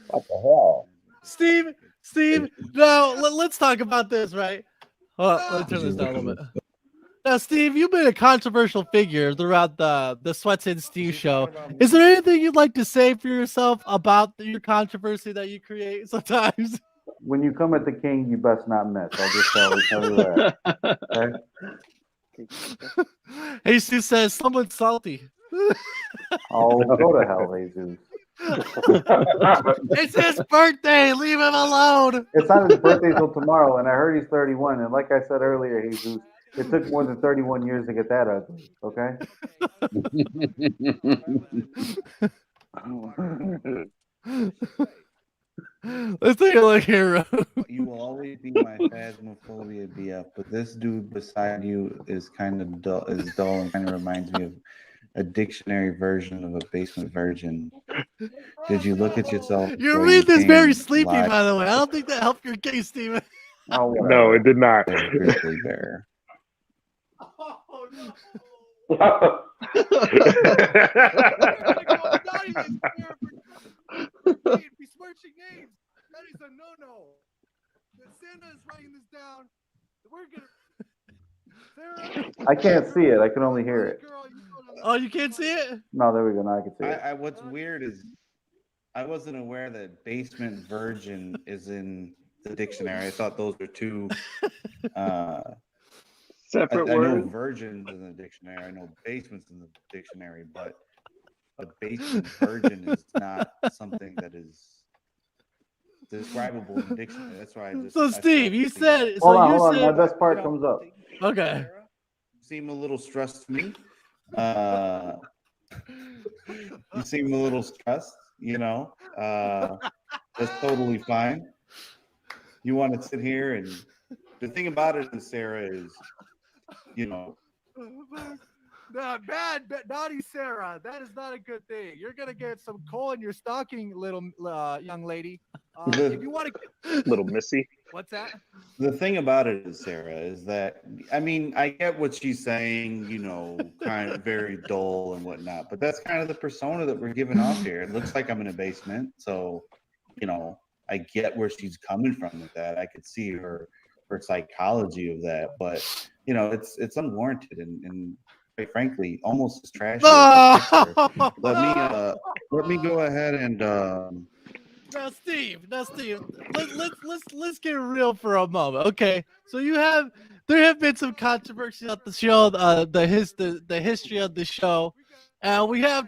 What the hell? Steve, now let's talk about this, right? Hold on, let me turn this down a little bit. Now, Steve, you've been a controversial figure throughout the SWETZ and Steve show. Is there anything you'd like to say for yourself about your controversy that you create sometimes? When you come at the king, you best not miss. I'll just tell you that. Okay? Jesus says someone's salty. Oh, go to hell, Jesus. It's his birthday. Leave him alone. It's not his birthday till tomorrow, and I heard he's 31. And like I said earlier, Jesus, it took more than 31 years to get that ugly. Okay. Let's take a look here. You will always be my phasmophobia BF, but this dude beside you is kind of dull, and kind of reminds me of a dictionary version of a basement virgin. Did you look at yourself? You read this very sleepy, by the way. I don't think that helped your case, Steven. Oh, no, it did not. Grizzly bear. Besmirching names. That is a no-no. Santa is writing this down. We're gonna. Sarah? I can't see it. I can only hear it. Oh, you can't see it? No, there we go. Now I can see it. What's weird is I wasn't aware that basement virgin is in the dictionary. I thought those were two separate I know words. virgins in the dictionary. I know basements in the dictionary, but a basement virgin is not something that is describable in the dictionary. That's why I just. So, Steve, you said. Hold on. My best part comes up. Okay. You seem a little stressed to me. You seem a little stressed, you know. That's totally fine. You want to sit here, and the thing about it is, Sarah, is, you know. Naughty Sarah. That is not a good thing. You're gonna get some coal in your stocking, little young lady. If you want to, little Missy. What's that? The thing about it is, Sarah, is that I mean, I get what she's saying. You know, kind of very dull and whatnot, but that's kind of the persona that we're giving off here. It looks like I'm in a basement, so you know, I get where she's coming from with that. I could see her psychology of that, but you know, it's unwarranted and quite frankly, almost as trashy. Let me go ahead and. Now, Steve, let's get real for a moment, okay? So there have been some controversy at the show, the history of the show, and we have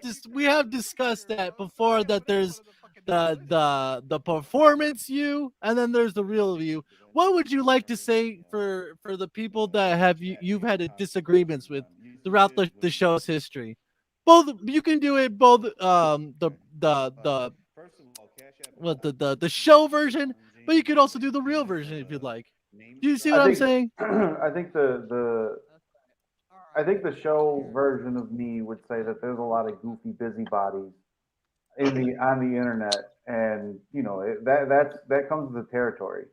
discussed that before. That there's the performance you, and then there's the real you. What would you like to say for the people that you've had disagreements with throughout the show's history? Both you can do it both the show version, but you could also do the real version if you'd like. Do you see what I'm saying? I think the show version of me would say that there's a lot of goofy busybodies on the internet, and you know that comes with the territory.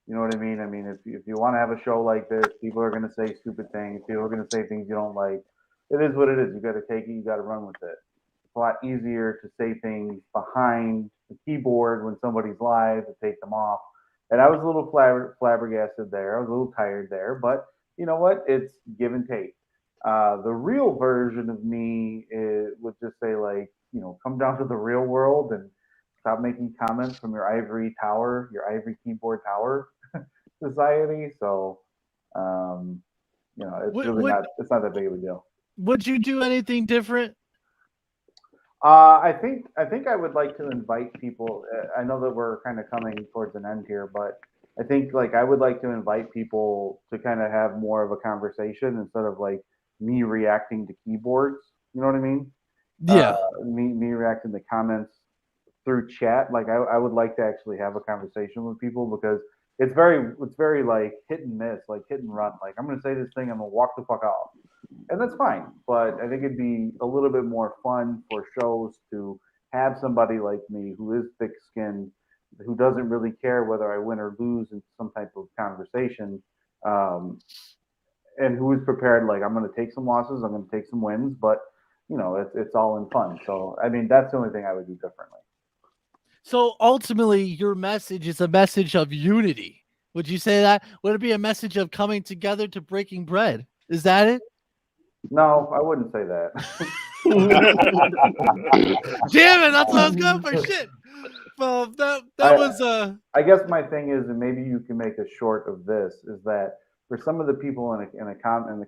You know what I mean? I mean, if you want to have a show like this, people are going to say stupid things. People are going to say things you don't like. It is what it is. You got to take it. You got to run with it. It's a lot easier to say things behind the keyboard when somebody's live to take them off. And I was a little flabbergasted there. I was a little tired there, but you know what? It's give and take. The real version of me would just say, like, you know, come down to the real world and stop making comments from your ivory keyboard tower society. So, you know, it's it's not that big of a deal. Would you do anything different? I think I would like to invite people. I know that we're kind of coming towards an end here, but I think like I would like to invite people to kind of have more of a conversation instead of like me reacting to keyboards. You know what I mean? Yeah. Me reacting to comments through chat. Like I would like to actually have a conversation with people because it's very like hit and miss, like hit and run. Like I'm gonna say this thing, I'm gonna walk the fuck off. And that's fine, but I think it'd be a little bit more fun for shows to have somebody like me who is thick-skinned, who doesn't really care whether I win or lose in some type of conversation, and who is prepared, like, I'm going to take some losses, I'm going to take some wins, but, you know, it's all in fun. So, I mean, that's the only thing I would do differently. So, ultimately, your message is a message of unity. Would you say that? Would it be a message of coming together to breaking bread? Is that it? No, I wouldn't say that. Damn it! That's what I was going for. Shit. Well, that was I guess my thing is, and maybe you can make a short of this, is that for some of the people in the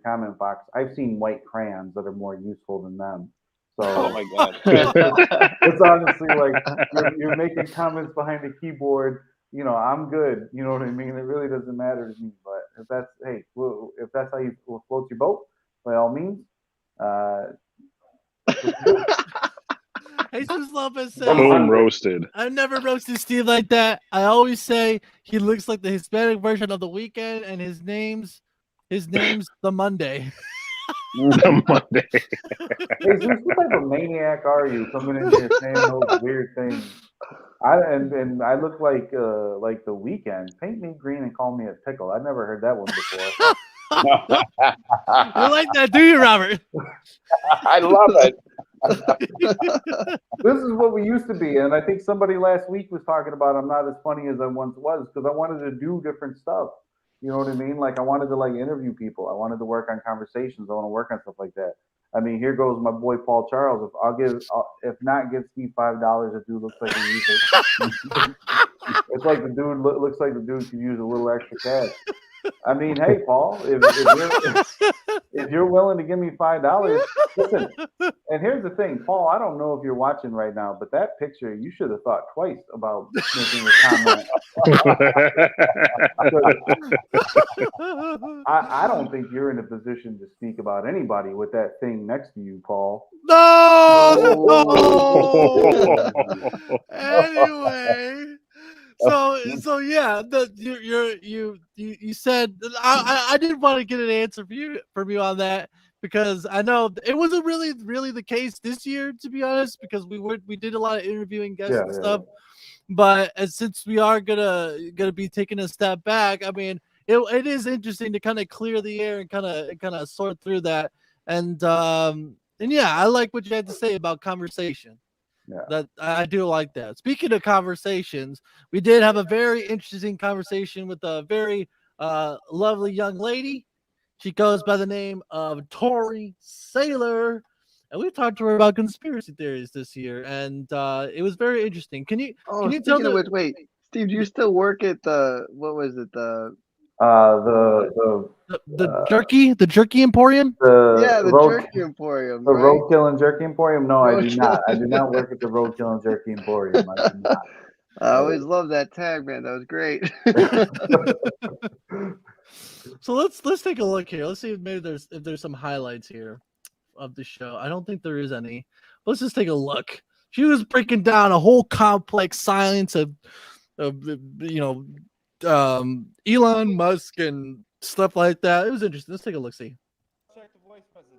comment box, I've seen white crayons that are more useful than them. So Oh my god. it's honestly like you're making comments behind the keyboard. You know, I'm good. You know what I mean? It really doesn't matter to me. But if that's if that's how you float your boat, by all means. Jesus Lopez says, Boom, roasted. I've never roasted Steve like that. I always say he looks like the Hispanic version of The Weeknd, and his name's The Monday. The Monday. Hey, Zeus, what type of maniac are you coming in here saying those weird things? And I look like The Weeknd. Paint me green and call me a pickle. I've never heard that one before. You like that, do you, Robert? I love it. This is what we used to be, and I think somebody last week was talking about I'm not as funny as I once was because I wanted to do different stuff. You know what I mean? Like I wanted to interview people. I wanted to work on conversations. I want to work on stuff like that. I mean, here goes my boy Paul Charles. If not give Steve $5, the dude looks like he uses it. It's like the dude looks like the dude could use a little extra cash. I mean, hey, Paul, if you're willing to give me $5, listen. And here's the thing, Paul, I don't know if you're watching right now, but that picture, you should have thought twice about making a comment. I don't think you're in a position to speak about anybody with that thing next to you, Paul. No. Anyway. So yeah, you said I didn't want to get an answer from you on that because I know it wasn't really the case this year, to be honest, because we did a lot of interviewing guests and stuff. But since we are gonna be taking a step back, I mean, it is interesting to kind of clear the air and kind of sort through that. And yeah, I like what you had to say about conversation. Yeah. That I do like that. Speaking of conversations, we did have a very interesting conversation with a very lovely young lady. She goes by the name of Tori Saylor, and we talked to her about conspiracy theories this year, and it was very interesting. Can you tell speaking of which, wait, Steve, do you still work at what was it, the jerky emporium? the Jerky Emporium. The right? Roadkill and Jerky Emporium? No, I do not. I do not work at the Roadkill and Jerky Emporium. I do not. I always loved that tag, man. That was great. So let's take a look here. Let's see if there's some highlights here of the show. I don't think there is any. Let's just take a look. She was breaking down a whole complex science of Elon Musk and stuff like that. It was interesting. Let's take a look. See. Check the voice message.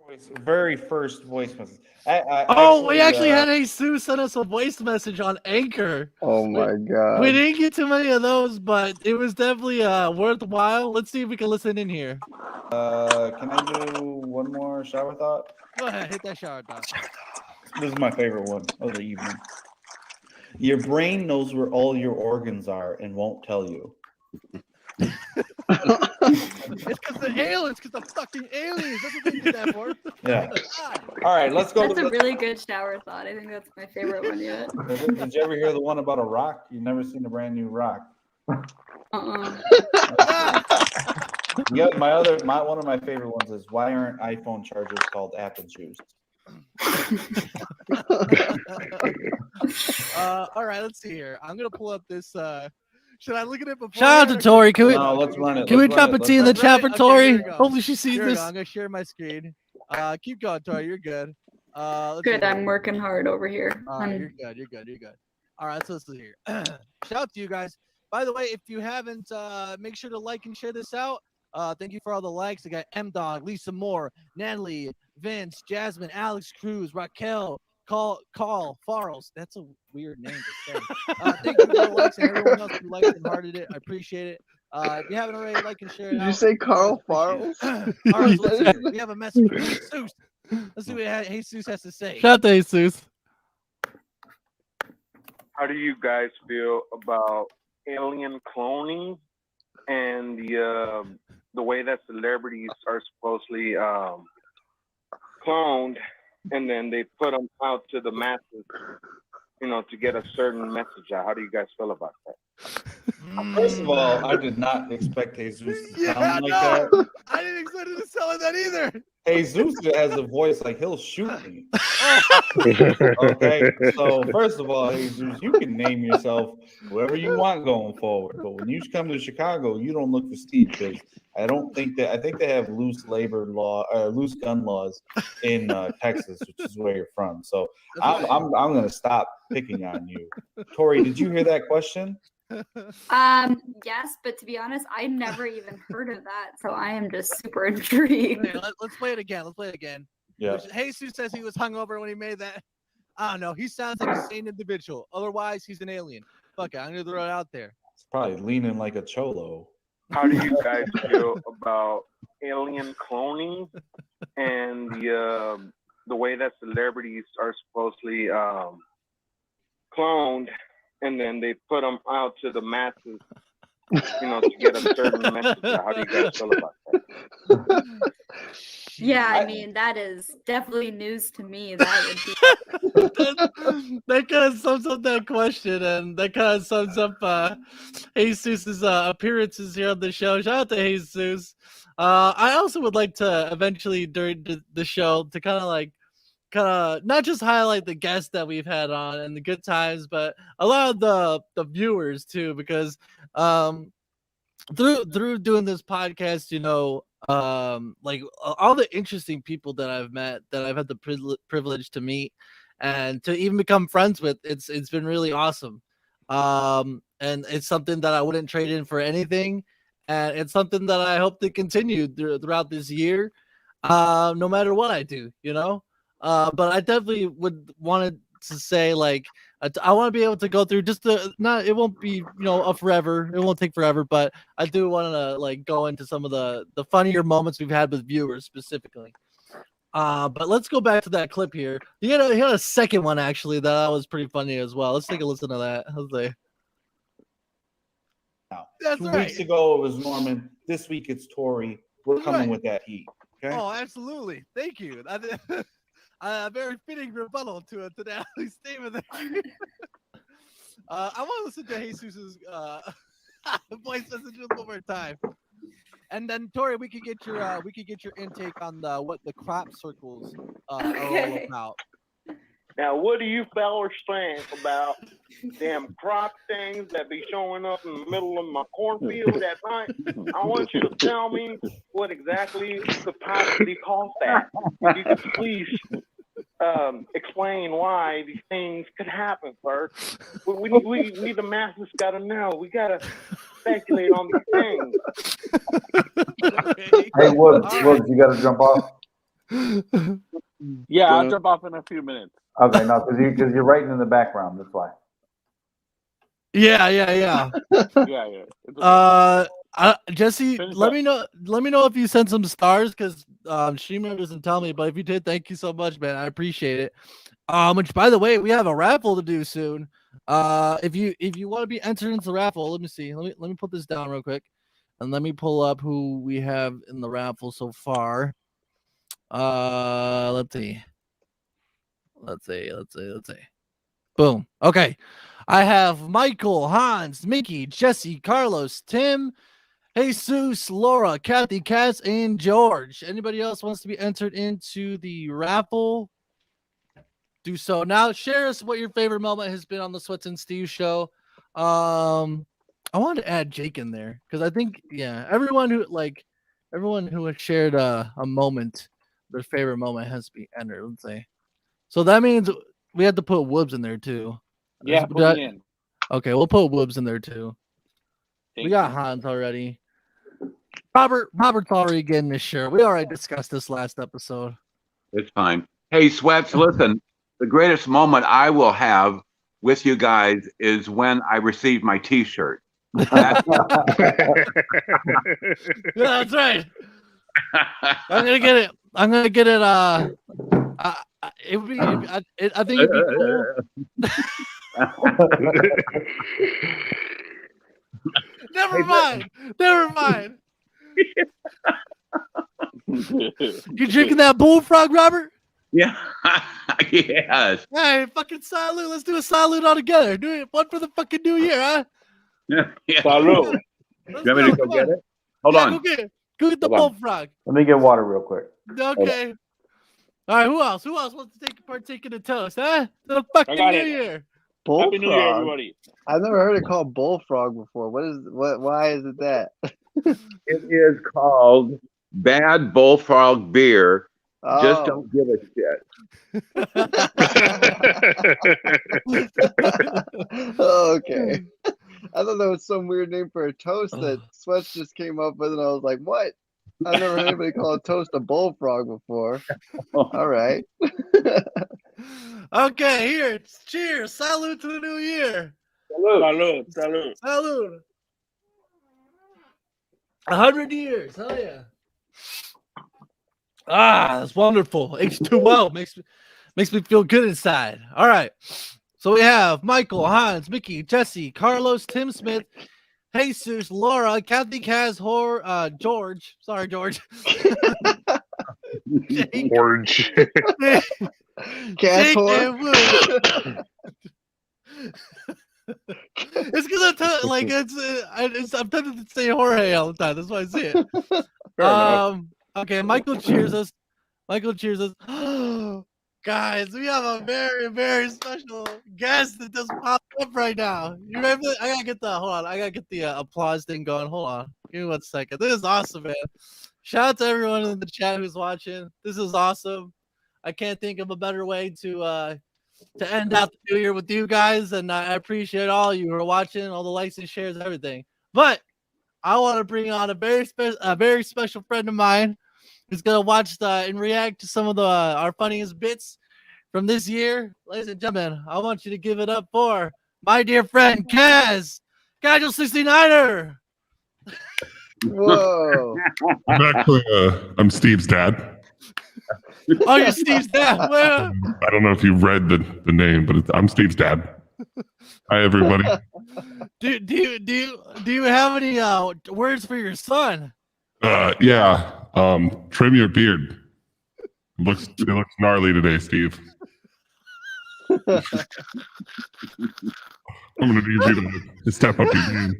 This is our very first voice message. We actually had Jesus send us a voice message on Anchor. Oh my god. We didn't get too many of those, but it was definitely worthwhile. Let's see if we can listen in here. Can I do one more shower thought? Go ahead, hit that shower thought. This is my favorite one of the evening. Your brain knows where all your organs are and won't tell you. It's because the aliens, because the fucking aliens. That's what they did that for. Yeah. All right, let's go. That's a really good shower thought. I think that's my favorite one yet. Did you ever hear the one about a rock? You've never seen a brand new rock. Yeah, one of my favorite ones is why aren't iPhone chargers called apple juice? All right, let's see here. I'm gonna pull up this. Should I look at it before? Shout out to Tori. Can we? No, let's run it. Can we drop a T in the chat for Tori? go. Hopefully she sees Here we this. go. I'm gonna share my screen. Keep going, Tori. You're good. Good. I'm working hard over here. You're good. You're good. All right, so let's see here. Shout out to you guys. By the way, if you haven't, make sure to like and share this out. Thank you for all the likes. I got M Dog, Lisa Moore, Natalie, Vince, Jasmine, Alex Cruz, Raquel, Carl Farrells. That's a weird name to say. Thank you for the likes and everyone else who liked and hearted it. I appreciate it. If you haven't already, like and share it. Did you say Carl Farrells? All right, so let's see here. We have a message from Jesus. Let's see what Jesus has to say. Shout out to Jesus. How do you guys feel about alien cloning and the the way that celebrities are supposedly cloned, and then they put them out to the masses, to get a certain message out. How do you guys feel about that? First of all, I did not expect Jesus to sound like that. I didn't expect it to sound like that either. Jesus has a voice like he'll shoot me. Okay, so first of all, Jesus, you can name yourself whoever you want going forward, but when you come to Chicago, you don't look for Steve, because I think they have loose gun laws in Texas, which is where you're from. So I'm going to stop picking on you. Tori, did you hear that question? Yes, but to be honest, I never even heard of that, so I am just super intrigued. Okay, let's play it again. Yeah. Jesus says he was hungover when he made that. I don't know. He sounds like a sane individual. Otherwise, he's an alien. Fuck it, I'm gonna throw it out there. It's probably leaning like a cholo. How do you guys feel about alien cloning and the way that celebrities are supposedly cloned, and then they put them out to the masses, to get a certain message out? How do you guys feel about that? Yeah, I mean, that is definitely news to me. That would be. That kind of sums up that question, and that kind of sums up Jesus's appearances here on the show. Shout out to Jesus. I also would like to eventually, during the show, to kind of not just highlight the guests that we've had on and the good times, but a lot of the viewers too, because through doing this podcast, like all the interesting people that I've met, that I've had the privilege to meet and to even become friends with, it's been really awesome. And it's something that I wouldn't trade in for anything, and it's something that I hope to continue throughout this year, no matter what I do, but I definitely would want to say, like, I want to be able to go through just it won't be, forever. It won't take forever, but I do want to like go into some of the funnier moments we've had with viewers specifically. But let's go back to that clip here. He had a second one actually that was pretty funny as well. Let's take a listen to that. That's 2 right. weeks ago it was Norman. This week it's Tori. We're coming with that heat. Okay. Oh, absolutely. Thank you. A very fitting rebuttal to that statement there. I want to listen to Jesus's voice messages one more time, and then Tori, we could get your intake on what the crop circles are all about. Now, what do you fellas think about them crop things that be showing up in the middle of my cornfield at night? I want you to tell me what exactly could possibly cause that. If you could please explain why these things could happen, sir. We the masses got to know. We got to speculate on these things. Hey, Woods, you got to jump off. Yeah, I'll jump off in a few minutes. Okay, no, because you're writing in the background. That's why. Yeah. Jesse, let me know if you sent some stars, because Streamer doesn't tell me, but if you did, thank you so much, man. I appreciate it. Which, by the way, we have a raffle to do soon. If you want to be entered into the raffle, let me see. Let me put this down real quick, and let me pull up who we have in the raffle so far. Let's see. Boom. Okay. I have Michael, Hans, Mickey, Jesse, Carlos, Tim, Jesus, Laura, Kathy, Cass, and George. Anybody else wants to be entered into the raffle? Do so now. Share us what your favorite moment has been on the Sweats and Steve show. I wanted to add Jake in there because I think, everyone who has shared a moment, their favorite moment has to be entered. Let's say. So that means we have to put WOOBS in there too. Yeah, put me in. Okay, we'll put WOOBS in there too. We got Hans already. Robert's already getting this shirt. We already discussed this last episode. It's fine. Hey, Sweats, listen. The greatest moment I will have with you guys is when I receive my T-shirt. Yeah, that's right. I'm gonna get it. It would be. I think it'd be cool. Never mind. You drinking that bullfrog, Robert? Yeah. Yes. Hey, fucking salute. Let's do a salute all together. Do it. One for the fucking new year, huh? Yeah. Salud. Let's You want me to go come get on. it? Hold Yeah, on. Go get it. Go get the Hold on. bullfrog. Let me get water real quick. Okay. All right, who else? Who else wants to partake in the toast, huh? To the fucking got new it. year. Happy New Year, Bullfrog. everybody. I've never heard it called bullfrog before. Why is it that? It is called Bad Bullfrog Beer. Just Oh. don't give a shit. Okay. I thought that was some weird name for a toast that SWETZ just came up with, and I was like, what? I've never heard anybody call a toast a bullfrog before. All right. Okay, here. Cheers. Salute to the new year. Salud. Salud. Salute. 100 years. Hell yeah. Ah, that's wonderful. H2O makes me feel good inside. All right. So we have Michael, Hans, Mickey, Jesse, Carlos, Tim Smith, Jesus, Laura, Kathy, Kaz, George. Sorry, George. Orange. Cat It's because I'm tempted to say Jorge all the time. That's why I say it. Okay, Michael cheers us. Guys, we have a very, very special guest that just popped up right now. You remember? I gotta get the applause thing going. Hold on. Give me 1 second. This is awesome, man. Shout out to everyone in the chat who's watching. This is awesome. I can't think of a better way to end out the new year with you guys, and I appreciate all you who are watching, all the likes and shares, everything. But I want to bring on a very special friend of mine who's gonna watch and react to some of our funniest bits from this year. Ladies and gentlemen, I want you to give it up for my dear friend Kaz, Casual 69er. Whoa! I'm Steve's dad. Oh, you're Steve's dad. Well, I don't know if you read the name, but I'm Steve's dad. Hi, everybody. Do you have any words for your son? Yeah. Trim your beard. It looks gnarly today, Steve. I'm gonna need you to step up your game.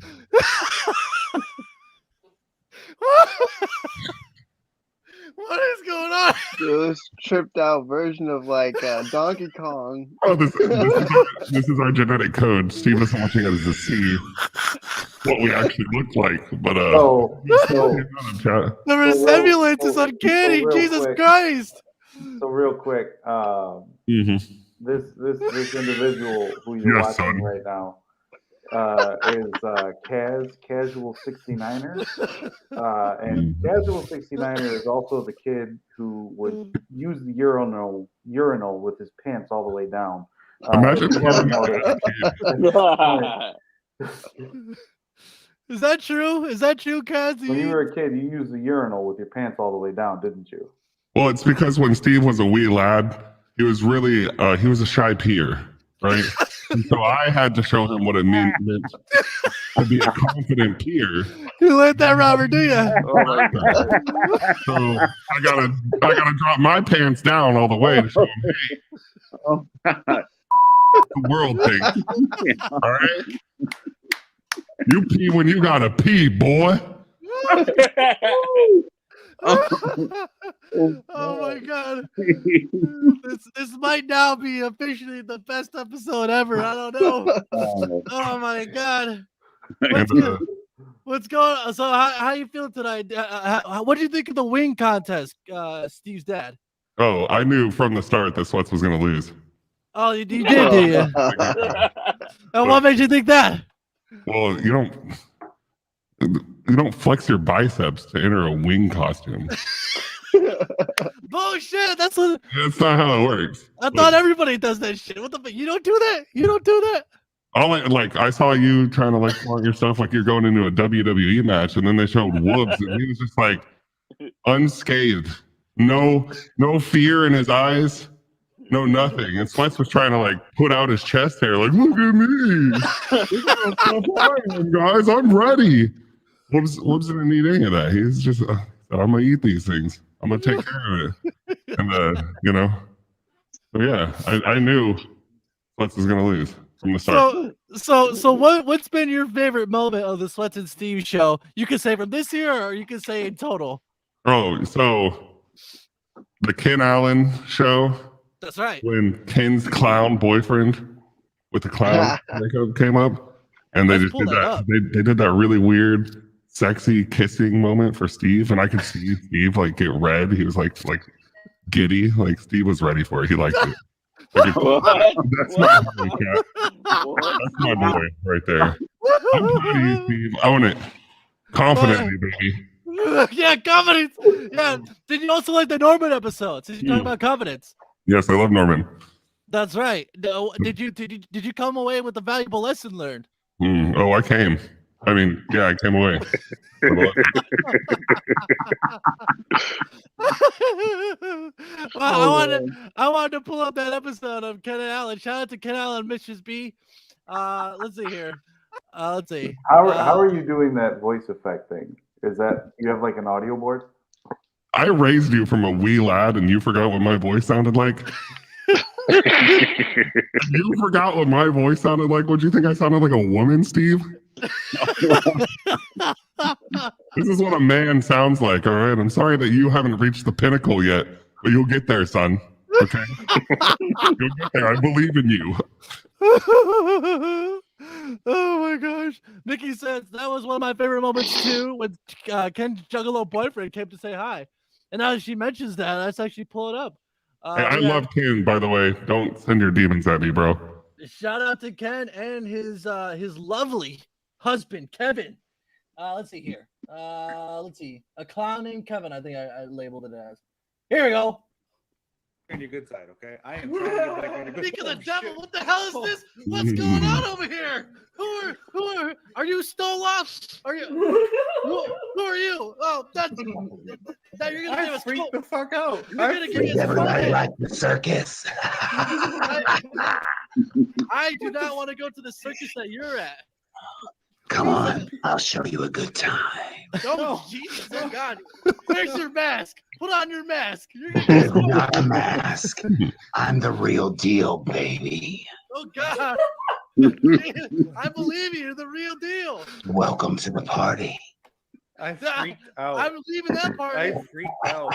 What is going on? This tripped out version of like Donkey Kong. Oh, this is our genetic code. Steve is watching us to see what we actually look like. But the resemblance is uncanny. Jesus Christ! So real quick, this individual who you're watching right now is Kaz, Casual 69er, and Casual 69er is also the kid who would use the urinal with his pants all the way down. Imagine. Is that true? Is that true, Kaz? When you were a kid, you used the urinal with your pants all the way down, didn't you? Well, it's because when Steve was a wee lad, he was really he was a shy peer, right? And so I had to show him what it meant to be a confident peer. You let that, Robert, do you? Oh my God. So I gotta drop my pants down all the way to show him, hey, the world thing. All right, you pee when you gotta pee, boy. Oh my God! This might now be officially the best episode ever. I don't know. Oh my God! What's going on? So how you feel tonight? What do you think of the wing contest, Steve's dad? Oh, I knew from the start that SWETZ was gonna lose. Oh, you did, do you? And what made you think that? Well, you don't flex your biceps to enter a wing costume. Bullshit! That's not how it works. I thought everybody does that shit. What the fuck? You don't do that? You don't do that? I saw you trying to flaunt your stuff like you're going into a WWE match, and then they showed WOOBS, and he was just unscathed, no fear in his eyes, no nothing. And SWETZ was trying to put out his chest hair, look at me, guys, I'm ready. Woods didn't need any of that. He's just, I'm gonna eat these things. I'm gonna take care of it. And you know, so yeah, I knew SWETZ was gonna lose from the start. So what's been your favorite moment of the SWETZ and Steve show? You can say from this year, or you can say in total. Oh, so the Ken Allen show. That's right. When Ken's clown boyfriend with the clown makeup came up, and they just did that. They did that really weird, sexy kissing moment for Steve, and I could see Steve like get red. He was like giddy. Like Steve was ready for it. He liked it. That's my boy, Cat. That's my boy right there. I'm proud of you, Steve. Own it confidently, baby. Yeah, confidence. Yeah. Did you also like the Norman episode? Since you talking about confidence. Yes, I love Norman. That's right. Did you come away with a valuable lesson learned? Oh, I came. I mean, yeah, I came away. I wanted to pull up that episode of Ken Allen. Shout out to Ken Allen, Mrs. B. Let's see here. Let's see. How are you doing that voice effect thing? Is that you have like an audio board? I raised you from a wee lad, and you forgot what my voice sounded like. You forgot what my voice sounded like. What do you think I sounded like, a woman, Steve? This is what a man sounds like. All right. I'm sorry that you haven't reached the pinnacle yet, but you'll get there, son. Okay. You'll get there. I believe in you. Oh my gosh. Nikki says that was one of my favorite moments too, when Ken's Juggalo boyfriend came to say hi. And now she mentions that, let's actually pull it up. Hey, I love Ken, by the way. Don't send your demons at me, bro. Shout out to Ken and his lovely husband, Kevin. Let's see here. Let's see. A clown named Kevin, I think I labeled it as. Here we go. On your good side, okay? I am trying to get back on your good Speak of the side. devil, what the hell is this? What's going on over here? Who are you Stoloff? Are you who are you? Oh, that you're gonna give us freak the fuck out. You're gonna give us Everybody like the circus. I do not want to go to the circus that you're at. Come on, I'll show you a good time. Oh, Jesus, oh God. Where's your mask? Put on your mask. You're It's not a mask. I'm the real deal, baby. Oh God. I believe you're the real deal. Welcome to the party. I freaked out. I'm leaving that party. I freaked out.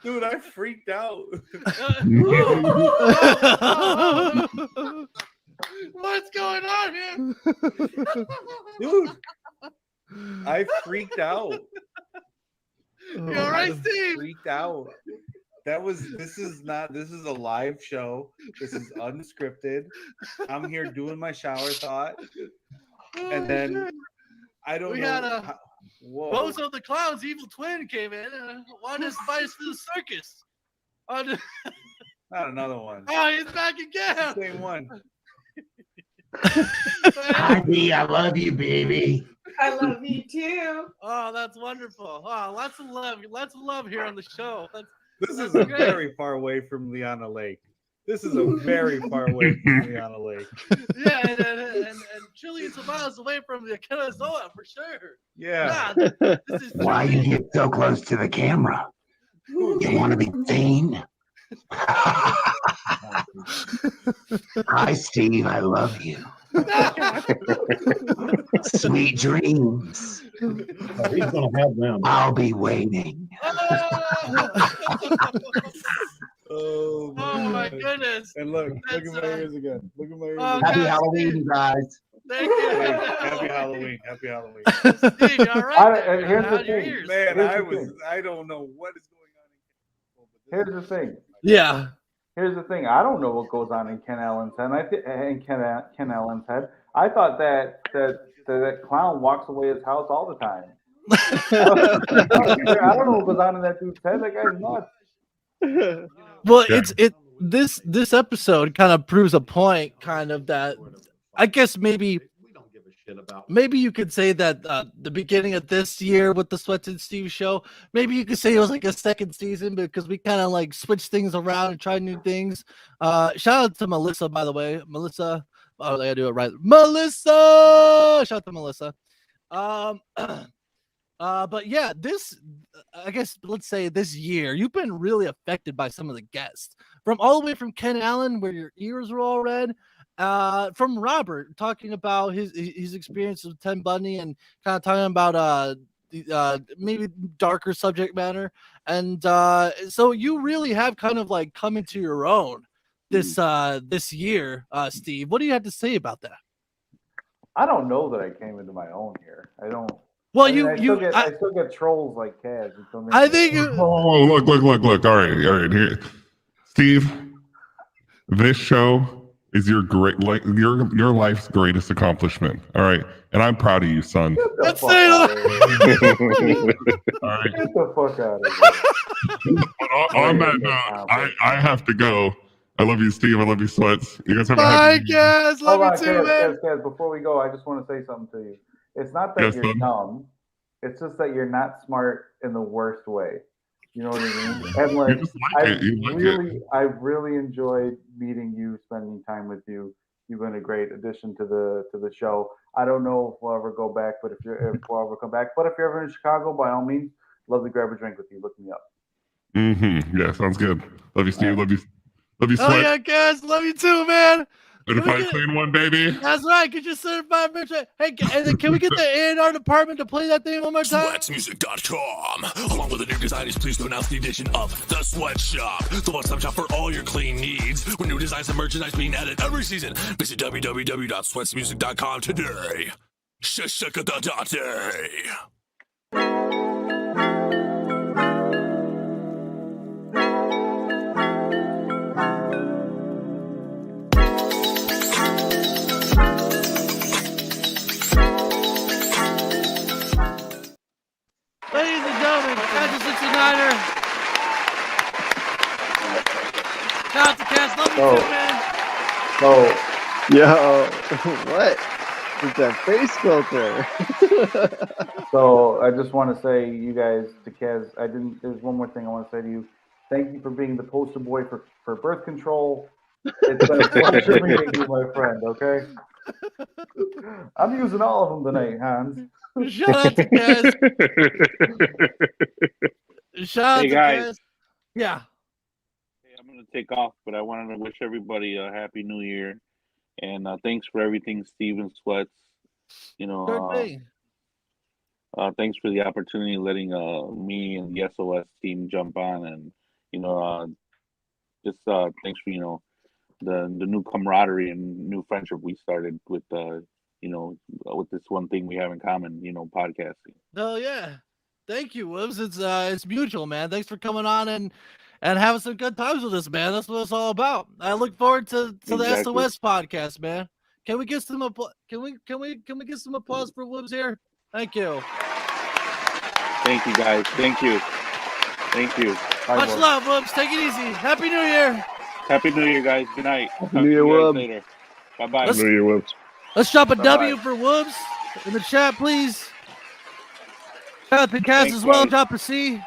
Dude, I freaked out. What's going on here? Dude, I freaked out. You all right, Steve? Freaked out. This is a live show. This is unscripted. I'm here doing my shower thought. And then I don't know. Had whoa. Bozo the Clown's evil twin came in and wanted us to invite us to the circus. Not another one. Oh, he's back again. Same one. Hi, B, I love you, baby. I love you too. Oh, that's wonderful. Oh, lots of love here on the show. This is very far away from Liana Lake. This is a very far away from Liana Lake. Yeah, and Chile some miles away from the Kennezoa for sure. Yeah. This is Why you get so close to the camera? You want to be seen? Hi, Steve. I love you. Sweet dreams. He's gonna have them. I'll be waiting. Oh my goodness. And look at my ears again. Look at my ears Happy again. Halloween, you guys. Thank you. Happy Halloween. Happy Halloween. Steve, you all right? And here's the Your thing. ears. Man, Here's the I don't know what is going on. Here's the thing. Yeah. Here's the thing. I don't know what goes on in Ken Allen's head. Ken Allen's head. I thought that clown walks away his house all the time. I don't know what goes on in that dude's head. That guy's nuts. Well, this episode kind of proves a point, kind of that. I guess maybe you could say that the beginning of this year with the SWETZ and Steve show, maybe you could say it was like a second season because we kind of like switched things around and tried new things. Shout out to Melissa, by the way. Melissa, oh, I gotta do it right. Melissa, shout out to Melissa. But yeah, I guess let's say this year, you've been really affected by some of the guests, from all the way from Ken Allen, where your ears were all red, from Robert talking about his experience with Ted Bundy and kind of talking about maybe darker subject matter, and so you really have kind of like come into your own this year, Steve. What do you have to say about that? I don't know that I came into my own here. I don't. Well, I mean, I still get trolls like Kaz. who come in I and- think. Oh, look. All right. Here, Steve. This show is your your life's greatest accomplishment. All right, and I'm proud of you, son. Let's say All right. Get the fuck out of here. On that note, I have to go. I love you, Steve. I love you, SWETZ. You guys have a Bye, happy. guys. Love Hold you on, too, man. Kaz, before we go, I just want to say something to you. It's not that Yes, you're son. dumb. It's just that you're not smart in the worst way. You know what I mean? And like, You just like it. You like it. I really enjoyed meeting you, spending time with you. You've been a great addition to the show. I don't know if we'll ever go back, but if we'll ever come back, but if you're ever in Chicago, by all means, love to grab a drink with you. Look me up. Yeah, sounds good. Love you, Steve. Love you, Oh SWETZ. yeah, guys. Love you too, man. Certified clean one, baby. That's right. Get your certified bitch. Hey, and then can we get the A&R department to play that thing one more time? SWETZmusic.com. Along with the new design is pleased to announce the addition of the Sweat Shop, the one-stop shop for all your clean needs. With new designs and merchandise being added every season. Visit www.sweatsmusic.com today. Shashakadadate. Ladies and gentlemen, Kansas 69er. Shout out to Cass. Love you too, man. Yo, what? It's that face filter. So I just want to say, you guys, to Kaz, there's one more thing I want to say to you. Thank you for being the poster boy for birth control. It's been a pleasure meeting you, my friend, okay? I'm using all of them tonight, Hans. Shout out to Kaz. Shout out Hey, to guys. Kaz. Yeah. Hey, I'm gonna take off, but I wanted to wish everybody a happy New Year, and thanks for everything, Steven SWETZ. You know, Sure thing. thanks for the opportunity, letting me and the SOS team jump on, and just thanks for the new camaraderie and new friendship we started with with this one thing we have in common, podcasting. Oh yeah. Thank you, Woobs. It's mutual, man. Thanks for coming on and having some good times with us, man. That's what it's all about. I look forward to the Exactly. SOS podcast, man. Can we get some can we get some applause for Woobs here? Thank you. Thank you, guys. Thank you. Much love, Woobs. Take it easy. Happy New Year. Happy New Year, guys. Good night. Talk New to Year, you guys Woobs. later. Bye-bye. Let's- New Year, Whoops. Let's drop a Bye-bye. W for Woobs in the chat, please. Shout out to Cass Thanks, as well. guys. Drop a C.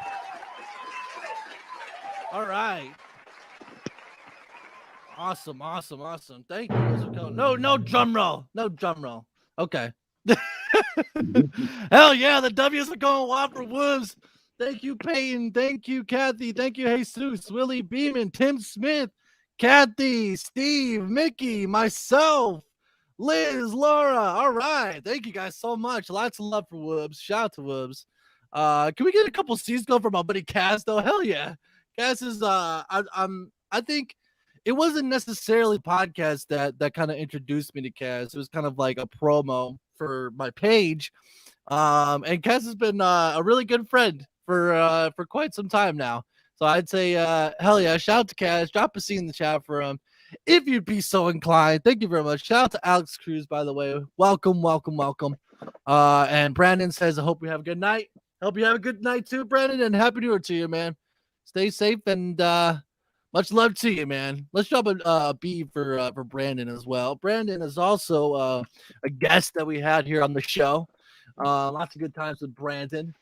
All right. Awesome. Thank you. Where's it going? No drum roll. No drum roll. Okay. Hell yeah, the W's are going wild for Woobs. Thank you, Peyton. Thank you, Kathy. Thank you, Jesus, Willie Beeman, Tim Smith, Kathy, Steve, Mickey, myself, Liz, Laura. All right. Thank you guys so much. Lots of love for Woobs. Shout out to Woobs. Can we get a couple C's going for my buddy Cass though? Hell yeah. Cass is I think it wasn't necessarily podcast that kind of introduced me to Cass. It was kind of like a promo for my page. And Cass has been a really good friend for quite some time now. So I'd say hell yeah, shout out to Cass. Drop a C in the chat for him if you'd be so inclined. Thank you very much. Shout out to Alex Cruz, by the way. Welcome. And Brandon says, I hope you have a good night. Hope you have a good night too, Brandon, and happy New Year to you, man. Stay safe and much love to you, man. Let's drop a B for Brandon as well. Brandon is also a guest that we had here on the show. Lots of good times with Brandon.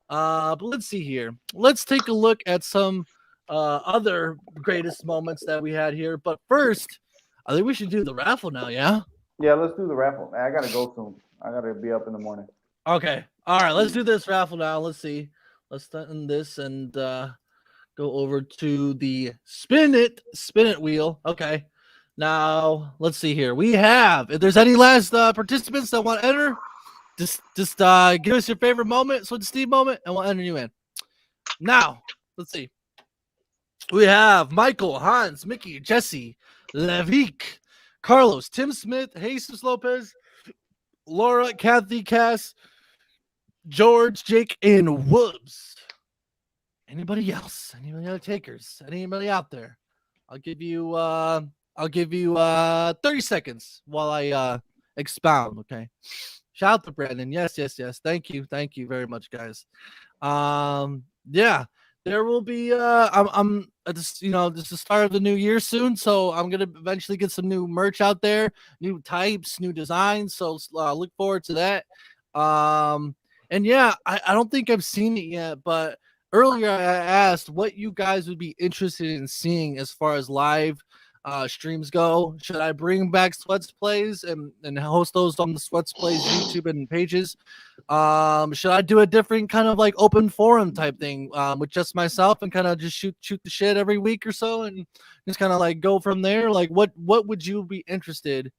But let's see here. Let's take a look at some other greatest moments that we had here. But first, I think we should do the raffle now, yeah? Yeah, let's do the raffle. I gotta go soon. I gotta be up in the morning. Okay. All right. Let's do this raffle now. Let's see. Let's end this and go over to the spin it wheel. Okay. Now let's see here. We have. If there's any last participants that want to enter, just give us your favorite moment, so Steve moment, and we'll enter you in. Now let's see. We have Michael, Hans, Mickey, Jesse, Levik, Carlos, Tim Smith, Jesus Lopez, Laura, Kathy, Cass, George, Jake, and WOOBS. Anybody else? Any other takers? Anybody out there? I'll give you 30 seconds while I expound. Okay. Shout out to Brandon. Yes. Thank you very much, guys. Yeah. There will be I'm this is the start of the new year soon, so I'm gonna eventually get some new merch out there, new types, new designs. So look forward to that. And yeah, I don't think I've seen it yet, but earlier I asked what you guys would be interested in seeing as far as live streams go. Should I bring back SWETZ Plays and host those on the SWETZ Plays YouTube and pages? Should I do a different kind of like open forum type thing with just myself and kind of just shoot the shit every week or so and just kind of like go from there? Like what would you be interested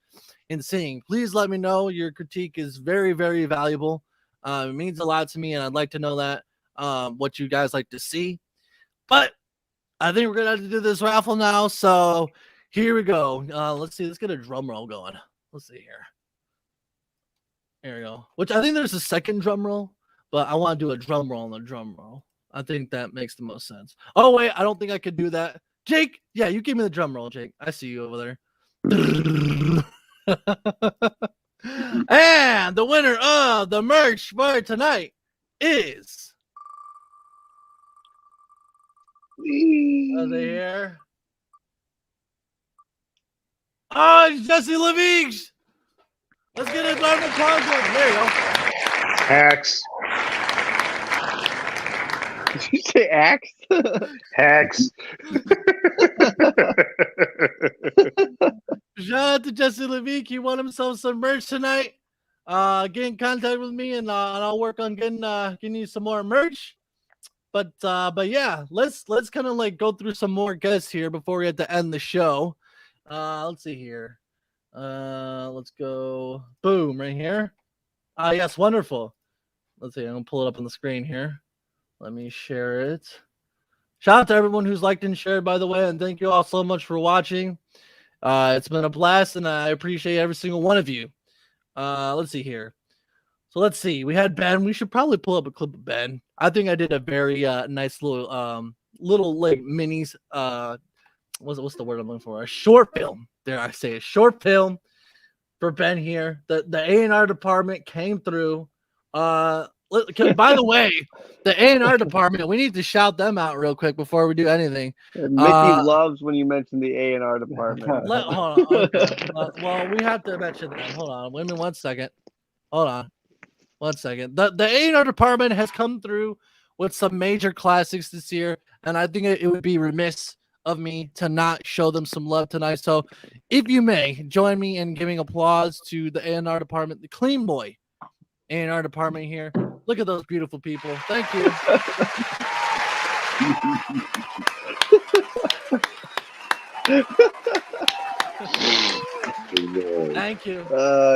in seeing? Please let me know. Your critique is very, very valuable. It means a lot to me, and I'd like to know that what you guys like to see. But I think we're gonna have to do this raffle now. So here we go. Let's see. Let's get a drum roll going. Let's see here. There we go. Which I think there's a second drum roll, but I want to do a drum roll on the drum roll. I think that makes the most sense. Oh wait, I don't think I could do that. Jake, yeah, you give me the drum roll, Jake. I see you over there. And the winner of the merch for tonight is. Are they here? Oh, it's Jesse Levige. Let's get a round of applause. There you go. Hacks. Did you say axe? Hacks. Shout out to Jesse Levige. He won himself some merch tonight. Get in contact with me, and I'll work on getting you some more merch. But yeah, let's kind of like go through some more guests here before we have to end the show. Let's see here. Let's go. Boom, right here. Yes, wonderful. Let's see. I'm gonna pull it up on the screen here. Let me share it. Shout out to everyone who's liked and shared, by the way, and thank you all so much for watching. It's been a blast, and I appreciate every single one of you. Let's see here. So let's see. We had Ben. We should probably pull up a clip of Ben. I think I did a very nice little like minis. What's the word I'm looking for? A short film. Dare I say a short film for Ben here. The A&R department came through. By the way, the A&R department, we need to shout them out real quick before we do anything. Mickey loves when you mention the A&R department. Hold on. Okay. Well, we have to mention that. Hold on. Wait a minute. 1 second. Hold on. 1 second. The A&R department has come through with some major classics this year, and I think it would be remiss of me to not show them some love tonight. So if you may, join me in giving applause to the A&R department, the Clean Boy A&R department here. Look at those beautiful people. Thank you. Thank you.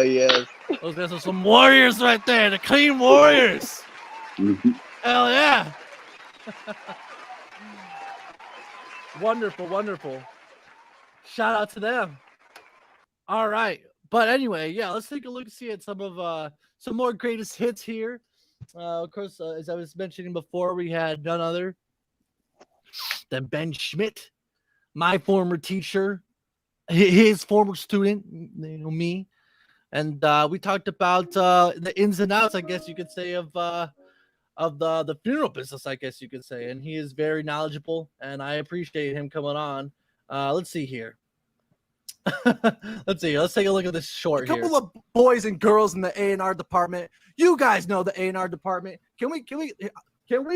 Yes. Those guys are some warriors right there. The Clean Warriors. Hell yeah. Wonderful. Shout out to them. All right. But anyway, yeah, let's take a look and see at some more greatest hits here. Of course, as I was mentioning before, we had none other than Ben Schmidt, my former teacher, his former student, me. And we talked about the ins and outs, I guess you could say, of the funeral business, I guess you could say. And he is very knowledgeable, and I appreciate him coming on. Let's see here. Let's take a look at this short here. A couple of boys and girls in the A&R department. You guys know the A&R department. Can we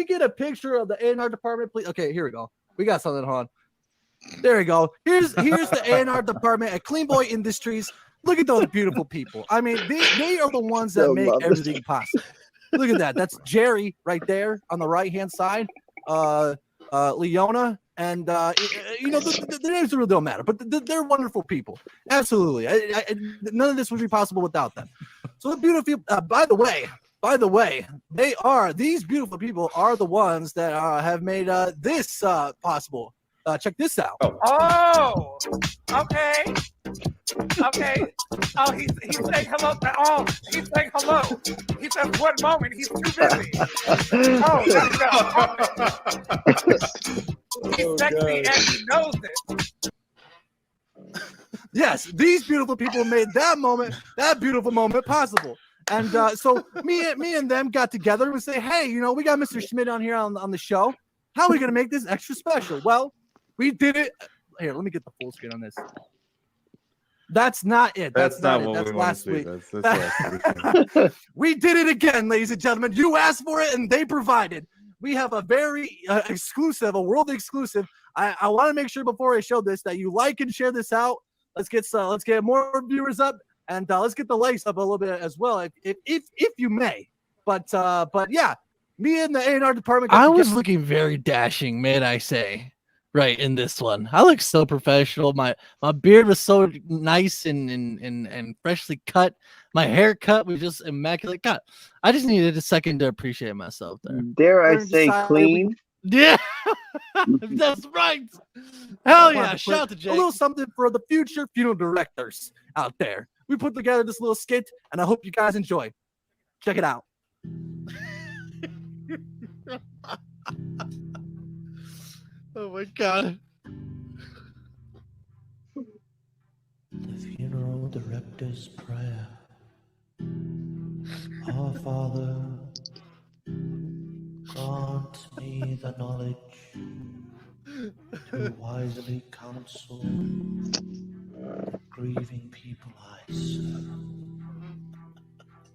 get a picture of the A&R department, please? Okay, here we go. We got something on. There we go. Here's the A&R department at Clean Boy Industries. Look at those beautiful people. I mean, they are the ones that make everything possible. Look at that. That's Jerry right there on the right-hand side. Leona, and the names really don't matter, but they're wonderful people. Absolutely. None of this would be possible without them. So the beautiful, by the way, these beautiful people are the ones that have made this possible. Check this out. Oh, okay. Okay. Oh, he's saying hello. Oh, he's saying hello. He says one moment. He's too busy. Oh, no. He's sexy and he knows it. Yes, these beautiful people made that beautiful moment possible. And so me and them got together and we say, hey, we got Mr. Schmidt on here on the show. How are we gonna make this extra special? Well, we did it. Here, let me get the full screen on this. That's not it. That's not it. That's last week. That's last week. We did it again, ladies and gentlemen. You asked for it, and they provided. We have a very exclusive, a world exclusive. I want to make sure before I show this that you like and share this out. Let's get more viewers up, and let's get the likes up a little bit as well, if you may. But yeah, me and the A&R department. I was looking very dashing, may I say. Right in this one, I look so professional. My beard was so nice and freshly cut. My haircut was just immaculate cut. I just needed a second to appreciate myself there. Dare I say clean? Yeah, that's right. Hell yeah! Shout out to Jake. A little something for the future funeral directors out there. We put together this little skit, and I hope you guys enjoy. Check it out. Oh my god. The funeral director's prayer. Our Father, grant me the knowledge to wisely counsel the grieving people I serve.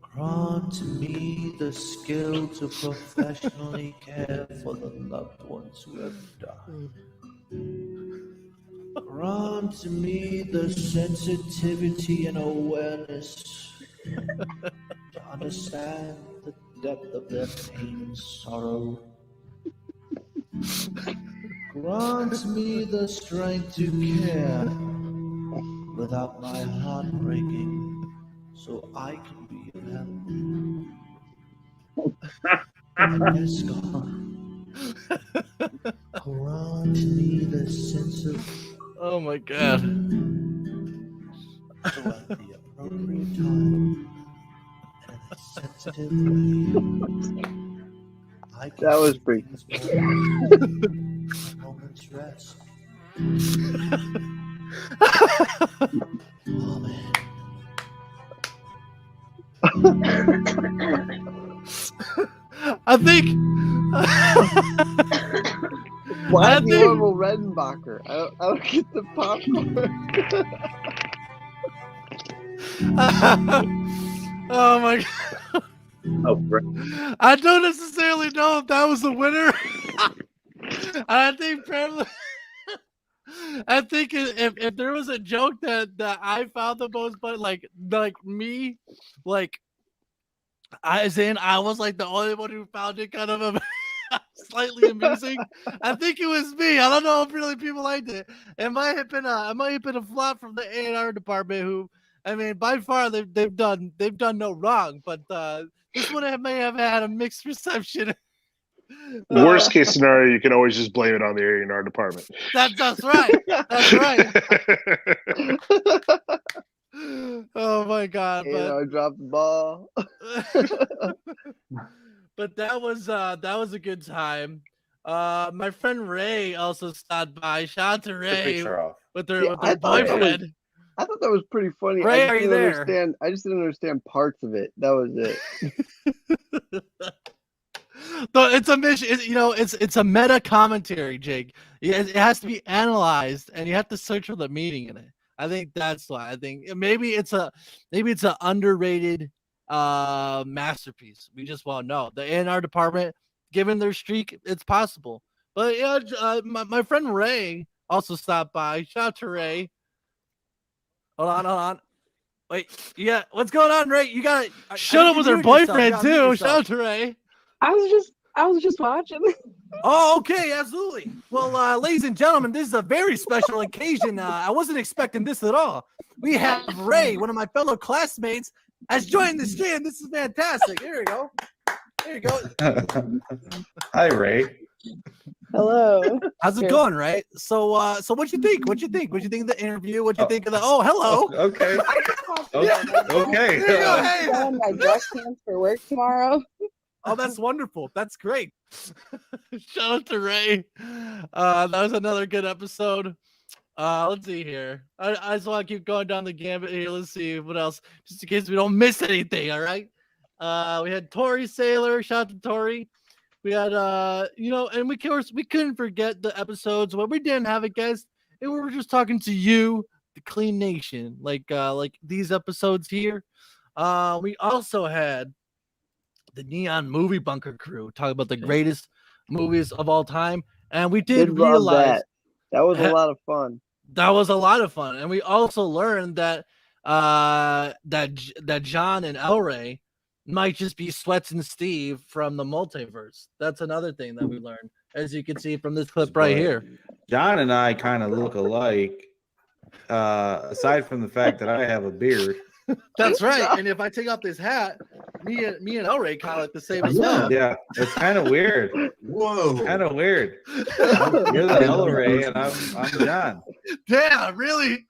Grant me the skill to professionally care for the loved ones who have died. Grant me the sensitivity and awareness to understand the depth of their pain and sorrow. Grant me the strength to care without my heart breaking, so I can be of help. Yes, God. Grant me the sense of. Oh my god. So at the appropriate time and in a sensitive way, I can that was pretty. a moment's rest. Amen. I think. Why the Orville Redenbacher? I don't get the popcorn. Oh my god. Oh, I don't necessarily know if that was the winner. I think probably. I think if there was a joke that I found the most, but like me, like I was like the only one who found it kind of slightly amusing. I think it was me. I don't know if really people liked it. It might have been a flop from the A&R department, who, I mean, by far they've done no wrong, but this one may have had a mixed reception. Worst case scenario, you can always just blame it on the A&R department. That's right. That's right. Oh my god! I dropped the ball. But that was a good time. My friend Ray also stopped by. Shout out to Ray with her boyfriend. I thought that was pretty funny. Ray, are you there? I just didn't understand parts of it. That was it. So it's a mission. It's a meta commentary, Jake. It has to be analyzed, and you have to search for the meaning in it. I think that's why. I think maybe it's an underrated masterpiece. We just won't know. The A&R department, given their streak, it's possible. But yeah, my friend Ray also stopped by. Shout out to Ray. Hold on. Wait, yeah, what's going on, Ray? You got Shut up with her boyfriend too. Shout out to Ray. I was just watching. Oh, okay, absolutely. Well, ladies and gentlemen, this is a very special occasion. I wasn't expecting this at all. We have Ray, one of my fellow classmates, has joined the stream. This is fantastic. Here we go. There you go. Hi, Ray. Hello. How's it going, Ray? So what you think? What you think of the interview? What you think of the? Oh, hello. Okay. Okay. There you go. Hey. Going my dress pants for work tomorrow. Oh, that's wonderful. That's great. Shout out to Ray. That was another good episode. Let's see here. I just want to keep going down the gambit here. Let's see what else, just in case we don't miss anything. All right. We had Tori Sailor. Shout out to Tori. We had and we couldn't forget the episodes where we didn't have a guest and we were just talking to you, the Clean Nation, like these episodes here. We also had the Neon Movie Bunker crew talk about the greatest movies of all time, and we did love realize that was a lot of fun. that was a lot of fun, and we also learned that that John and Elray might just be SWETZ and Steve from the multiverse. That's another thing that we learned, as you can see from this clip right here. John and I kind of look alike, aside from the fact that I have a beard. That's right. And if I take off this hat, me and Elray kind of look the same as well. Yeah, it's kind of weird. Whoa, kind of weird. You're the Elray, and I'm John. Damn, really?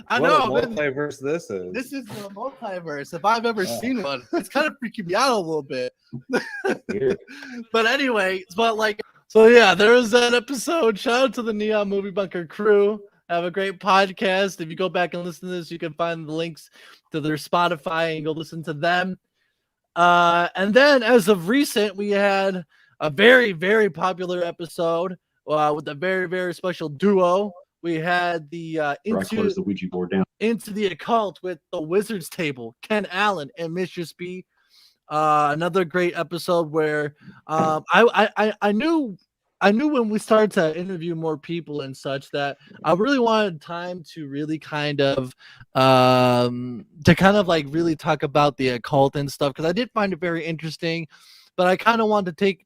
I What know. a multiverse this is. This is the multiverse, if I've ever seen one. It's kind of freaking me out a little bit. But anyway, so yeah, there was that episode. Shout out to the Neon Movie Bunker crew. Have a great podcast. If you go back and listen to this, you can find the links to their Spotify and go listen to them. And then as of recent, we had a very, very popular episode with a very, very special duo. We had the close the Ouija board down. Into the Occult with the Wizard's Table, Ken Allen and Mistress B. Another great episode where I knew when we started to interview more people and such that I really wanted time to really kind of really talk about the occult and stuff, because I did find it very interesting, but I kind of wanted to take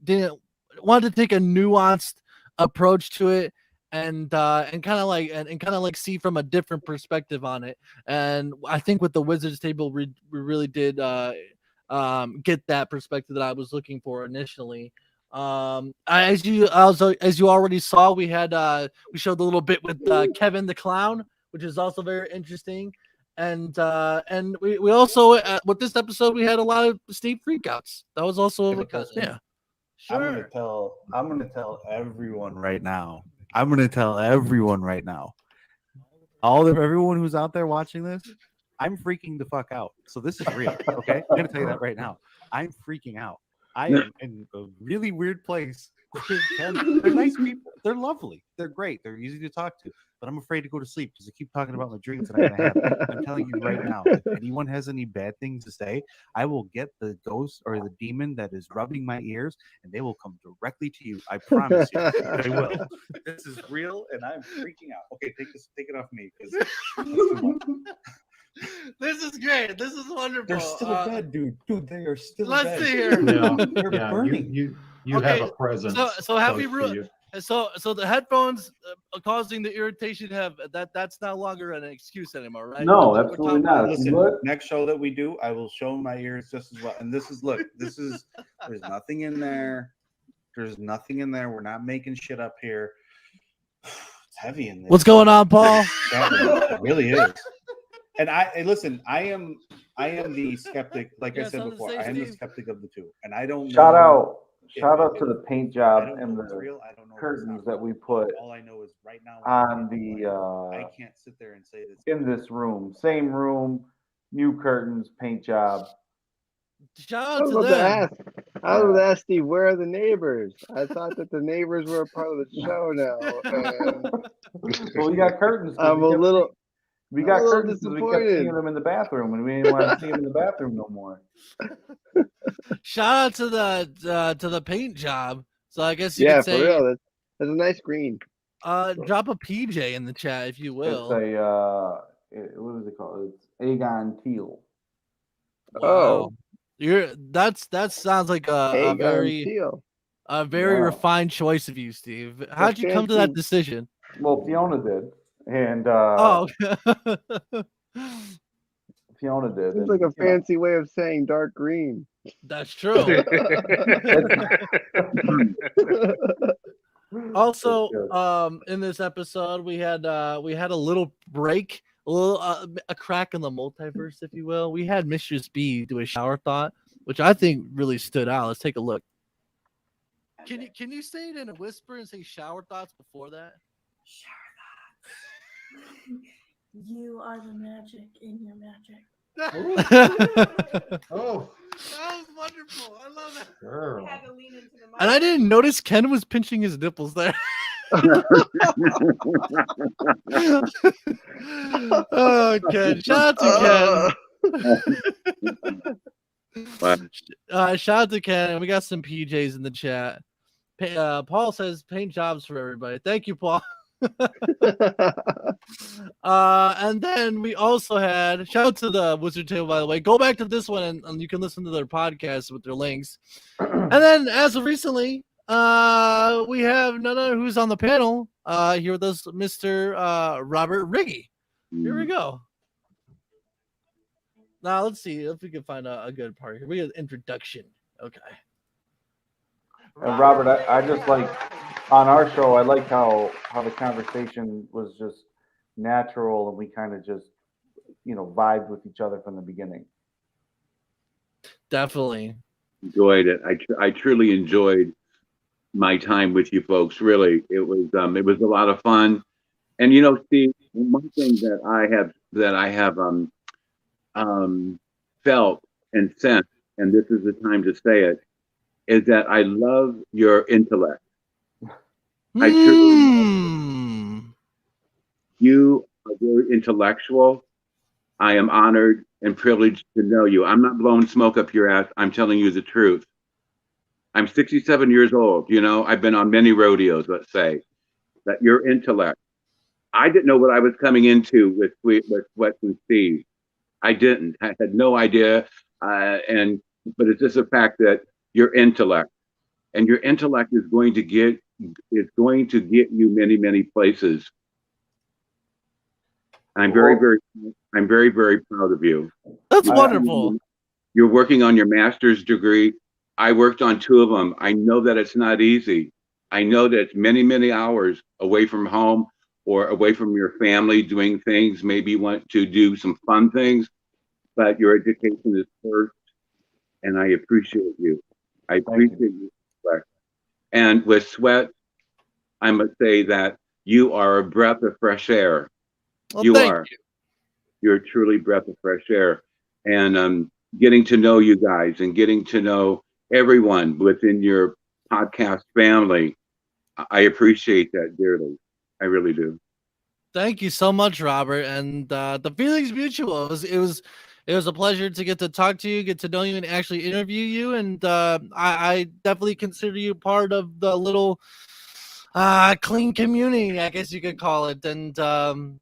a nuanced approach to it and kind of see from a different perspective on it. And I think with the Wizard's Table, we really did get that perspective that I was looking for initially. As you already saw, we showed a little bit with Kevin the Clown, which is also very interesting. And we also with this episode we had a lot of Steve freakouts. That was also yeah. Sure. I'm gonna tell everyone right now. Everyone who's out there watching this, I'm freaking the fuck out. So this is real, okay? I'm gonna tell you that right now. I'm freaking out. I am in a really weird place. They're nice people. They're lovely. They're great. They're easy to talk to. But I'm afraid to go to sleep because I keep talking about my dreams that I'm gonna have. I'm telling you right now, if anyone has any bad things to say, I will get the ghost or the demon that is rubbing my ears, and they will come directly to you. I promise you, they will. This is real, and I'm freaking out. Okay, take it off me because. This is great. This is wonderful. They're still bad, dude. Dude, they are still let's bad. see here. They're burning. You Okay, have a presence. So happy close to you. so the headphones causing the irritation that's no longer an excuse anymore, right? No, We're absolutely talking not. about- Listen, next show that we do, I will show my ears just as well. And this is there's nothing in there. There's nothing in there. We're not making shit up here. It's heavy in there. What's going on, Paul? It really is. And listen, I am the skeptic. Like I said before, I am the skeptic of the two, and I don't. Shout know out to the paint job and it's the real. I don't know curtains that we put All I know is right now on the I can't sit there and say this in this room. Same room, new curtains, paint job. Shout I was about to ask Steve, where are the neighbors? I thought that the neighbors were a part of the show now. Well, we got curtains. I'm a little. We got I'm a little curtains because we kept disappointed. seeing them in the bathroom, and we didn't want to see them in the bathroom no more. Shout out to the paint job. So I guess you Yeah, could for say real. That's a nice green. drop a PJ in the chat if you will. It's what is it called? It's Aegon Teal. Wow. That sounds like a Aegon very Teal. very Yeah. refined choice of you, Steve. How'd you come to that decision? Well, Fiona did, and Oh, Fiona did. Seems and, like a you know, fancy way of saying dark green. that's true. Also, in this episode, we had a little break, a crack in the multiverse, if you will. We had Mistress B do a shower thought, which I think really stood out. Let's take a look. Can you say it in a whisper and say shower thoughts before that? You are the magic in your magic. Oh, that was wonderful. I love that. Girl. Had to lean into the mic. And I didn't notice Ken was pinching his nipples there. Oh, Ken. Shout out to Ken. Shout out to Ken. We got some PJs in the chat. Paul says paint jobs for everybody. Thank you, Paul. And then we also had shout out to the Wizard Table, by the way. Go back to this one and you can listen to their podcast with their links. And then as of recently, we have none other who's on the panel here with us, Mr. Robert Righi. Here we go. Now let's see if we can find a good part here. We have an introduction. Okay. And Robert, I just like on our show, I like how the conversation was just natural and we kind of just, vibed with each other from the beginning. Definitely. Enjoyed it. I truly enjoyed my time with you folks. Really, it was a lot of fun. And Steve, one thing that I have felt and sensed, and this is the time to say it, is that I love your intellect. I truly you are very intellectual. I am honored and privileged to know you. I'm not blowing smoke up your ass. I'm telling you the truth. I'm 67 years old. I've been on many rodeos, let's say. That your intellect. I didn't know what I was coming into with SWETZ and Steve. I didn't. I had no idea. But it's just a fact that your intellect, and your intellect is going to get you many, many places. I'm very, very proud of you. That's wonderful. You're working on your master's degree. I worked on 2 of them. I know that it's not easy. I know that it's many, many hours away from home or away from your family doing things. Maybe you want to do some fun things, but your education is first. And I appreciate you. I appreciate you. And with SWETZ, I must say that you are a breath of fresh air. Well, You're truly a breath of fresh air. And getting to know you guys and getting to know everyone within your podcast family, I appreciate that dearly. I really do. Thank you so much, Robert. And the feeling's mutual. It was a pleasure to get to talk to you, get to know you, and actually interview you. And I definitely consider you part of the little clean community, I guess you could call it. And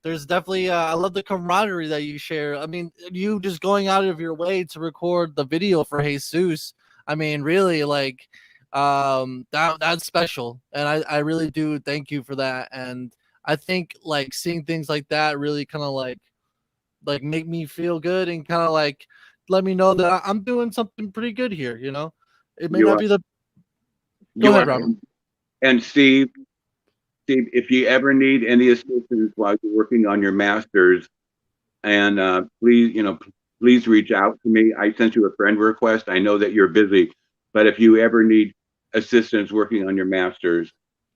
there's definitely, I love the camaraderie that you share. I mean, you just going out of your way to record the video for Jesus. I mean, really, like, that's special. And I really do thank you for that. And I think, like, seeing things like that really kind of like make me feel good and kind of like let me know that I'm doing something pretty good here. It may not be the. Go ahead, Robert. And Steve, if you ever need any assistance while you're working on your master's, and please reach out to me. I sent you a friend request. I know that you're busy, but if you ever need assistance working on your master's,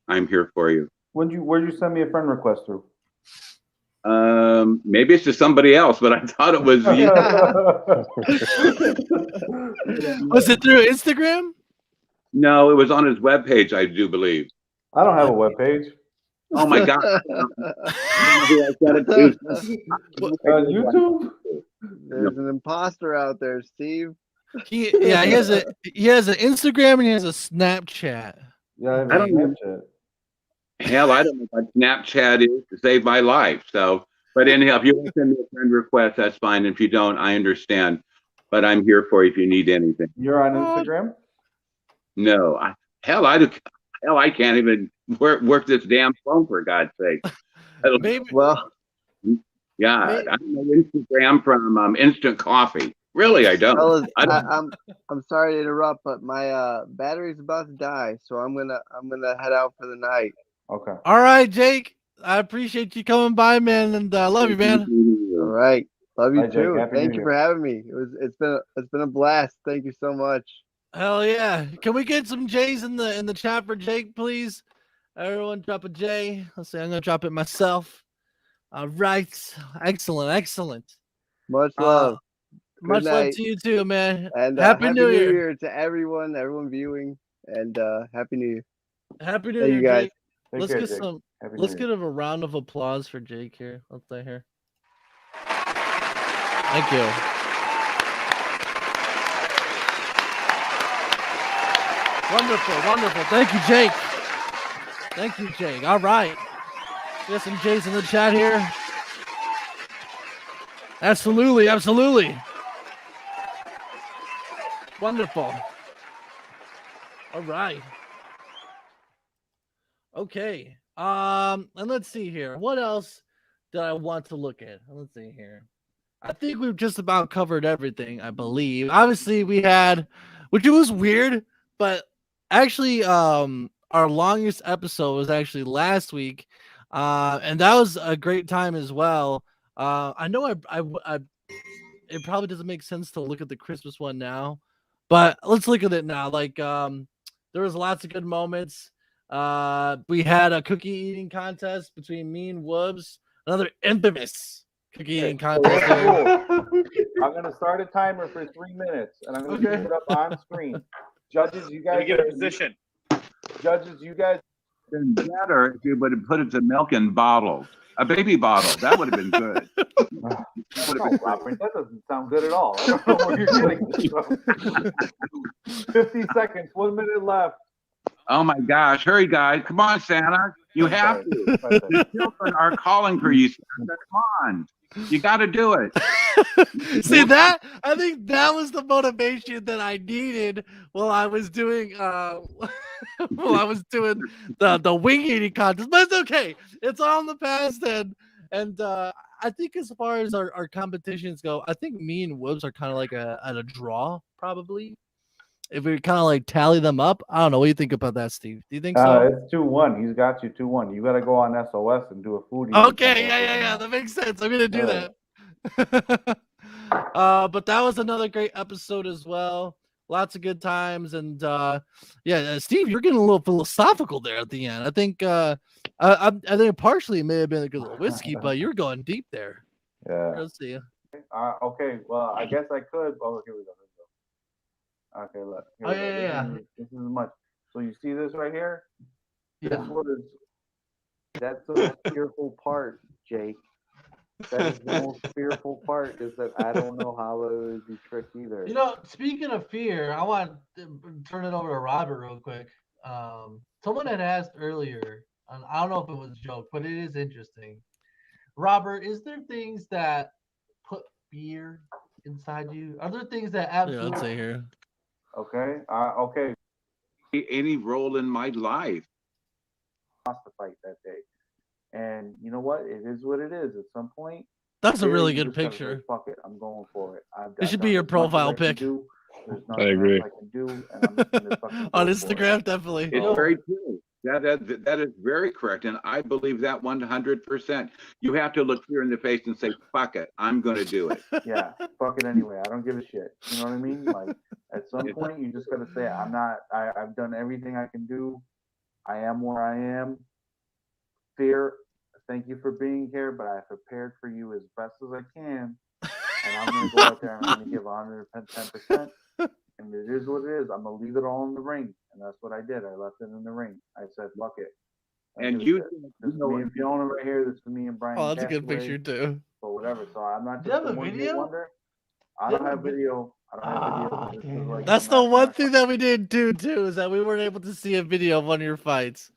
I'm here for you. Where'd you send me a friend request through? Maybe it's to somebody else, but I thought it was you. Was it through Instagram? No, it was on his webpage, I do believe. I don't have a webpage. Oh my God. YouTube? There's an imposter out there, Steve. He has an Instagram and he has a Snapchat. Yeah, I don't know. Hell, I don't know what Snapchat is to save my life. So, But anyhow, if you want to send me a friend request, that's fine. If you don't, I understand. But I'm here for you if you need anything. You're on Instagram? No, I can't even work this damn phone for God's sake. Well, God, I don't know Instagram from instant coffee. Really, I don't. fellas, I don't. I'm sorry to interrupt, but my battery's about to die, so I'm gonna head out for the night. Okay. All right, Jake. I appreciate you coming by, man, and I love you, man. All right, love you Bye, Jake. too. Happy Thank New you Year. for having me. It's been a blast. Thank you so much. Hell yeah! Can we get some J's in the chat for Jake, please? Everyone, drop a J. Let's see. I'm gonna drop it myself. All right. Excellent. Much love. Good Much love night. to you too, man. And Happy New Year. to everyone viewing, and Happy New Year. Happy New Thank Year, you guys. Jake. Take Let's care, get Jake. some. Happy New Let's Year. give a round of applause for Jake here. Let's say here. Thank you. Wonderful. Thank you, Jake. Thank you, Jake. All right. We got some J's in the chat here. Absolutely. Wonderful. All right. Okay. And let's see here. What else did I want to look at? Let's see here. I think we've just about covered everything, I believe. Obviously, we had, which it was weird, but actually, our longest episode was actually last week, and that was a great time as well. I know it probably doesn't make sense to look at the Christmas one now, but let's look at it now. Like, there was lots of good moments. We had a cookie eating contest between me and WOOBS, another infamous cookie eating contest. I'm gonna start a timer for 3 minutes, and I'm gonna put it up on screen. Judges, you guys get a position. Judges, you guys. Been better if you would have put it to milk in bottles, a baby bottle. That would have been good. No, Robert, that doesn't sound good at all. I don't know where you're getting this from. 50 seconds, 1 minute left. Oh my gosh! Hurry, guys! Come on, Santa! You have to. The children are calling for you, Santa. Come on! You got to do it. See that? I think that was the motivation that I needed while I was doing the wing eating contest. But it's okay. It's all in the past, and I think as far as our competitions go, I think me and WOOBS are kind of like at a draw, probably. If we kind of like tally them up, I don't know. What do you think about that, Steve? Do you think so? It's 2-1. He's got you 2-1. You got to go on SOS and do a food. Okay, yeah. That makes sense. I'm gonna do that. But that was another great episode as well. Lots of good times, and Steve, you're getting a little philosophical there at the end. I think I think partially it may have been a good little whiskey, but you're going deep there. Yeah. Let's see. Okay. Well, I guess I could. Oh, here we go. Okay, look. Here we go. Yeah. This is much. So you see this right here? Yeah. That's the fearful part, Jake. That is the most fearful part, is that I don't know how it would be tricked either. You know, speaking of fear, I want to turn it over to Robert real quick. Someone had asked earlier, and I don't know if it was a joke, but it is interesting. Robert, is there things that put fear inside you? Are there things that absolutely? Let's say here. Okay. Okay. Any role in my life. Lost the fight that day, and you know what? It is what it is. At some point, that's a really good just gotta picture. say, fuck it, I'm going for it. It should be your profile pic. I agree. I can do, and I'm just gonna fucking On go Instagram, definitely. It's very true. That is very correct, and I believe that 100%. You have to look fear in the face and say, "Fuck it, I'm going to do it." Yeah, fuck it anyway. I don't give a shit. You know what I mean? Like at some point, you just gotta say, "I'm not. I've done everything I can do. I am where I am." Fear, thank you for being here, but I prepared for you as best as I can, and I'm gonna go out there and I'm gonna give 110%. And it is what it is. I'm gonna leave it all in the ring, and that's what I did. I left it in the ring. I said, "Fuck it." And this is me and Fiona right here. This is me and Brian. Oh, that's a good Castaway, picture too. But whatever. So I'm not Do you just have a a one-hit video? wonder. I don't have video. This is like That's the one thing that we didn't do too, is that we weren't able to see a video of one of your fights.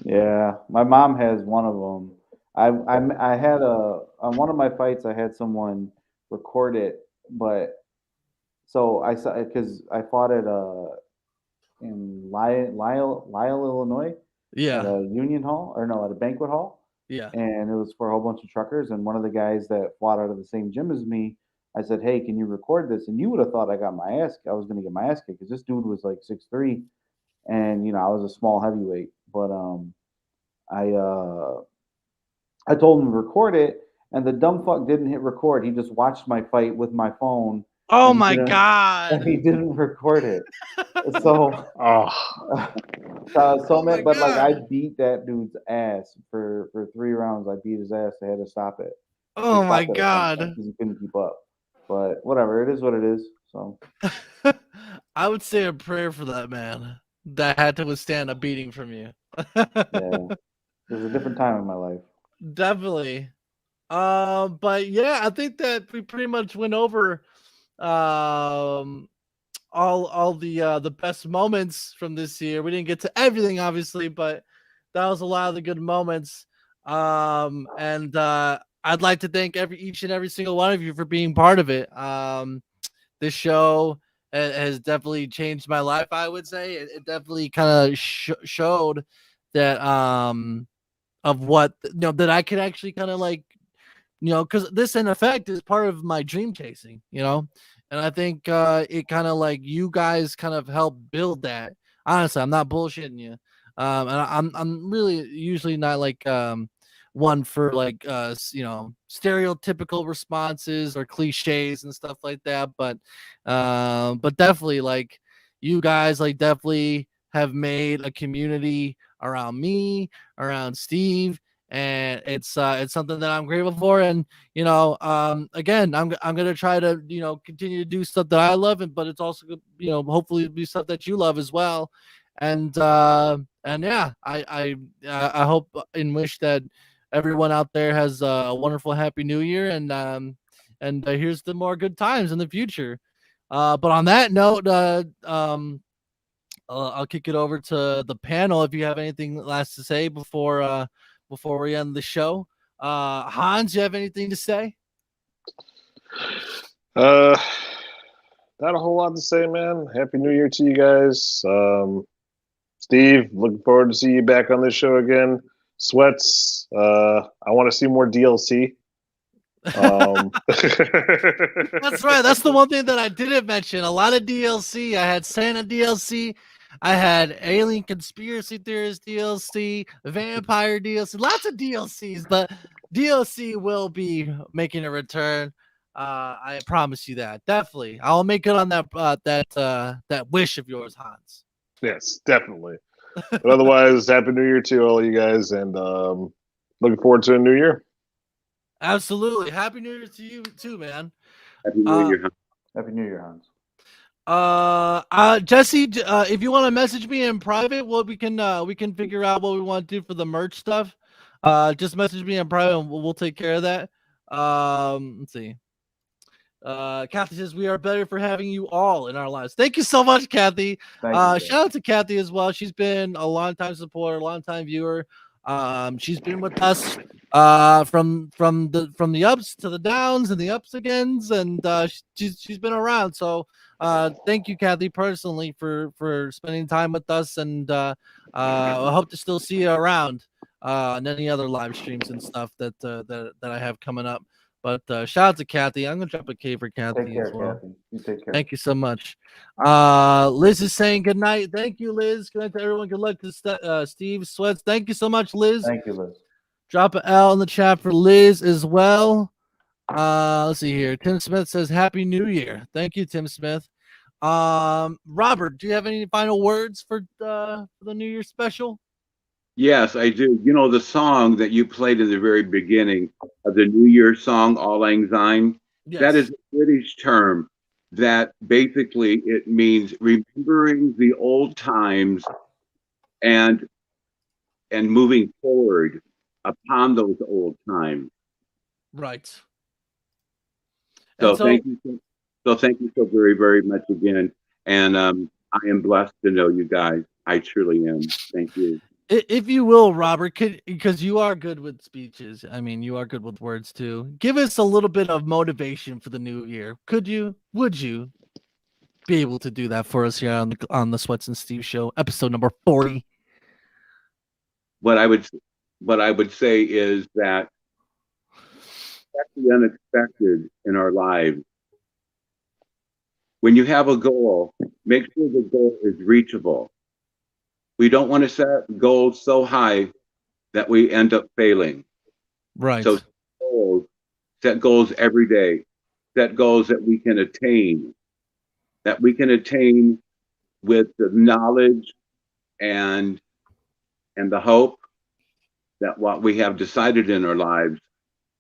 Yeah, my mom has one of them. I had on one of my fights I had someone record it, but so I saw because I fought at in Lyle, Illinois, Yeah. at a union hall or no, at a banquet hall, Yeah. and it was for a whole bunch of truckers. And one of the guys that fought out of the same gym as me, I said, "Hey, can you record this?" And you would have thought I was going to get my ass kicked because this dude was like 6'3", and I was a small heavyweight, but I I told him to record it, and the dumb fuck didn't hit record. He just watched my fight with my phone. Oh and my didn't- god! And he didn't record it. So, Oh man, my but like I God. beat that dude's ass for 3 rounds. I beat his ass. They had to stop it. Oh They my stopped it at some point god! because he couldn't keep up. But whatever, it is what it is. So I would say a prayer for that man that had to withstand a beating from you. yeah, there's a different time in my life. Definitely. But yeah, I think that we pretty much went over all the best moments from this year. We didn't get to everything, obviously, but that was a lot of the good moments. And I'd like to thank each and every single one of you for being part of it. This show has definitely changed my life. I would say it definitely kind of showed that of what that I could actually kind of like because this in effect is part of my dream chasing, and I think it kind of like you guys kind of help build that. Honestly, I'm not bullshitting you, and I'm really usually not like one for like stereotypical responses or cliches and stuff like that, but definitely like you guys like definitely have made a community around me, around Steve, and it's something that I'm grateful for. And again, I'm gonna try to continue to do stuff that I love, but it's also hopefully be stuff that you love as well. And yeah, I hope and wish that everyone out there has a wonderful happy new year, and here's the more good times in the future. But on that note, I'll kick it over to the panel if you have anything last to say before we end the show. Hans, you have anything to say? Not a whole lot to say, man. Happy New Year to you guys. Steve, looking forward to see you back on this show again. SWETZ, I want to see more DLC. That's right. That's the one thing that I didn't mention. A lot of DLC. I had Santa DLC. I had Alien Conspiracy Theorist DLC, Vampire DLC, lots of DLCs, but DLC will be making a return. I promise you that. Definitely. I'll make it on that wish of yours, Hans. Yes, definitely. But otherwise, Happy New Year to all you guys, and looking forward to a new year. Absolutely. Happy New Year to you too, man. Happy New Year, Hans. Happy New Year, Hans. Jesse, if you want to message me in private, we can figure out what we want to do for the merch stuff. Just message me in private and we'll take care of that. Let's see. Kathy says we are better for having you all in our lives. Thank you so much, Kathy. Shout out to Kathy as well. She's been a long time supporter, long time viewer. She's been with us from the ups to the downs and the ups agains, and she's been around. So thank you, Kathy, personally for spending time with us, and I hope to still see you around on any other live streams and stuff that I have coming up. But shout out to Kathy. I'm gonna drop a K for Kathy Take care, as well. Kathy. You take care. Thank you so much. Liz is saying good night. Thank you, Liz. Good night to everyone. Good luck to Steve SWETZ. Thank you so much, Liz. Thank you, Liz. Drop an L in the chat for Liz as well. Let's see here. Tim Smith says Happy New Year. Thank you, Tim Smith. Robert, do you have any final words for the New Year special? Yes, I do. You know, the song that you played in the very beginning of the New Year song, All Lang Syne, that is a British term that basically it means remembering the old times and moving forward upon those old times. Right. So thank you. So thank you so very, very much again. And I am blessed to know you guys. I truly am. Thank you. If you will, Robert, because you are good with speeches. I mean, you are good with words too. Give us a little bit of motivation for the new year. Would you be able to do that for us here on the Sweats and Steve Show, episode number 40? What I would say is that expect the unexpected in our lives. When you have a goal, make sure the goal is reachable. We don't want to set goals so high that we end up failing. Right. So set goals every day. Set goals that we can attain. That we can attain with the knowledge and the hope that what we have decided in our lives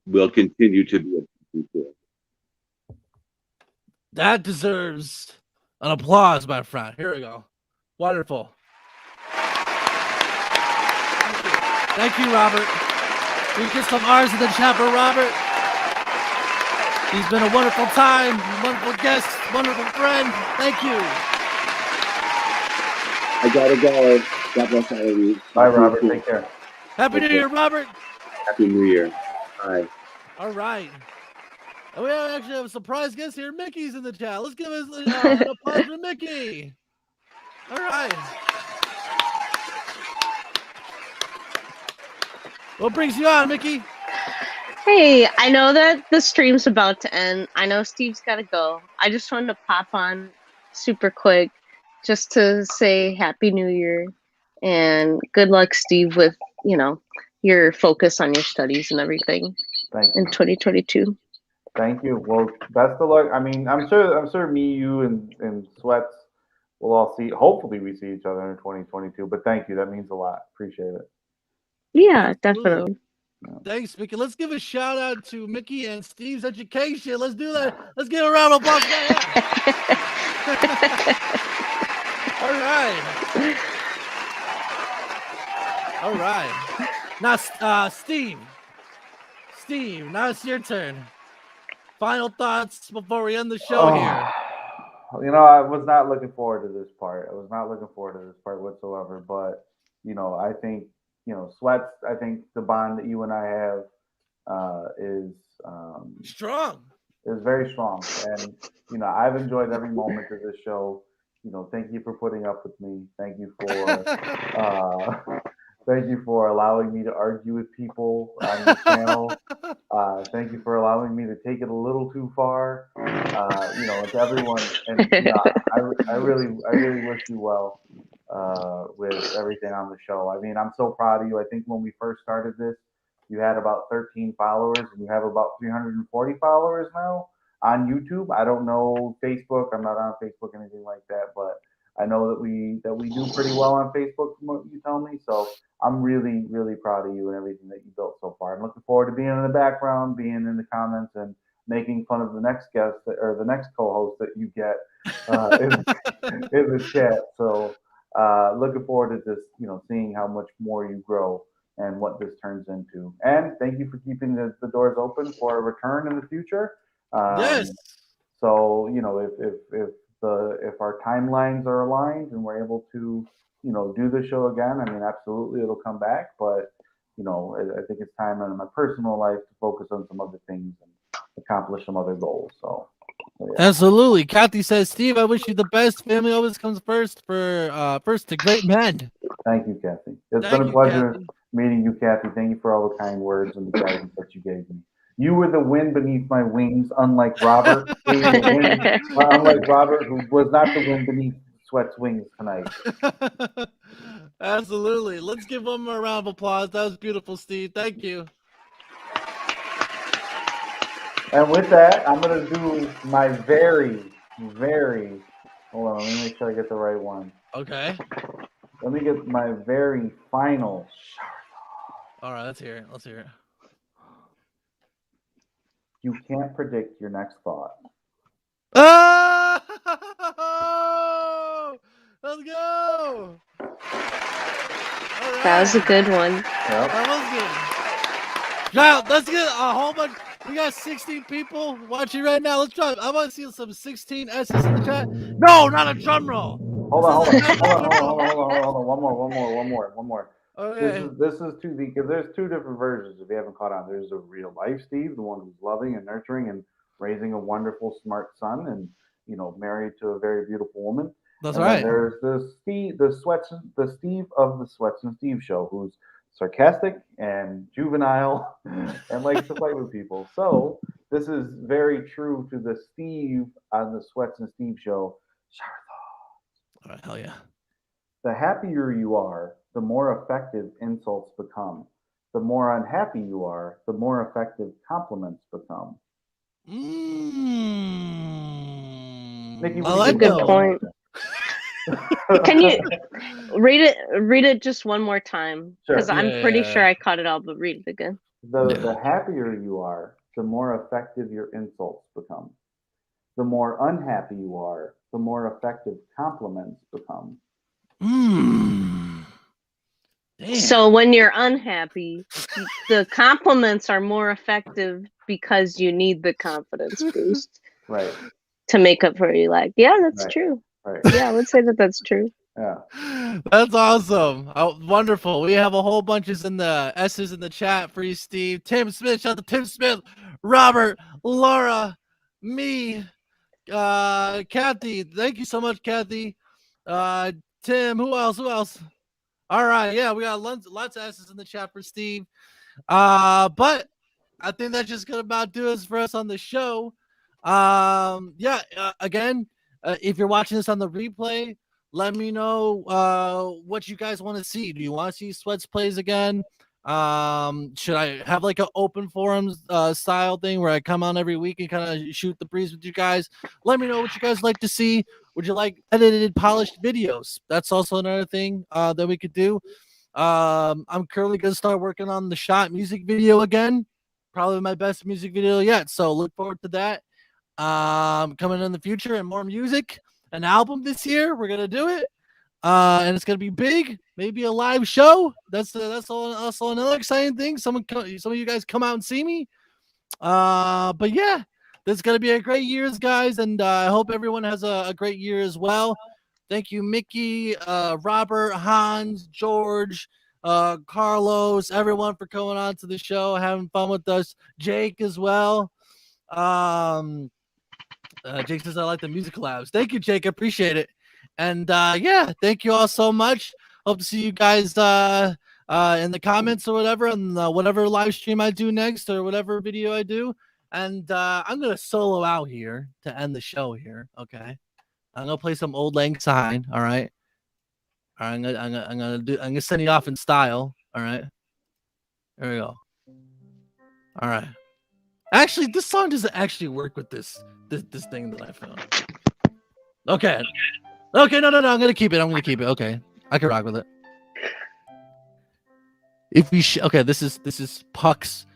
will continue to be a. That deserves an applause, my friend. Here we go. Wonderful. Thank you, Robert. We get some R's in the chat for Robert. He's been a wonderful time, wonderful guest, wonderful friend. Thank you. I gotta go. God bless all of you. Bye, Robert. Take care. Happy New Year, Robert. Happy New Year. Bye. All right. And we actually have a surprise guest here. Mickey's in the chat. Let's give us an applause for Mickey. All right. What brings you on, Mickey? Hey, I know that the stream's about to end. I know Steve's got to go. I just wanted to pop on super quick just to say Happy New Year and good luck, Steve, with, your focus on your studies and everything in 2022. Thank you. Well, best of luck. I mean, I'm sure me, you, and SWETZ will all see. Hopefully, we see each other in 2022. But thank you. That means a lot. Appreciate it. Yeah, definitely. Thanks, Mickey. Let's give a shout out to Mickey and Steve's education. Let's do that. Let's give a round of applause. All right. All right. Now, Steve, now it's your turn. Final thoughts before we end the show here. I was not looking forward to this part. Whatsoever. But, I think, SWETZ, I think the bond that you and I have is strong. Is very strong. And, I've enjoyed every moment of this show. Thank you for putting up with me. Thank you for allowing me to argue with people on your channel. Thank you for allowing me to take it a little too far. To everyone, and I really wish you well with everything on the show. I mean, I'm so proud of you. I think when we first started this, you had about 13 followers, and you have about 340 followers now on YouTube. I don't know Facebook. I'm not on Facebook, anything like that, but I know that we do pretty well on Facebook from what you tell me. So I'm really, really proud of you and everything that you built so far. I'm looking forward to being in the background, being in the comments, and making fun of the next guest or the next co-host that you get in the chat. So looking forward to just, seeing how much more you grow and what this turns into. And thank you for keeping the doors open for a return in the future. Yes. So, if our timelines are aligned and we're able to, do the show again, I mean, absolutely, it'll come back. But, I think it's time in my personal life to focus on some other things and accomplish some other goals. So yeah. Absolutely. Kathy says, Steve, I wish you the best. Family always comes first to great men. Thank you, Kathy. It's been a pleasure meeting you, Kathy. Thank you for all the kind words and the guidance that you gave me. You were the wind beneath my wings, unlike Robert. Unlike Robert, who was not the wind beneath SWETZ wings tonight. Absolutely. Let's give one more round of applause. That was beautiful, Steve. Thank you. And with that, I'm going to do my very, very, hold on, let me make sure I get the right one. Okay. Let me get my very final. All right, let's hear it. Let's hear it. You can't predict your next thought. Oh! Let's go! Right. That was a good one. Yep. That was good. Now, let's get a whole bunch. We got 16 people watching right now. Let's try. I want to see some 16 S's in the chat. No, not a drum roll. Hold on. One more. Okay. This is to the because there's two different versions. If you haven't caught on, there's a real life Steve, the one who's loving and nurturing and raising a wonderful, smart son, and married to a very beautiful woman. That's and right. Then there's the Steve of the SWETZ and Steve show, who's sarcastic and juvenile and likes to play with people. So this is very true to the Steve on the SWETZ and Steve show. All right, hell yeah. The happier you are, the more effective insults become. The more unhappy you are, the more effective compliments become. Nikki, That's a good point. Can you read it just one more time? Because Sure. I'm pretty sure I caught it all, but read it again. The happier you are, the more effective your insults become. The more unhappy you are, the more effective compliments become. So when you're unhappy, the compliments are more effective because you need the confidence boost. Right. To make up for your lack. Yeah, that's Right. true. Right. Yeah, I would say that that's true. Yeah. That's awesome. Oh, wonderful. We have a whole bunches in the S's in the chat for you, Steve. Tim Smith, shout out to Tim Smith, Robert, Laura, me, Kathy. Thank you so much, Kathy. Tim, who else? All right, yeah, we got lots of S's in the chat for Steve. But I think that's just gonna about do us for us on the show. Again, if you're watching this on the replay, let me know what you guys want to see. Do you want to see SWETZ plays again? Should I have like an open forums style thing where I come on every week and kind of shoot the breeze with you guys? Let me know what you guys like to see. Would you like edited, polished videos? That's also another thing that we could do. I'm currently gonna start working on the shot music video again. Probably my best music video yet. So look forward to that. Coming in the future, and more music, an album this year. We're gonna do it, and it's gonna be big. Maybe a live show. That's also another exciting thing. Some of you guys come out and see me. But yeah, this is gonna be a great year, guys, and I hope everyone has a great year as well. Thank you, Mickey, Robert, Hans, George, Carlos, everyone for coming on to the show, having fun with us. Jake as well. Jake says I like the music collabs. Thank you, Jake. I appreciate it. And yeah, thank you all so much. Hope to see you guys in the comments or whatever, and whatever live stream I do next or whatever video I do. And I'm gonna solo out here to end the show here. Okay, I'm gonna play some Old Lang Syne. All right. All right, I'm gonna send you off in style. All right. There we go. All right. Actually, this song doesn't actually work with this thing that I found. Okay. Okay, no. I'm gonna keep it. Okay, I can rock with it. If we okay, this is Puck's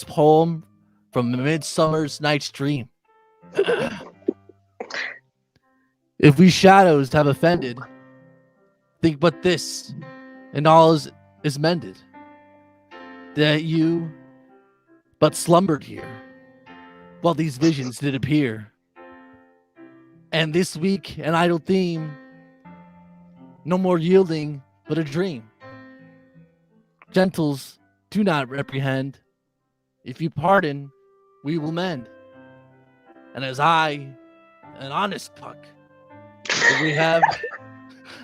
poem from Midsummer's Night's Dream. If we shadows have offended, think but this, and all is mended. That you but slumbered here, while these visions did appear. And this week, an idle theme, no more yielding, but a dream. Gentles, do not reprehend. If you pardon, we will mend. And as I, an honest Puck, if we have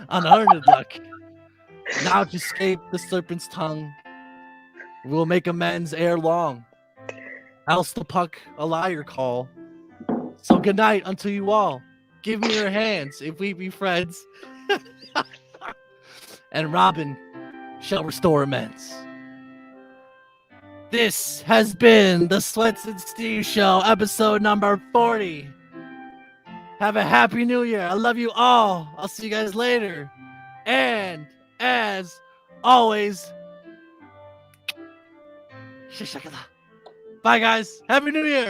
unearned luck, now to escape the serpent's tongue, we will make amends ere long. Else the Puck a liar call. So good night unto you all. Give me your hands if we be friends. And Robin shall restore amends. This has been the SWETZ and Steve Show, episode number 40. Have a happy new year. I love you all. I'll see you guys later. And as always, bye guys. Happy New Year.